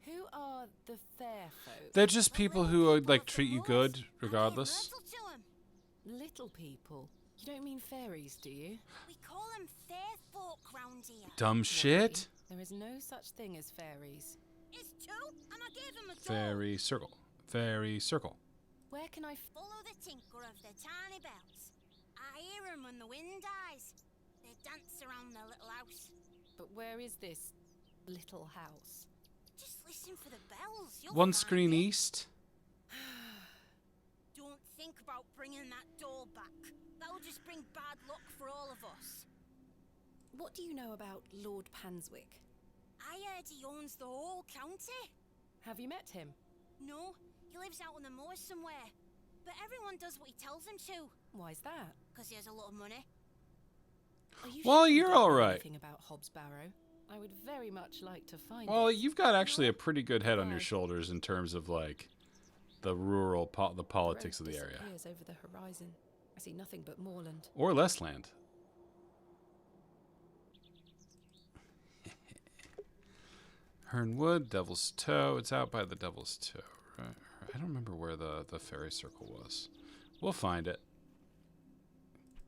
Who are the fair folk? They're just people who like treat you good, regardless. Myrtle to 'em. Little people. You don't mean fairies, do you? We call them fair folk round here. Dumb shit. There is no such thing as fairies. It's two, and I gave them a doll. Fairy circle. Fairy circle. Where can I Follow the tinkle of their tiny bells. I hear 'em when the wind dies. They dance around their little house. But where is this little house? Just listen for the bells. You'll One find screen it. east. Don't think about bringing that doll back. That'll just bring bad luck for all of us. What do you know about Lord Panswick? I heard he owns the whole county. Have you met him? No, he lives out on the moors somewhere. But everyone does what he tells them to. Why's that? Because he has a lot of money. Are you Well, sure you you're don't all know right. anything about Hobbs Barrow? I would very much like to find Well, it. you've got actually a pretty good head on your Why? shoulders in terms of like the rural, the politics of the area, disappears over the horizon. I see nothing but moorland. or less land. Hernwood, Devil's Toe. It's out by the Devil's Toe, right? I don't remember where the fairy circle was. We'll find it.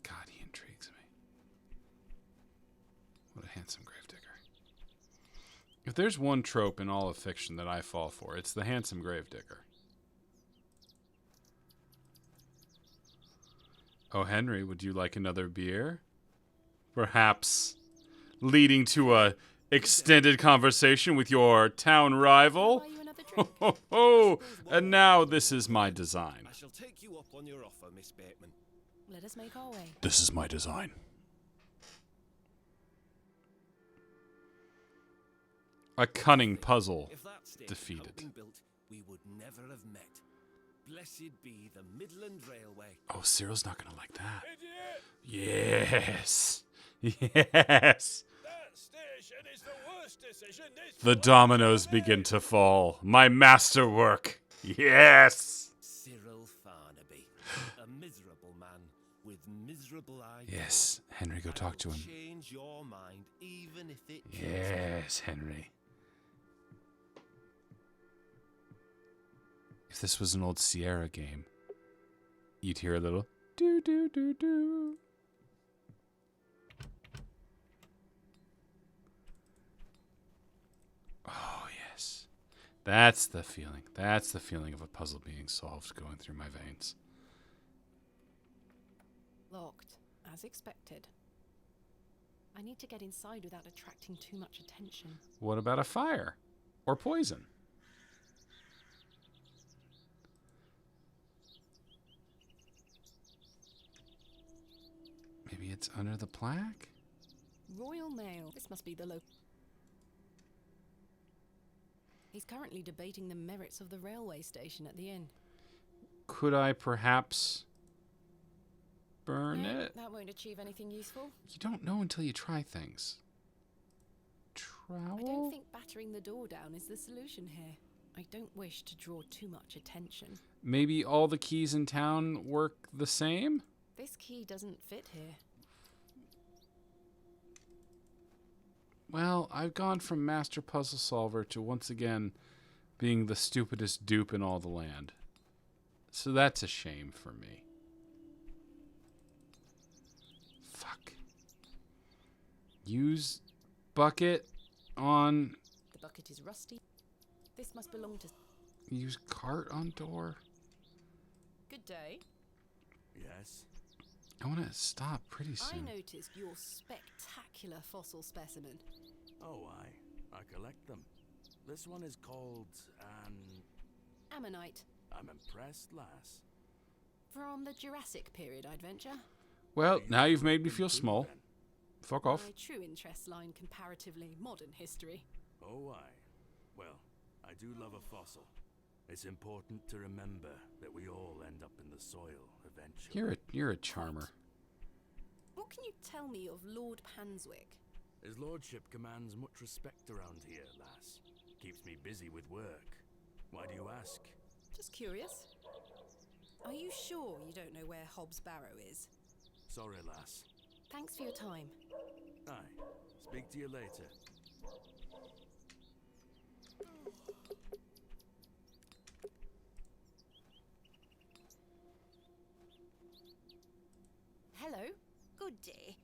God, he intrigues me. What a handsome gravedigger. If there's one trope in all of fiction that I fall for, it's the handsome gravedigger. Oh, Henry, would you like another beer? Perhaps leading to a extended conversation with your town rival? Buy you another Ho, drink? ho, ho. And now this is my design. I shall take you up on your offer, Miss Bateman. Let us make our way. This is my design. A cunning puzzle If that station defeated. hadn't been built, we would never have met. Blessed be the Midland Railway. Oh, Cyril's not gonna like that. Idiot! Yes. Yes. First decision is The dominoes begin to fall. My masterwork. Yes. Cyril Farnaby, a miserable man with miserable ideas. Yes, Henry, go talk to him. Change your mind, even if it kills me. Yes, Henry. If this was an old Sierra game, you'd hear a little do do do do. Oh, yes. That's the feeling. That's the feeling of a puzzle being solved going through my veins. Locked, as expected. I need to get inside without attracting too much attention. What about a fire? Or poison? Maybe it's under the plaque? Royal Mail. This must be the local. He's currently debating the merits of the railway station at the inn. Could I perhaps burn it? That won't achieve anything useful. You don't know until you try things. Trowel? I don't think battering the door down is the solution here. I don't wish to draw too much attention. Maybe all the keys in town work the same? This key doesn't fit here. Well, I've gone from master puzzle solver to once again being the stupidest dupe in all the land. So that's a shame for me. Fuck. Use bucket on... The bucket is rusty. This must belong to... Use cart on door. Good day. Yes? I want to stop pretty soon. I noticed your spectacular fossil specimen. Oh, I collect them. This one is called an... Ammonite. I'm impressed, lass. From the Jurassic period, I'd venture. Well, now you've made me feel small. Fuck off. My true interests lie in comparatively modern history. Oh, well, I do love a fossil. It's important to remember that we all end up in the soil eventually. You're a charmer. What can you tell me of Lord Panswick? His lordship commands much respect around here, lass. Keeps me busy with work. Why do you ask? Just curious. Are you sure you don't know where Hobbs Barrow is? Sorry, lass. Thanks for your time. Aye. Speak to you later. Hello. Good day.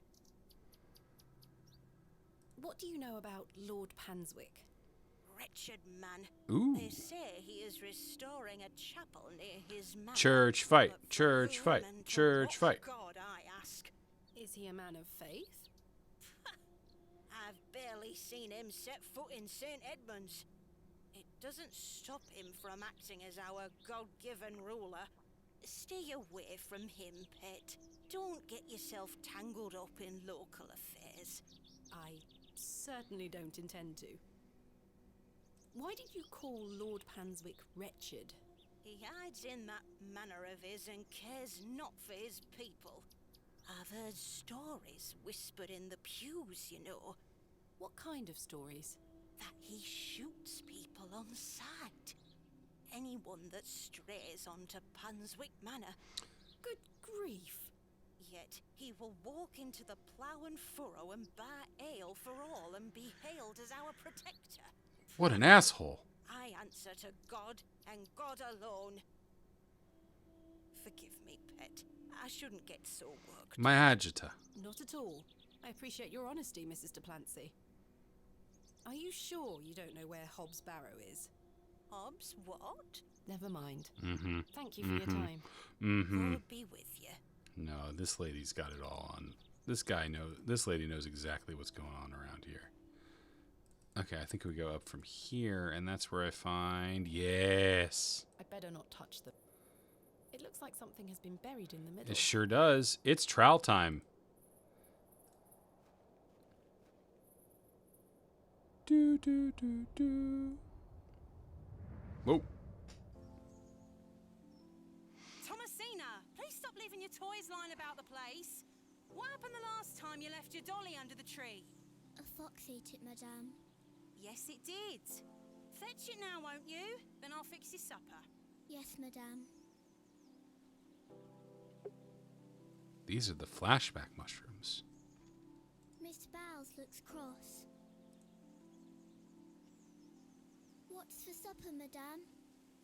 What do you know about Lord Panswick? Wretched man. Ooh. They say he is restoring a chapel near his manor. Church fight. But Church for fight. whom and to Church what fight. God, I ask. Is he a man of faith? I've barely seen him set foot in St. Edmunds. It doesn't stop him from acting as our God-given ruler. Stay away from him, pet. Don't get yourself tangled up in local affairs. I certainly don't intend to. Why did you call Lord Panswick wretched? He hides in that manner of his and cares not for his people. I've heard stories whispered in the pews, you know. What kind of stories? That he shoots people on sight. Anyone that strays onto Panswick Manor. Good grief. Yet he will walk into the plough and furrow and buy ale for all and be hailed as our protector. What an asshole. I answer to God and God alone. Forgive me, pet. I shouldn't get so worked. My agita. Not at all. I appreciate your honesty, Mrs. DePlancy. Are you sure you don't know where Hobbs Barrow is? Hobbs, what? Never mind. Mm-hmm. Thank you for your time. Mm-hmm. God be with you. No, this lady's got it all on. This lady knows exactly what's going on around here. Okay, I think we go up from here, and that's where I find... Yes! I'd better not touch them. It looks like something has been buried in the middle. It sure does. It's trowel time. Do, do, do, do. Whoa. Thomasina, please stop leaving your toys lying about the place. What happened the last time you left your dolly under the tree? A fox ate it, madame. Yes, it did. Fetch it now, won't you? Then I'll fix your supper. Yes, madame. These are the flashback mushrooms. Mr. Bowles looks cross. What's for supper, madame?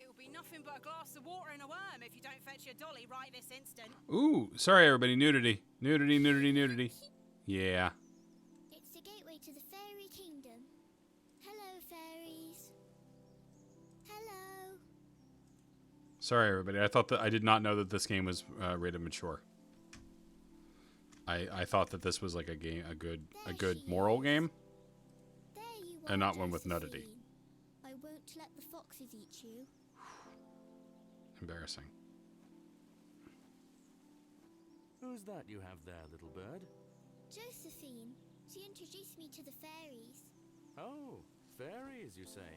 It'll be nothing but a glass of water and a worm if you don't fetch your dolly right this instant. Ooh, sorry everybody, nudity. Nudity, nudity, nudity. Yeah. It's the gateway to the fairy kingdom. Hello, fairies. Hello. Sorry everybody, I did not know that this game was rated mature. I thought that this was like a good moral game, There you and are, not one with nudity. Josephine. I won't let the foxes eat you. Embarrassing. Who's that you have there, little bird? Josephine. She introduced me to the fairies. Oh, fairies, you say?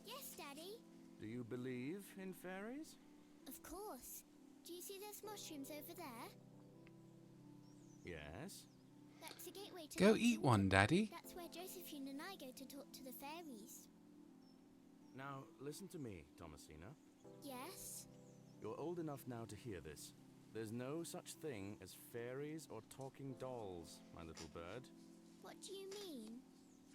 Yes, Daddy. Do you believe in fairies? Of course. Do you see those mushrooms over there? Yes. That's the gateway to Go the eat one, kingdom. Daddy. That's where Josephine and I go to talk to the fairies. Now, listen to me, Thomasina. Yes? You're old enough now to hear this. There's no such thing as fairies or talking dolls, my little bird. What do you mean?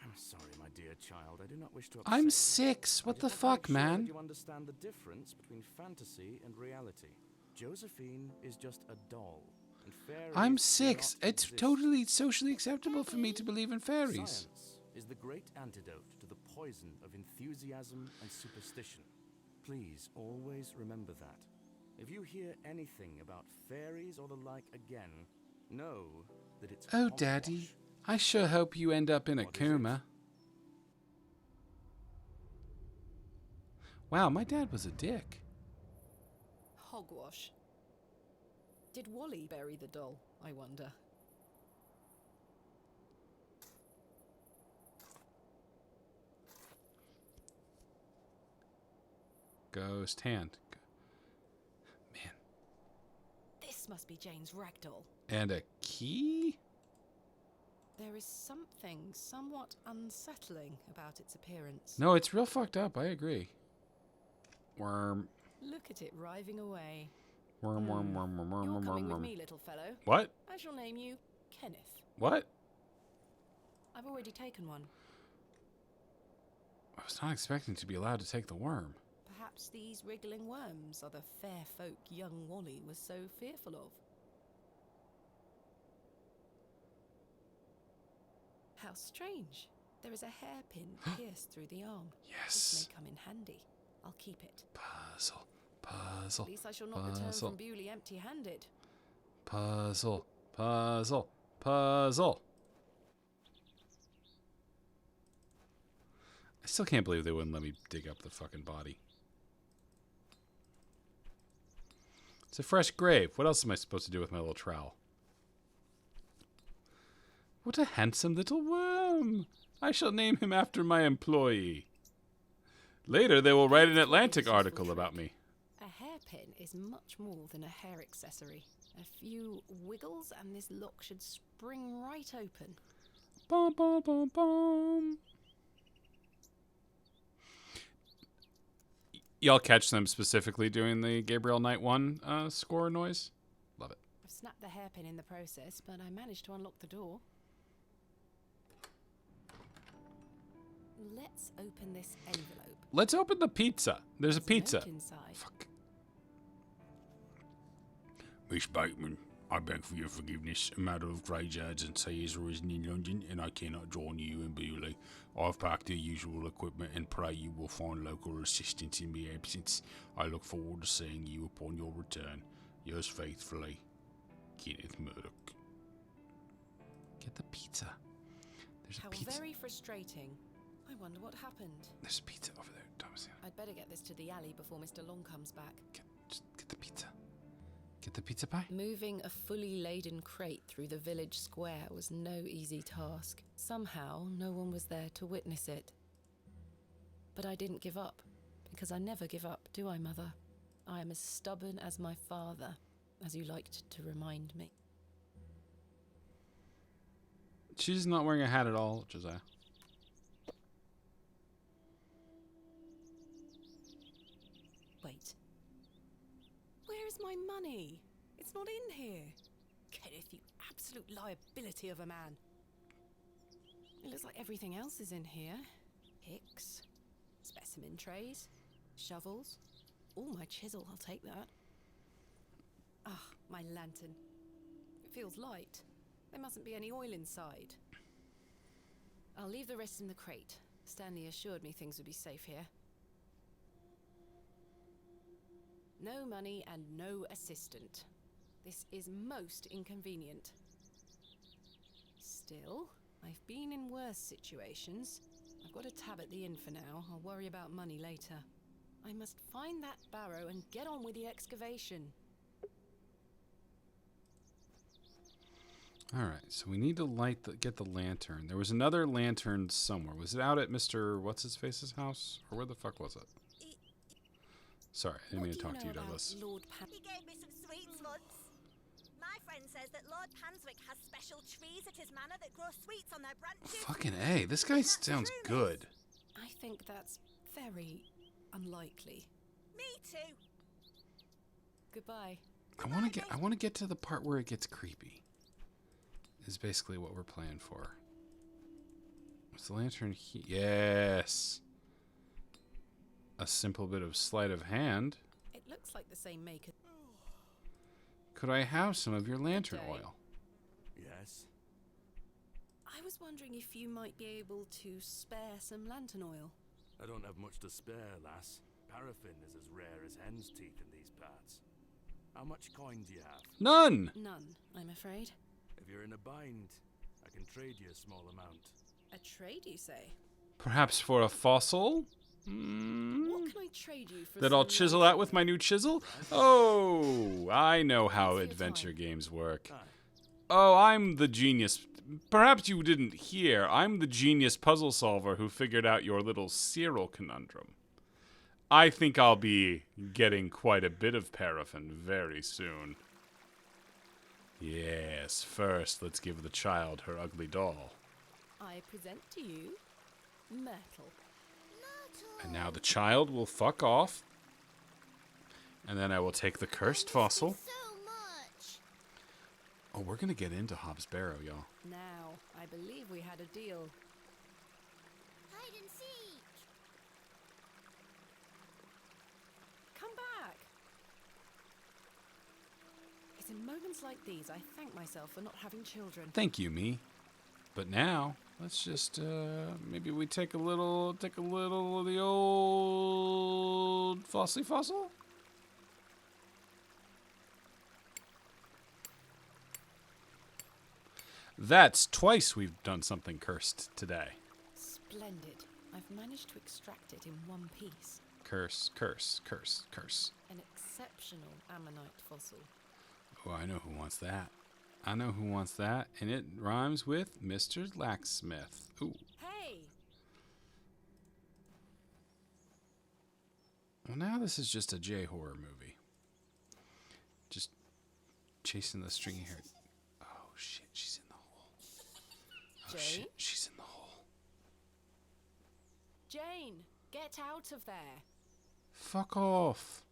I'm sorry, my dear child. I do not wish to upset I'm you. 6. What I the just want fuck, to make sure man? that you understand the difference between fantasy and reality. Josephine is just a doll, and fairies I'm do 6. not It's exist. totally socially acceptable for me to believe in fairies. Science is the great antidote to the poison of enthusiasm and superstition. Please always remember that. If you hear anything about fairies or the like again, know that it's Oh, hogwash. Daddy. I sure hope you end up in a What is it? coma. Wow, my dad was a dick. Hogwash. Did Wally bury the doll, I wonder? Ghost hand. Man. This must be Jane's ragdoll. And a key? There is something somewhat unsettling about its appearance. No, it's real fucked up. I agree. Worm. Look at it writhing away. Worm, worm, worm, worm, worm, You're worm, coming worm, with worm. me, little fellow. What? I shall name you Kenneth. What? I've already taken one. I was not expecting to be allowed to take the worm. Perhaps these wriggling worms are the fair folk young Wally was so fearful of. How strange. There is a hairpin pierced through the arm. This Yes. may come in handy. I'll keep it. Puzzle. Puzzle. At least I shall not return Puzzle. from Bewley empty-handed. Puzzle. Puzzle. Puzzle. I still can't believe they wouldn't let me dig up the fucking body. It's a fresh grave. What else am I supposed to do with my little trowel? What a handsome little worm. I shall name him after my employee. Later, they will write an Atlantic article about me. A hairpin is much more than a hair accessory. A few wiggles and this lock should spring right open. Bum, bum, bum, bum. Y'all catch them specifically doing the Gabriel Knight 1 score noise? Love it. I've snapped the hairpin in the process, but I managed to unlock the door. Let's open this envelope. Let's open the pizza. There's a pizza. Note inside. Fuck. Miss Bateman, I beg for your forgiveness. A matter of grave urgency has arisen in London, and I cannot join you in Bewley. I've packed the usual equipment and pray you will find local assistance in my absence. I look forward to seeing you upon your return. Yours faithfully, Kenneth Murdoch. Get the pizza. There's a How pizza. very frustrating. I wonder what happened. There's a pizza over there, Thomas. I'd better get this to the alley before Mr. Long comes back. Just get the pizza. Get the pizza pie. Moving a fully laden crate through the village square was no easy task. Somehow, no one was there to witness it. But I didn't give up, because I never give up, do I, Mother? I am as stubborn as my father, as you liked to remind me. She's not wearing a hat at all, Josiah. absolute liability of a man. It looks like everything else is in here. Picks, specimen trays, shovels. Oh, my chisel, I'll take that. Ah, my lantern. It feels light. There mustn't be any oil inside. I'll leave the rest in the crate. Stanley assured me things would be safe here. No money and no assistant. This is most inconvenient. Still, I've been in worse situations. I've got a tab at the inn for now. I'll worry about money later. I must find that Barrow and get on with the excavation. Alright, so we need to get the lantern. There was another lantern somewhere. Was it out at Mr. What's-His-Face's house? Or where the fuck was it? Sorry, I didn't mean to talk to you, Douglas. He gave me some sweets once. My friend says that Lord Panswick has special trees at his manor that grow sweets on their branches. Fucking A, this guy sounds good. I think that's very unlikely. Me too. Goodbye. I want to get to the part where it gets creepy. Is basically what we're playing for. What's the lantern here? Yes. A simple bit of sleight of hand. It looks like the same maker. Could I have some of your lantern oil? Yes. I was wondering if you might be able to spare some lantern oil. I don't have much to spare, lass. Paraffin is as rare as hen's teeth in these parts. How much coin do you have? None! None, I'm afraid. If you're in a bind, I can trade you a small amount. A trade, you say? Perhaps for a fossil? What can I trade you for? That I'll chisel out with my new chisel? Oh, I know how adventure games work. Oh, I'm the genius. Perhaps you didn't hear. I'm the genius puzzle solver who figured out your little Cyril conundrum. I think I'll be getting quite a bit of paraffin very soon. Yes, first let's give the child her ugly doll. I present to you Myrtle. And now the child will fuck off. And then I will take the cursed fossil. So much. Oh, we're going to get into Hobbs Barrow, y'all. Now, I believe we had a deal. Hide and seek. Come back. It's in moments like these I thank myself for not having children. Thank you, me. But now, let's just, maybe we take a little of the old Fossly Fossil? That's twice we've done something cursed today. Splendid. I've managed to extract it in one piece. Curse, curse, curse, curse. An exceptional ammonite fossil. Oh, I know who wants that. I know who wants that, and it rhymes with Mr. Lacksmith. Ooh. Hey! Well, now this is just a J-horror movie. Just chasing the stringy hair. Oh, shit, she's in the hole. Oh, shit, she's in the hole. Jane, get out of there. Fuck off.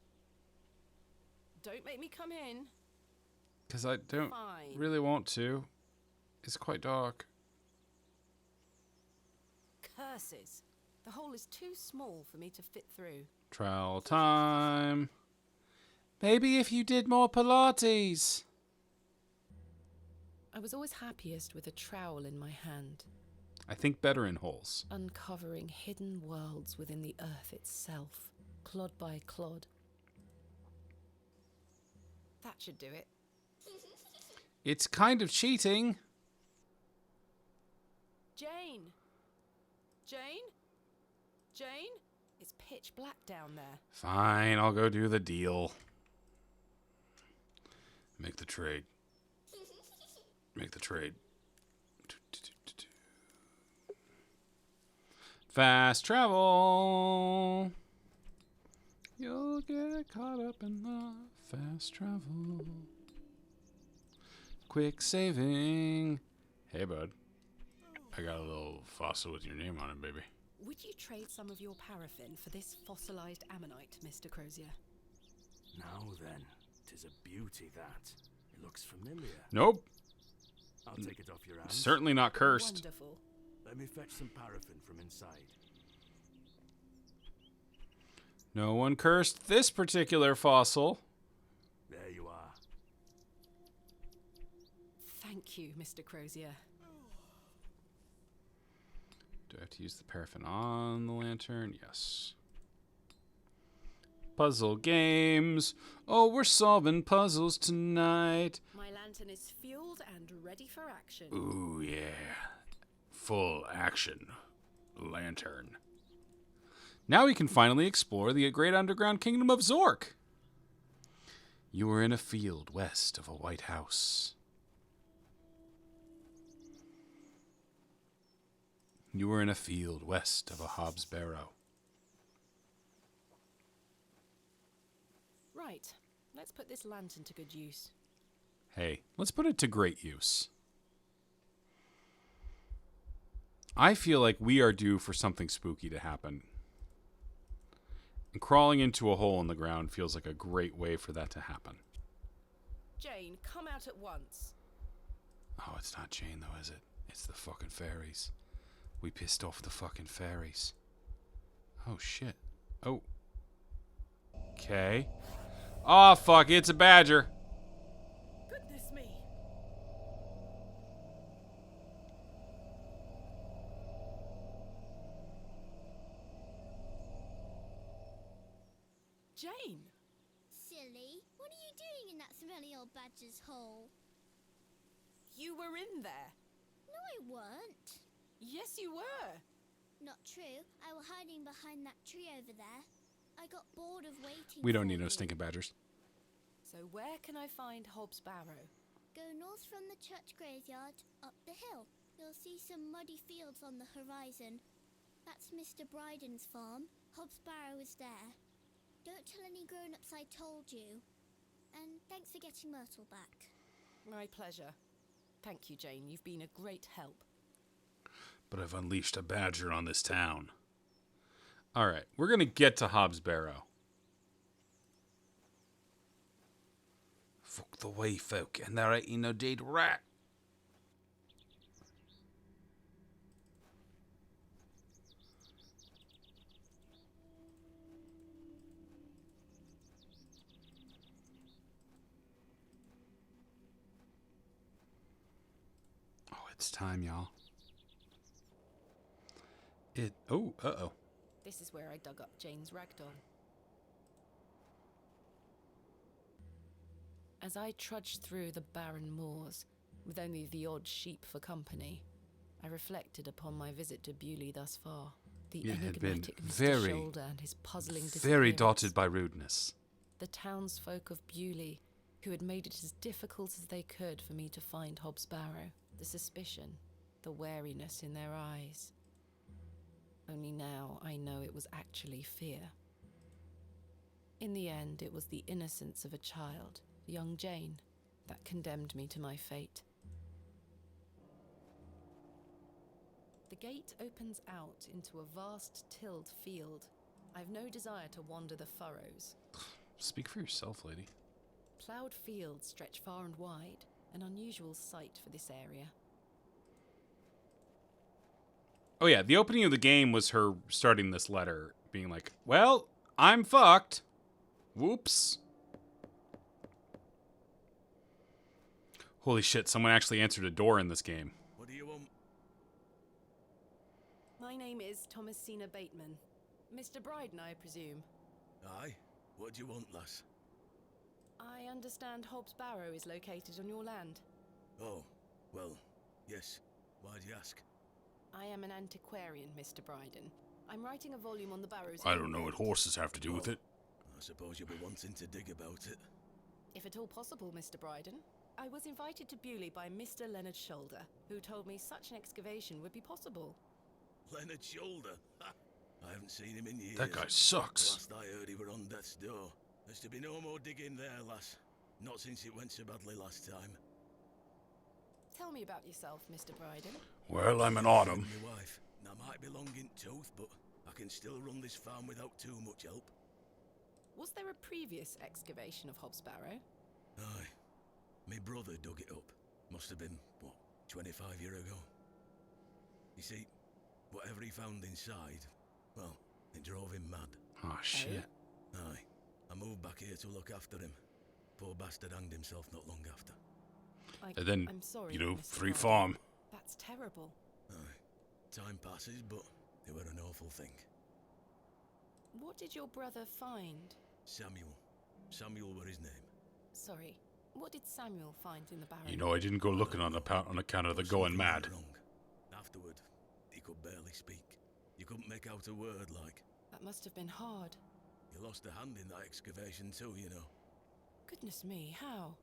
Don't make me come in. Because I don't really want to. It's quite dark. Curses. The hole is too small for me to fit through. Trial time. Maybe if you did more Pilates. I was always happiest with a trowel in my hand. I think better in holes. Uncovering hidden worlds within the earth itself, clod by clod. That should do it. It's kind of cheating. Jane! Jane? Jane? It's pitch black down there. Fine, I'll go do the deal. Make the trade. Make the trade. Fast travel. You'll get caught up in the fast travel. Quick saving. Hey, bud. I got a little fossil with your name on it, baby. Would you trade some of your paraffin for this fossilized ammonite, Mr. Crozier? Now then, 'tis a beauty that. It looks familiar. Nope. I'll take it off your hands. Certainly not cursed. Wonderful. Let me fetch some paraffin from inside. No one cursed this particular fossil. There you are. Thank you, Mr. Crozier. Do I have to use the paraffin on the lantern? Yes. Puzzle games. Oh, we're solving puzzles tonight. My lantern is fueled and ready for action. Ooh, yeah. Full action. Lantern. Now we can finally explore the great underground kingdom of Zork. You were in a field west of a white house. You were in a field west of a Hobbs Barrow. Right. Let's put this lantern to good use. Hey, let's put it to great use. I feel like we are due for something spooky to happen. And crawling into a hole in the ground feels like a great way for that to happen. Jane, come out at once. Oh, it's not Jane though, is it? It's the fucking fairies. We pissed off the fucking fairies. Oh, shit. Oh. Okay. Oh, fuck, it's a badger. Goodness me. Jane! Silly, what are you doing in that smelly old badger's hole? You were in there. No, I weren't. Yes, you were. Not true. I was hiding behind that tree over there. I got bored of waiting. We don't for need no you. stinking badgers. So where can I find Hobbs Barrow? Go north from the church graveyard, up the hill. You'll see some muddy fields on the horizon. That's Mr. Bryden's farm. Hobbs Barrow is there. Don't tell any grown-ups I told you. And thanks for getting Myrtle back. My pleasure. Thank you, Jane. You've been a great help. But I've unleashed a badger on this town. Alright, we're going to get to Hobbs Barrow. Fuck the way, folk, and there ain't no deed rat. Oh, it's time, y'all. Uh-oh. This is where I dug up Jane's ragdoll. As I trudged through the barren moors, with only the odd sheep for company, I reflected upon my visit to Bewley thus far. The It had been enigmatic Mr. very, Shoulder and his puzzling very disappearance. dotted by rudeness. The townsfolk of Bewley, who had made it as difficult as they could for me to find Hobbs Barrow. The suspicion, the wariness in their eyes. Only now I know it was actually fear. In the end, it was the innocence of a child, young Jane, that condemned me to my fate. The gate opens out into a vast tilled field. I've no desire to wander the furrows. Speak for yourself, lady. Ploughed fields stretch far and wide, an unusual sight for this area. Oh yeah, the opening of the game was her starting this letter, being like, well, I'm fucked. Whoops. Holy shit, someone actually answered a door in this game. What do you want? My name is Thomasina Bateman. Mr. Bryden, I presume. Aye. What do you want, lass? I understand Hobbs Barrow is located on your land. Oh, well, yes. Why'd you ask? I am an antiquarian, Mr. Bryden. I'm writing a volume on the Barrows. I don't know what horses have to do with it. I suppose you'll be wanting to dig about it. If at all possible, Mr. Bryden. I was invited to Bewley by Mr. Leonard Shoulder, who told me such an excavation would be possible. Leonard Shoulder? Ha! I haven't seen him in years. That guy sucks. Last I heard, he were on death's door. There's to be no more digging there, lass. Not since it went so badly last time. Tell me about yourself, Mr. Bryden. Well, I'm an autumn. My wife. And I might be long in tooth, but I can still run this farm without too much help. Was there a previous excavation of Hobbs Barrow? Aye. My brother dug it up. Must have been, what, 25 years ago. You see, whatever he found inside, well, it drove him mad. Oh, shit. Aye. I moved back here to look after him. Poor bastard hanged himself not long after. And then, I'm sorry, you know, Mr. free Bryden. farm. That's terrible. Aye. Time passes, but it were an awful thing. What did your brother find? Samuel. Samuel were his name. Sorry, what did Samuel find in the Barrow? You know, I didn't go looking on account of the going mad. Wrong. Afterward, he could barely speak. You couldn't make out a word, like. That must have been hard. You lost a hand in that excavation too, you know. Goodness me, how?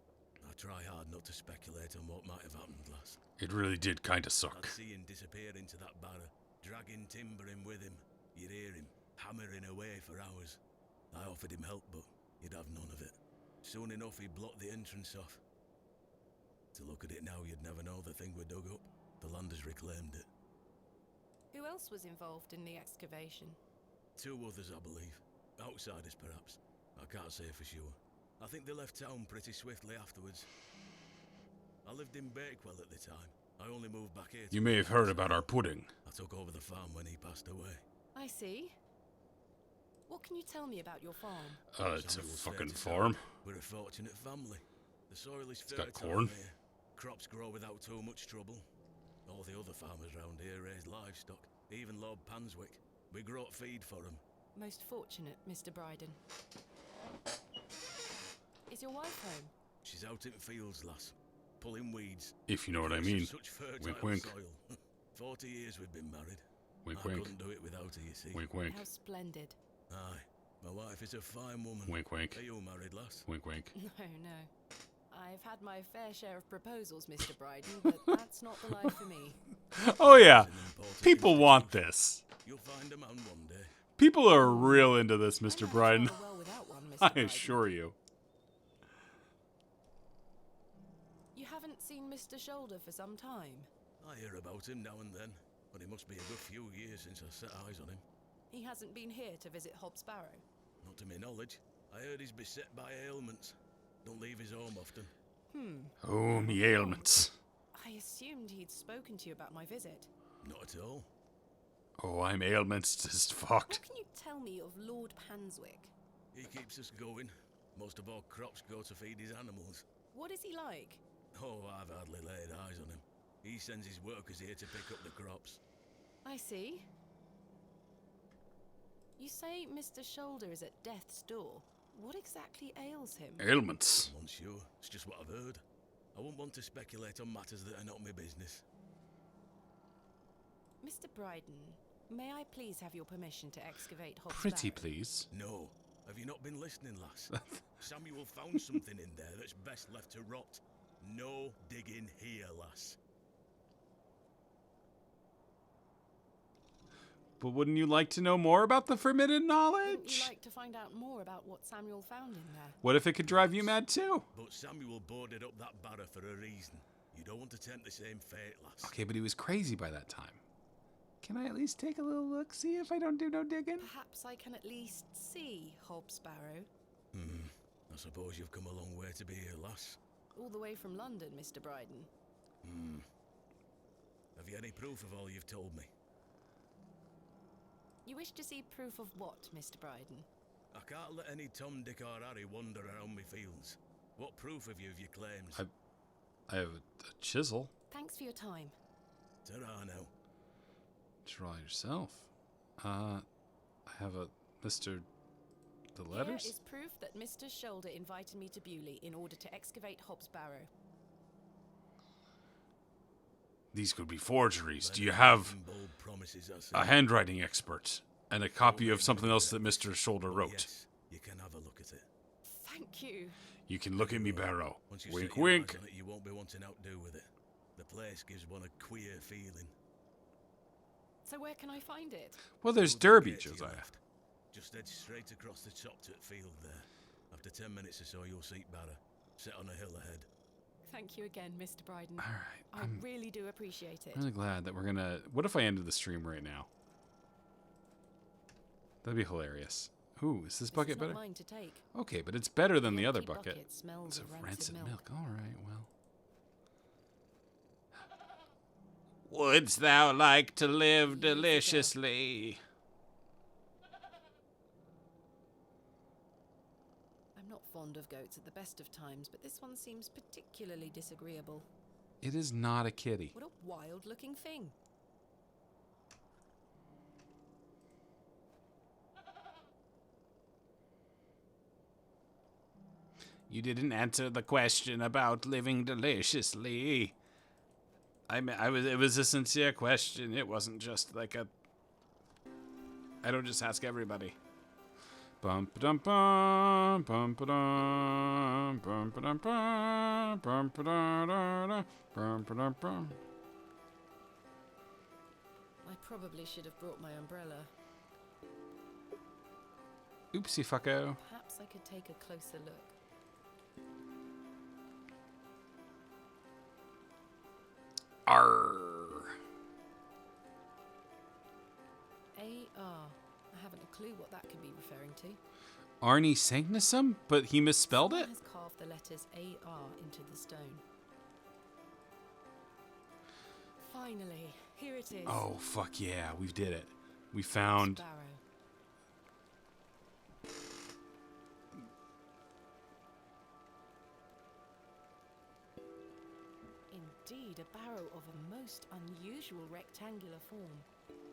I try hard not to speculate on what might have happened, lass. It really did kind of I'd suck. see him disappear into that barrow, dragging timber in with him. You'd hear him hammering away for hours. I offered him help, but he'd have none of it. Soon enough, he blocked the entrance off. To look at it now, you'd never know the thing we dug up. The landers reclaimed it. Who else was involved in the excavation? 2 others, I believe. Outsiders, perhaps. I can't say for sure. I think they left town pretty swiftly afterwards. I lived in Bakewell at the time. I only moved back here. You may have heard about our pudding. I took over the farm when he passed away. I see. What can you tell me about your farm? It's a Samuel's fucking fair to farm. say. We're a fortunate family. The soil is It's got fertile corn. here. Crops grow without too much trouble. All the other farmers round here raise livestock. Even Lord Panswick. We grow feed for him. Most fortunate, Mr. Bryden. Is your wife home? She's out in fields, lass. Pulling weeds. If you know what I mean. Such fertile Wink, wink. soil. 40 years we've been married. Wink, I wink. couldn't do it without her, you see. Wink, wink. How splendid. Aye. My wife is a fine woman. Wink, wink. Are you married, lass? Wink, wink. No, no. I've had my fair share of proposals, Mr. Bryden, but that's not the life for me. Oh, yeah. It's an important People want this. You'll find a man one day. People are real into this, I Mr. managed Bryden. rather well without one, Mr. I Bryden. assure you. You haven't seen Mr. Shoulder for some time. I hear about him now and then, but it must be a good few years since I set eyes on him. He hasn't been here to visit Hobbs Barrow. Not to my knowledge. I heard he's beset by ailments. Don't leave his home often. Oh, me ailments. I assumed he'd spoken to you about my visit. Not at all. Oh, I'm ailments as fuck. What can you tell me of Lord Panswick? He keeps us going. Most of our crops go to feed his animals. What is he like? Oh, I've hardly laid eyes on him. He sends his workers here to pick up the crops. I see. You say Mr. Shoulder is at death's door. What exactly ails him? Ailments. I'm unsure. It's just what I've heard. I wouldn't want to speculate on matters that are not my business. Mr. Bryden, may I please have your permission to excavate Hobbs Pretty Barrow? please. No. Have you not been listening, lass? Samuel found something in there that's best left to rot. No digging here, lass. But wouldn't you like to know more about the forbidden Wouldn't knowledge? you like to find out more about what Samuel found in there? What if it could drive you mad too? But Samuel boarded up that barrow for a reason. You don't want to tempt the same fate, lass. Okay, but he was crazy by that time. Can I at least take a little look, see if I don't do no digging? Perhaps I can at least see Hobbs Barrow. I suppose you've come a long way to be here, lass. All the way from London, Mr. Bryden. Have you any proof of all you've told me? You wish to see proof of what, Mr. Bryden? I can't let any Tom, Dick or Harry wander around me fields. What proof have you of your claims? I have a chisel. Thanks for your time. Ta-ra now. Draw yourself. I have a Mr. The letters? Here is proof that Mr. Shoulder invited me to Bewley in order to excavate Hobbs Barrow. These could be forgeries. Do you have Bold promises, I say. a handwriting expert and a copy of something else that Mr. Shoulder wrote? Yes, you can have a look at it. Thank you. You can look at me, Barrow. Once you Wink, set your wink. eyes on it, you won't be wanting outdo with it. The place gives one a queer feeling. So where can I find it? Well, there's Go to the Derby, gate to your Josiah. left. Just head straight across the top to the field there. After 10 minutes or so, you'll see Barrow, set on a hill ahead. Thank you again, Mr. Bryden. All right. I I'm really do appreciate it. really glad that we're going to... What if I ended the stream right now? That'd be hilarious. Ooh, is this bucket is not better? mine to take. Okay, but it's better than the other empty bucket. smells It's of a rancid milk. All right, well. Wouldst thou like to live deliciously? I'm not fond of goats at the best of times, but this one seems particularly disagreeable. It is not a kitty. What a wild-looking thing. You didn't answer the question about living deliciously. It was a sincere question. It wasn't just like a... I don't just ask everybody. Bum ba-dum bum, bum ba-dum, bum ba-dum bum, bum ba-da-da-da, bum ba-dum bum. I probably should have brought my umbrella. Oopsie fucko. Perhaps I could take a closer look. Arr. A-R. I haven't a clue what that could be referring to. Arnie Sanctusum? But he misspelled it? Someone has carved the letters A-R into the stone. Finally, here it is. Oh, fuck yeah. We did it. We found... Barrow. Indeed, a barrow of a most unusual rectangular form.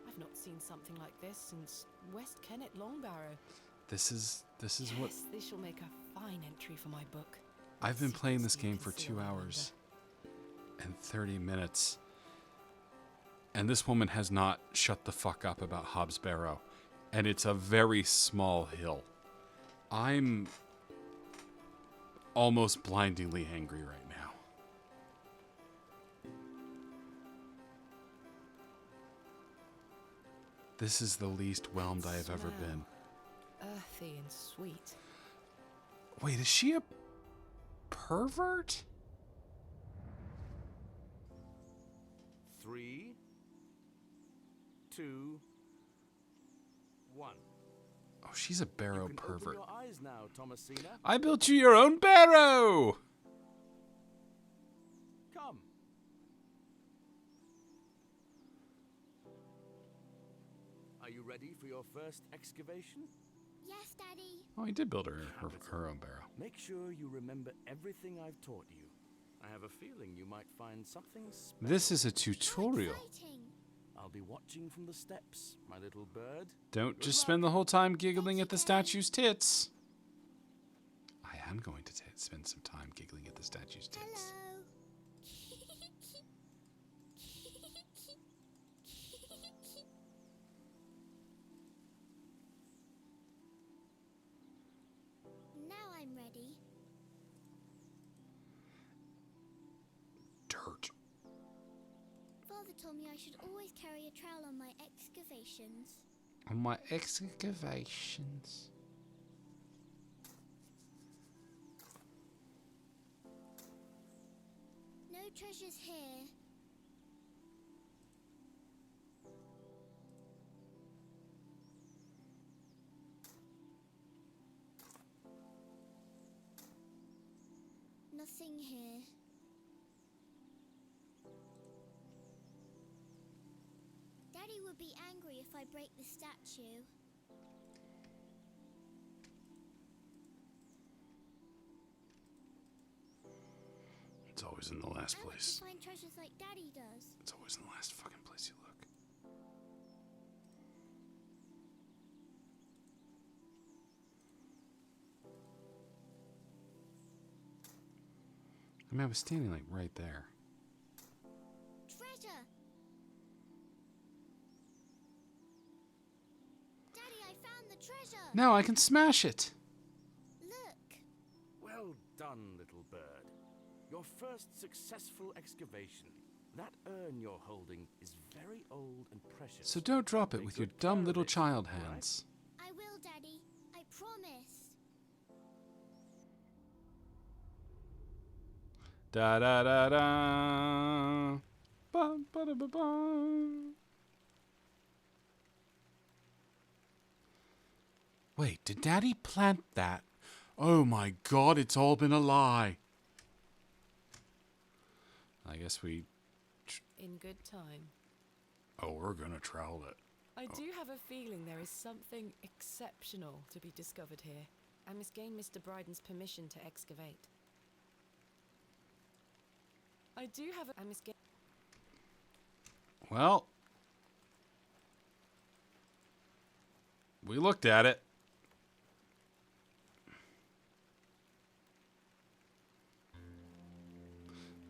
I've not seen something like this since West Kennet Long Barrow. This is Yes, what... this shall make a fine entry for my book. I've been playing this Secrets we game for conceal 2 no hours and 30 minutes. And this woman has not shut the fuck up about Hobbs Barrow. And it's a very small hill. I'm almost blindingly angry right now. This is the least whelmed I have ever been. Earthy and sweet. Wait, is she a pervert? 3, 2, 1. Oh, she's a barrow You can pervert. open your eyes now, Thomasina. I built you your own barrow! Come. Are you ready for your first excavation? Yes, Daddy. Oh, he did build her own barrow. Make sure you remember everything I've taught you. I have a feeling you might find something special. This is a tutorial. Exciting. I'll be watching from the steps, my little bird. Don't just spend the whole time giggling at the statue's tits. I am going to spend some time giggling at the statue's tits. Hello. Now I'm ready. Dirt. Father told me I should always carry a trowel on my excavations. On my excavations. No treasures here. Nothing here. Daddy would be angry if I break the statue. It's always in the last I want place. to find treasures like Daddy does. It's always in the last fucking place you look. I mean, I was standing like right there. Treasure! Daddy, I found the treasure! Now I can smash it. Look! Well done, little bird. Your first successful excavation. That urn you're holding is very old and precious. So don't drop it Take with your good care dumb of little it, child right? hands. I will, Daddy. I promise. Da da da da. Bum, ba da ba bum. Wait, did Daddy plant that? Oh my God, it's all been a lie. I guess we In good time. Oh, we're gonna trowel it. I do have a feeling there is something exceptional to be discovered here. I must gain Mr. Bryden's permission to excavate. I must get... Well, we looked at it.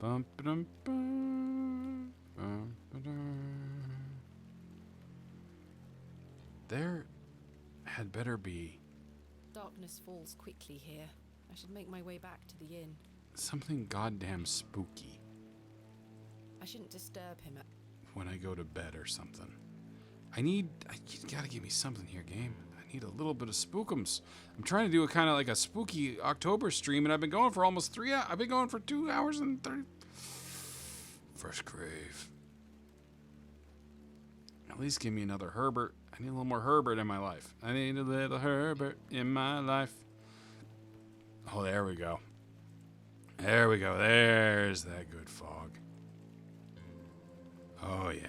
Bum, ba-dum, bum, bum, ba-dum. There had better be Darkness falls quickly here. I should make my way back to the inn. something goddamn spooky I shouldn't disturb him at... when I go to bed or something. You gotta give me something here, game. I need a little bit of spookums. I'm trying to do a kind of like a spooky October stream, and I've been going for almost 3 hours. I've been going for 2 hours and 30. First grave. At least give me another Herbert. I need a little more Herbert in my life. I need a little Herbert in my life. Oh, there we go. There we go. There's that good fog. Oh, yeah.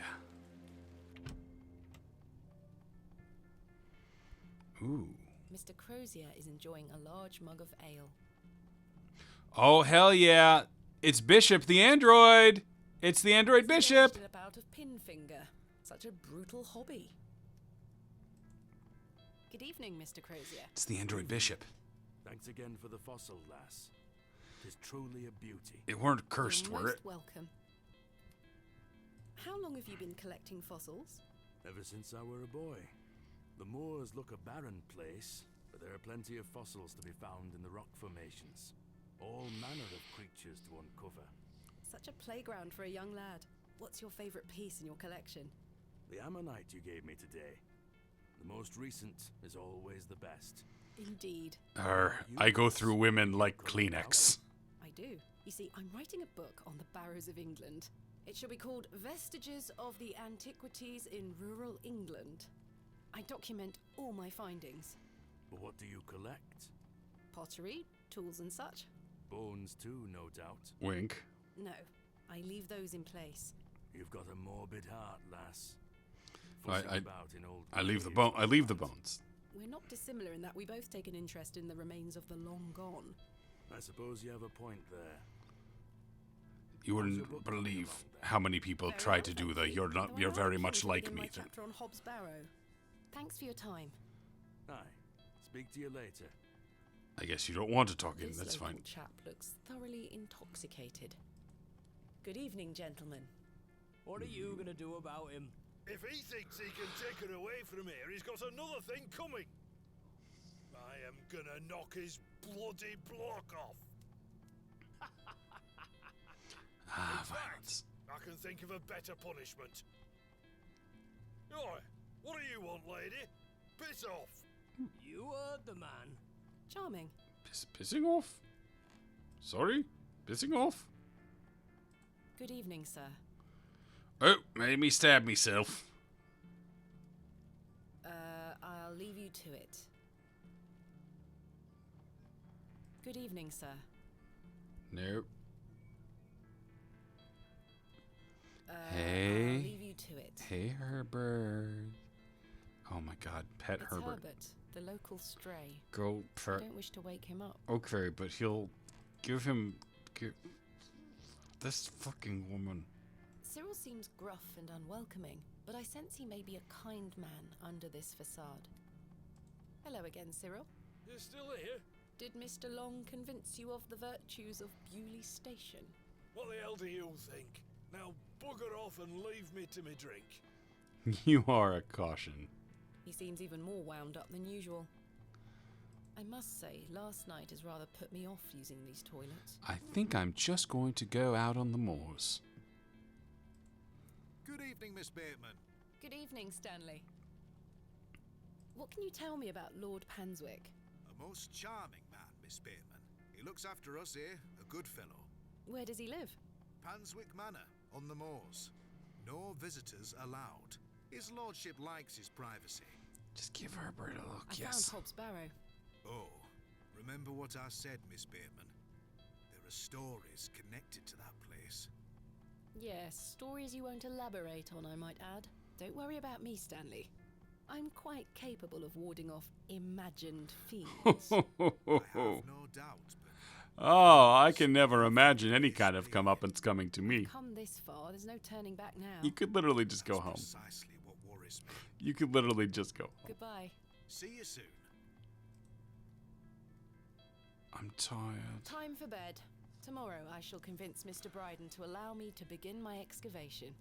Ooh. Mr. Crozier is enjoying a large mug of ale. Oh, hell yeah. It's Bishop the android. It's the android Bishop. A bout of pin finger. Such a brutal hobby. Good evening, Mr. Crozier. It's the android Bishop. Thanks again for the fossil, lass. Tis truly a beauty. It weren't cursed, You're were most it? welcome. How long have you been collecting fossils? Ever since I were a boy. The moors look a barren place, but there are plenty of fossils to be found in the rock formations. All manner of creatures to uncover. Such a playground for a young lad. What's your favorite piece in your collection? The ammonite you gave me today. The most recent is always the best. Indeed. I go through women like Kleenex. I do. You see, I'm writing a book on the Barrows of England. It shall be called Vestiges of the Antiquities in Rural England. I document all my findings. But what do you collect? Pottery, tools and such. Bones too, no doubt. Wink. No, I leave those in place. You've got a morbid heart, lass. I leave the bone. I leave the bones. We're not dissimilar in that we both take an interest in the remains of the long gone. I suppose you have a point there. You wouldn't believe how many people try to do the you're very much like me thing. Chapter on Hobbs Barrow. Thanks for your time. Aye. Speak to you later. I guess you don't want to talk in. This That's local fine. chap looks thoroughly intoxicated. Good evening, gentlemen. What are you gonna do about him? If he thinks he can take her away from here, he's got another thing coming. I am gonna knock his bloody block off. Violence. I can think of a better punishment. Oi, what do you want, lady? Piss off. You heard the man. Charming. Pissing off? Sorry? Pissing off? Good evening, sir. Oh, made me stab myself. I'll leave you to it. Good evening, sir. Nope. I'll Hey. leave you to it. Hey, Herbert. Oh my God, pet It's Herbert. Herbert, the local stray. Go I for. don't wish to wake him up. Okay, but he'll give him. This fucking woman. Cyril seems gruff and unwelcoming, but I sense he may be a kind man under this facade. Hello again, Cyril. You're still here? Did Mr. Long convince you of the virtues of Bewley Station? What the hell do you think? Now bugger off and leave me to me drink. You are a caution. He seems even more wound up than usual. I must say, last night has rather put me off using these toilets. I think I'm just going to go out on the moors. Good evening, Miss Bateman. Good evening, Stanley. What can you tell me about Lord Panswick? A most charming man, Miss Bateman. He looks after us here, a good fellow. Where does he live? Panswick Manor, on the moors. No visitors allowed. His lordship likes his privacy. Just give Herbert a look, I yes. found Hobbs Barrow. Oh, remember what I said, Miss Bateman? There are stories connected to that place. Yes, stories you won't elaborate on, I might add. Don't worry about me, Stanley. I'm quite capable of warding off imagined fiends. I have no doubt, but Oh, I can never imagine any kind of comeuppance coming to me. Come this far, there's no turning back now. You could literally just go home. precisely what worries me. You could literally just go home. Goodbye. See you soon. I'm tired. Time for bed. Tomorrow I shall convince Mr. Bryden to allow me to begin my excavation.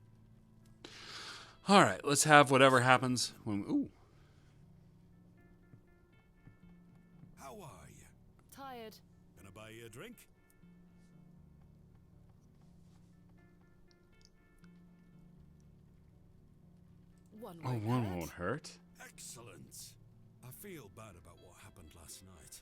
All right, let's have whatever happens when. Ooh. How are you? Tired. Gonna buy you a drink? One Oh, won't one hurt. won't hurt. Excellent. I feel bad about what happened last night.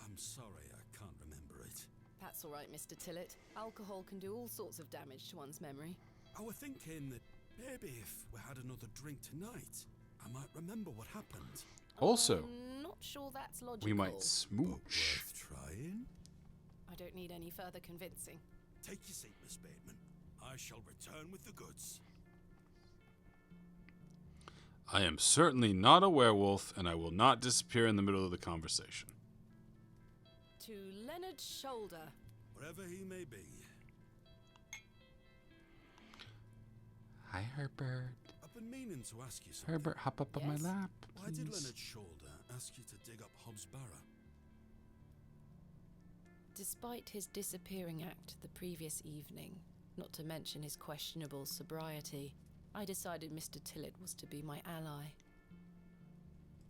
I'm sorry I can't remember it. That's all right, Mr. Tillett. Alcohol can do all sorts of damage to one's memory. I was thinking that maybe if we had another drink tonight, I might remember what happened. Also, I'm not sure that's logical. we might But smooch. worth trying. I don't need any further convincing. Take your seat, Miss Bateman. I shall return with the goods. I am certainly not a werewolf, and I will not disappear in the middle of the conversation. To Leonard's shoulder. Wherever he may be. Hi, Herbert. I've been meaning to ask you something. Herbert, hop up on my Yes? lap, Why did please. Leonard Shoulder ask you to dig up Hobbs Barrow? Despite his disappearing act the previous evening, not to mention his questionable sobriety, I decided Mr. Tillett was to be my ally.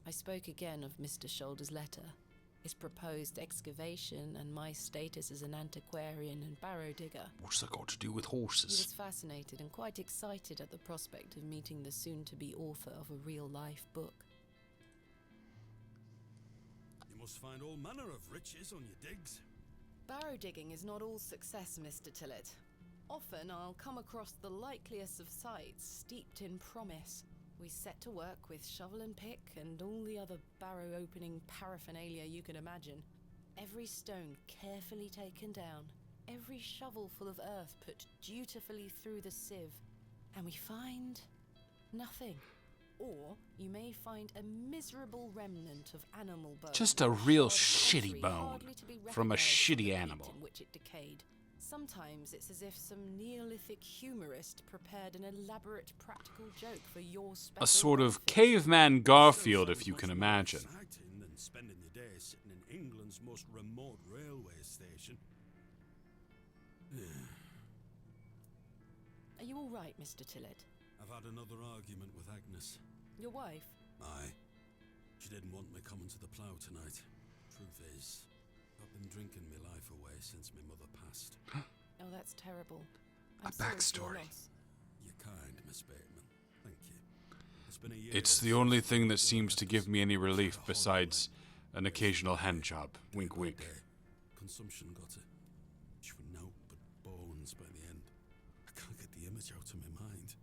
I spoke again of Mr. Shoulder's letter, his proposed excavation, and my status as an antiquarian and barrow digger. What's that got to do with He horses? was fascinated and quite excited at the prospect of meeting the soon-to-be author of a real-life book. You must find all manner of riches on your digs. Barrow digging is not all success, Mr. Tillett. Often I'll come across the likeliest of sites steeped in promise. We set to work with shovel and pick and all the other barrow opening paraphernalia you can imagine. Every stone carefully taken down, every shovel full of earth put dutifully through the sieve, and we find nothing. Or you may find a miserable remnant of animal bone. Just a real shard of shitty pottery, bone hardly to be from a recognised shitty the heat animal. in which it decayed. Sometimes it's as if some Neolithic humorist prepared an elaborate practical joke for your special A sort of benefit. caveman Garfield, if you can Much more imagine. exciting than spending your day sitting in England's most remote railway station. Are you all right, Mr. Tillett? I've had another argument with Agnes. Your wife? Aye. She didn't want me coming to the plough tonight. Truth is, I've been drinking my life away since my mother passed. Oh, that's terrible. A I'm sorry for your backstory. loss. You're kind, Miss Bateman. Thank you. It's been a year. It's the since only the thing that Barrow seems to give letters. me any relief Had a horrible besides night. an occasional hand job. Wink, Day by wink. day, Consumption got her. She was naught but bones by the end. I can't get the image out of my mind.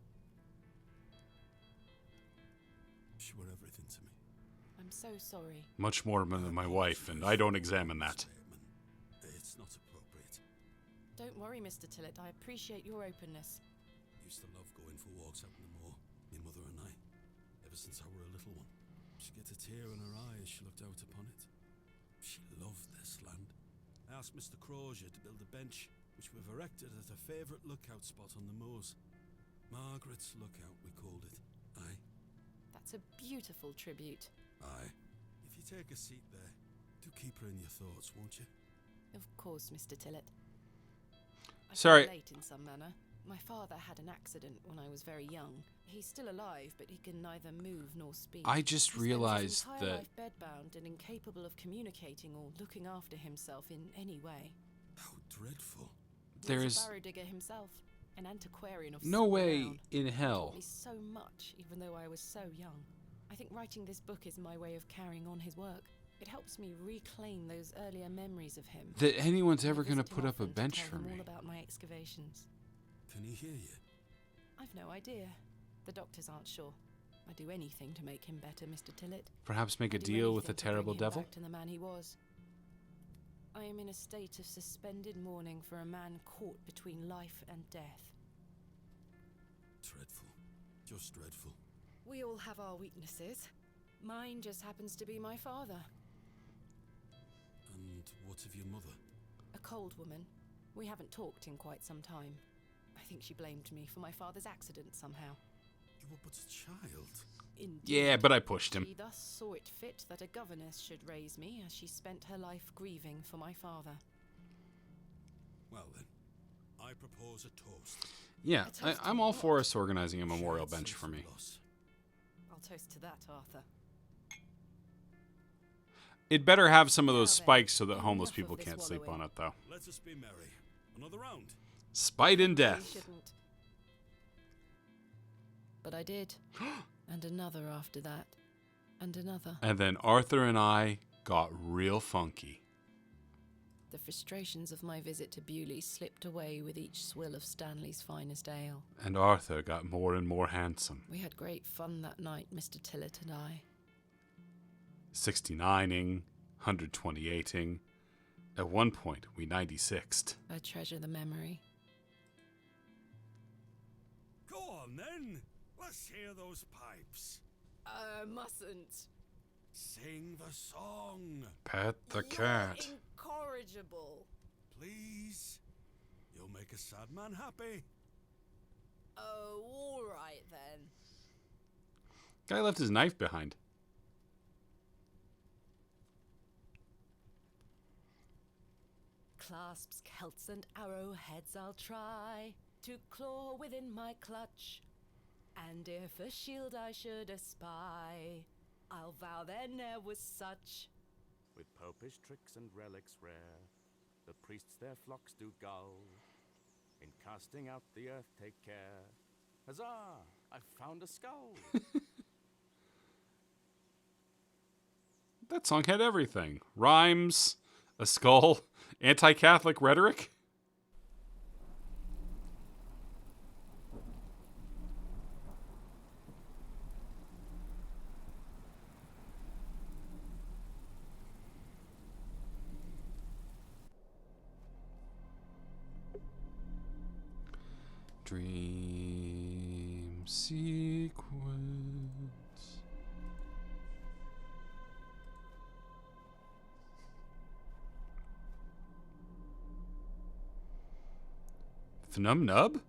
She were everything to me. I'm so sorry. Much more than my wife, and I don't examine that. It's not appropriate. Don't worry, Mr. Tillett. I appreciate your openness. Used to love going for walks out in the moor, my mother and I, ever since I were a little one. She'd get a tear in her eye as she looked out upon it. She loved this land. I asked Mr. Crozier to build a bench, which we've erected at a favourite lookout spot on the moors. Margaret's Lookout, we called it. Aye. That's a beautiful tribute. Aye. If you take a seat there, do keep her in your thoughts, won't you? Of course, Mr. Tillett. I Sorry. feel late in some manner. My father had an accident when I was very young. He's still alive, but he can neither move nor speak. I just He spends realized his entire that life bedbound and incapable of communicating or looking after himself in any way. How dreadful. there He's is a barrow digger himself, an antiquarian of no some way renown. in He hell taught me so much, even though I was so young. I think writing this book is my way of carrying on his work. It helps me reclaim those earlier memories of him. that anyone's ever I going to visit him put up a often to bench tell for him me. all about my excavations. Can he hear you? I've no idea. The doctors aren't sure. I'd do anything to make him better, Mr. Tillett. Perhaps make a I'd do deal with the anything to bring terrible him devil? back to the man he was. I am in a state of suspended mourning for a man caught between life and death. dreadful. Just dreadful. We all have our weaknesses. Mine just happens to be my father. And what of your mother? A cold woman. We haven't talked in quite some time. I think she blamed me for my father's accident somehow. You were but a child. Indeed. Yeah, but I pushed him. She thus saw it fit that a governess should raise me as she spent her life grieving for my father. Well then, I propose a toast. Yeah, I'm all for us organizing a memorial bench for me. I'll toast to that, Arthur. It better have some of those Now then, spikes so that enough homeless of people this can't sleep on wallowing. it, though. Let us be merry. Another round. Spite and We death. shouldn't. But I did. And another after that. And another. And then Arthur and I got real funky. The frustrations of my visit to Bewley slipped away with each swill of Stanley's finest ale. And Arthur got more and more handsome. We had great fun that night, Mr. Tillett and I. 69ing, 128ing. At one point, we 96'd. I treasure the memory. Go on then. Let's hear those pipes. Mustn't. Sing the song. Pet the cat. You're incorrigible. Please. You'll make a sad man happy. Oh, all right then. Guy left his knife behind. Clasps, celts, and arrowheads I'll try to claw within my clutch. And if a shield I should espy, I'll vow there ne'er was such. With popish tricks and relics rare, the priests their flocks do gull. In casting out the earth take care. Huzzah! I've found a skull. That song had everything. Rhymes, a skull, anti-Catholic rhetoric. Dream sequence. Phnum Nub?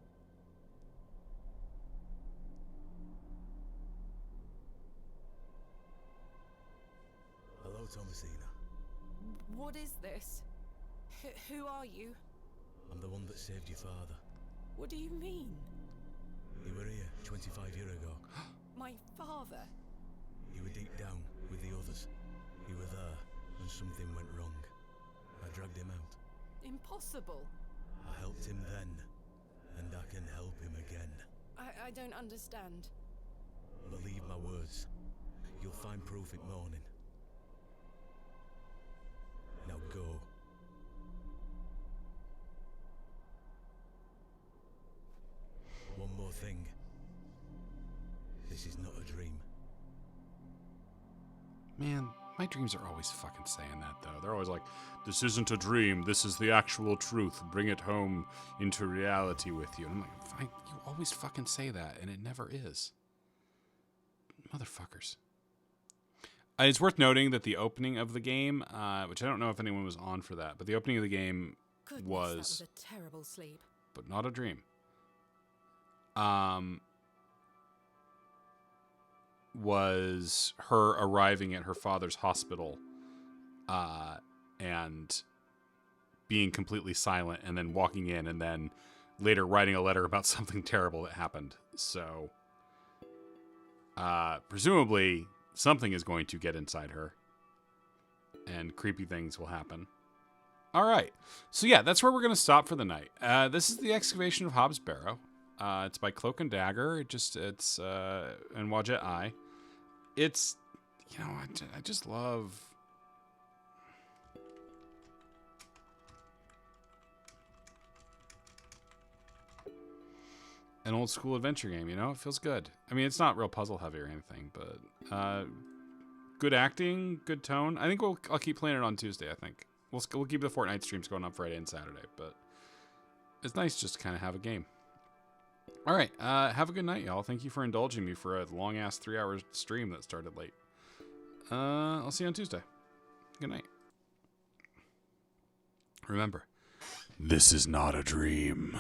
Hello, Thomasina. What is this? Who are you? I'm the one that saved your father. What do you mean? You were here 25 years ago. My father? You were deep down with the others. You were there when something went wrong. I dragged him out. Impossible. I helped him then, and I can help him again. I don't understand. Believe my words. You'll find proof in morning. Now go. One more thing. This is not a dream. Man, my dreams are always fucking saying that, though. They're always like, this isn't a dream, this is the actual truth. Bring it home into reality with you. And I'm like, fine, you always fucking say that, and it never is. Motherfuckers. It's worth noting that the opening of the game, which I don't know if anyone was on for that, but the opening of the game Goodness, was... that was a terrible sleep. But not a dream. Was her arriving at her father's hospital and being completely silent and then walking in and then later writing a letter about something terrible that happened. So presumably something is going to get inside her and creepy things will happen. All right. So yeah, that's where we're going to stop for the night. This is the Excavation of Hobbs Barrow. It's by Cloak and Dagger. It's and Wadjet Eye. It's, you know, I just love an old school adventure game. You know, it feels good. I mean, it's not real puzzle heavy or anything, but good acting, good tone. I think I'll keep playing it on Tuesday. I think we'll keep the Fortnite streams going on Friday and Saturday, but it's nice just to kind of have a game. All right. Have a good night, y'all. Thank you for indulging me for a long-ass 3-hour stream that started late. I'll see you on Tuesday. Good night. Remember, this is not a dream.